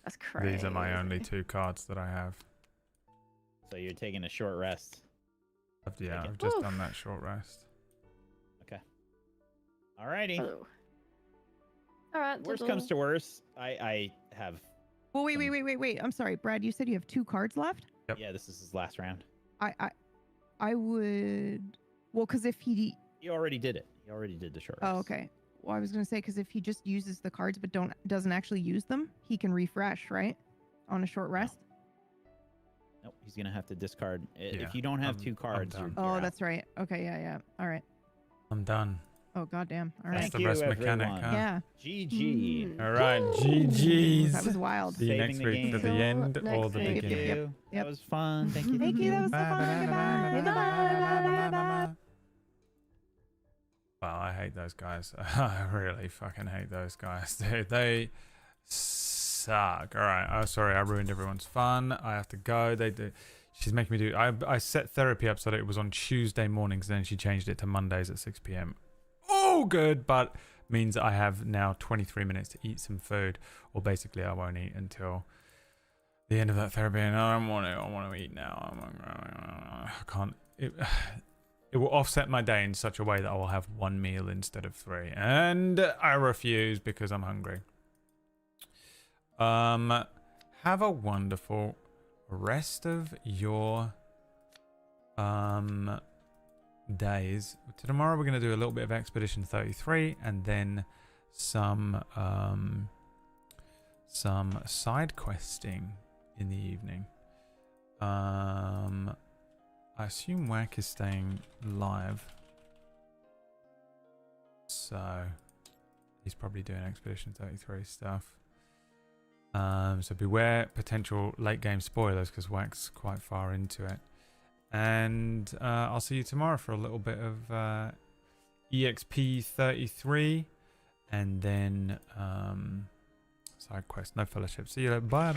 That's crazy. these are my only 2 cards that I have. So you're taking a short rest. Yeah, I've just done that short rest. Okay. Alrighty. Oh. All right. Worst comes to worst, I have. Well, wait. I'm sorry, Brad. You said you have 2 cards left. Yep. Yeah, this is his last round. I would. Well, because if he. You already did it. You already did the short rest. Oh, okay. Well, I was gonna say because if he just uses the cards but doesn't actually use them, he can refresh, right? On a short rest. Nope, he's gonna have to discard. Yeah, If you don't have 2 cards, done. you're Oh, out. that's right. Okay, yeah. All right. I'm done. Oh, goddamn. All right. That's the best mechanic, huh? Yeah. GG. All right, GG's. That was wild. See you next Saving the week for the game. end or the week. beginning. Yep. That was fun. Thank you. Thank you. That was so fun. Goodbye. Well, I hate those guys. I really fucking hate those guys, dude. They suck. All right. Oh, sorry. I ruined everyone's fun. I have to go. She's making me do. I set therapy up so that it was on Tuesday mornings. Then she changed it to Mondays at 6 p.m. Oh, good. But means I have now 23 minutes to eat some food, or basically I won't eat until the end of that therapy. And I don't want to. I want to eat now. I can't. It will offset my day in such a way that I will have 1 meal instead of 3. And I refuse because I'm hungry. Have a wonderful rest of your days. Tomorrow we're going to do a little bit of Expedition 33 and then some side questing in the evening. I assume Whack is staying live, so he's probably doing Expedition 33 stuff. So beware potential late game spoilers because Whack's quite far into it. And I'll see you tomorrow for a little bit of EXP 33 and then side quest. No fellowship. See you later. Bye.